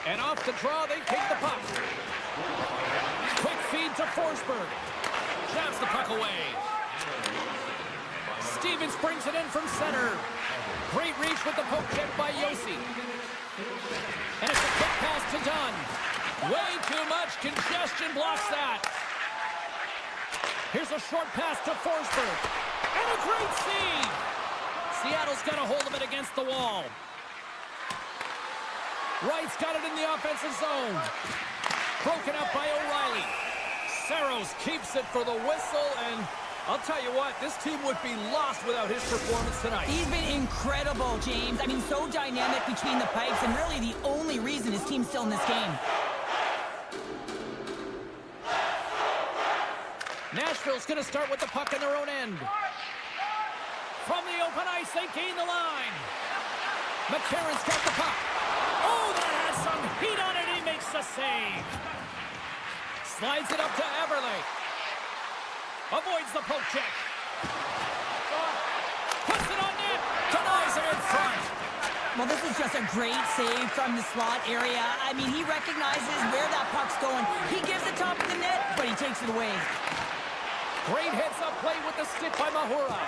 And off the draw, they take the puck. Quick feed to Forsberg. Jabs the puck away. Stevens brings it in from center. Great reach with the poke check by Yossi. And it's a quick pass to Dunn. Way too much congestion blocks that. Here's a short pass to Forsberg. And a great save. Seattle's got a hold of it against the wall. Wright's got it in the offensive zone. Broken up by O'Reilly. Saros keeps it for the whistle, and I'll tell you what, this team would be lost without his performance tonight. He's been incredible, James. I mean, so dynamic between the pipes, and really the only reason his team's still in this game. Nashville's going to start with the puck in their own end. From the open ice, they gain the line. McCarron's got the puck. Oh, that has some heat on it. He makes the save. Slides it up to Everly. Avoids the poke check. Puts it on net. Denies it in front. Well, this is just a great save from the slot area. I mean, he recognizes where that puck's going. He gives the top of the net, but he takes it away. Great heads-up play with the stick by Mahura.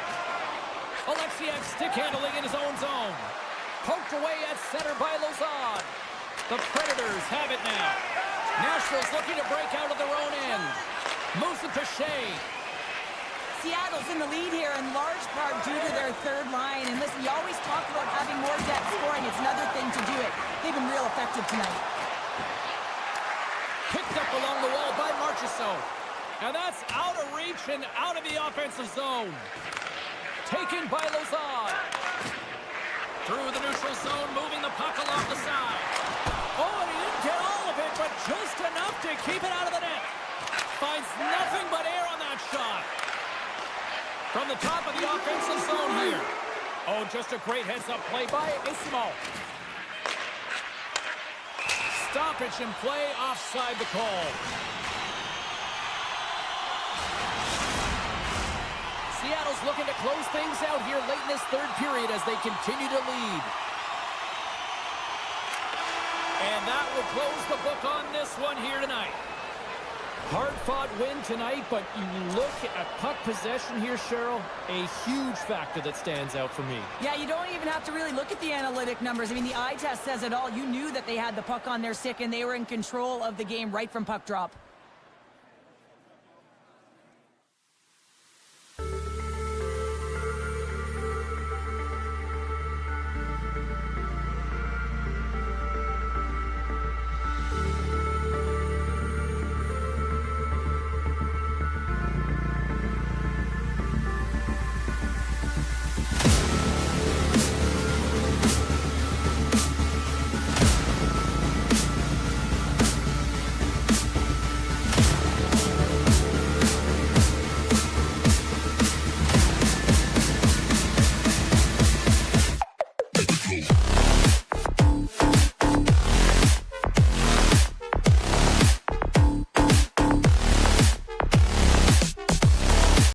Alexiev stick handling in his own zone. Poked away at center by Lozad. The Predators have it now. Nashville's looking to break out of their own end. Moves it to Shea. Seattle's in the lead here in large part due to their third line. And listen, you always talk about having more depth scoring. It's another thing to do it. They've been real effective tonight. Picked up along the wall by Marchessault. And that's out of reach and out of the offensive zone. Taken by Lozad. Through the neutral zone, moving the puck along the side. Oh, and he didn't get all of it, but just enough to keep it out of the net. Finds nothing but air on that shot. From the top of the offensive zone here. Oh, just a great heads-up play by Ismo. Stoppage in play, offside the call. Seattle's looking to close things out here late in this third period as they continue to lead. And that will close the book on this one here tonight. Hard-fought win tonight, but you look at puck possession here, Cheryl, a huge factor that stands out for me. Yeah, you don't even have to really look at the analytic numbers. I mean, the eye test says it all. You knew that they had the puck on their stick, and they were in control of the game right from puck drop.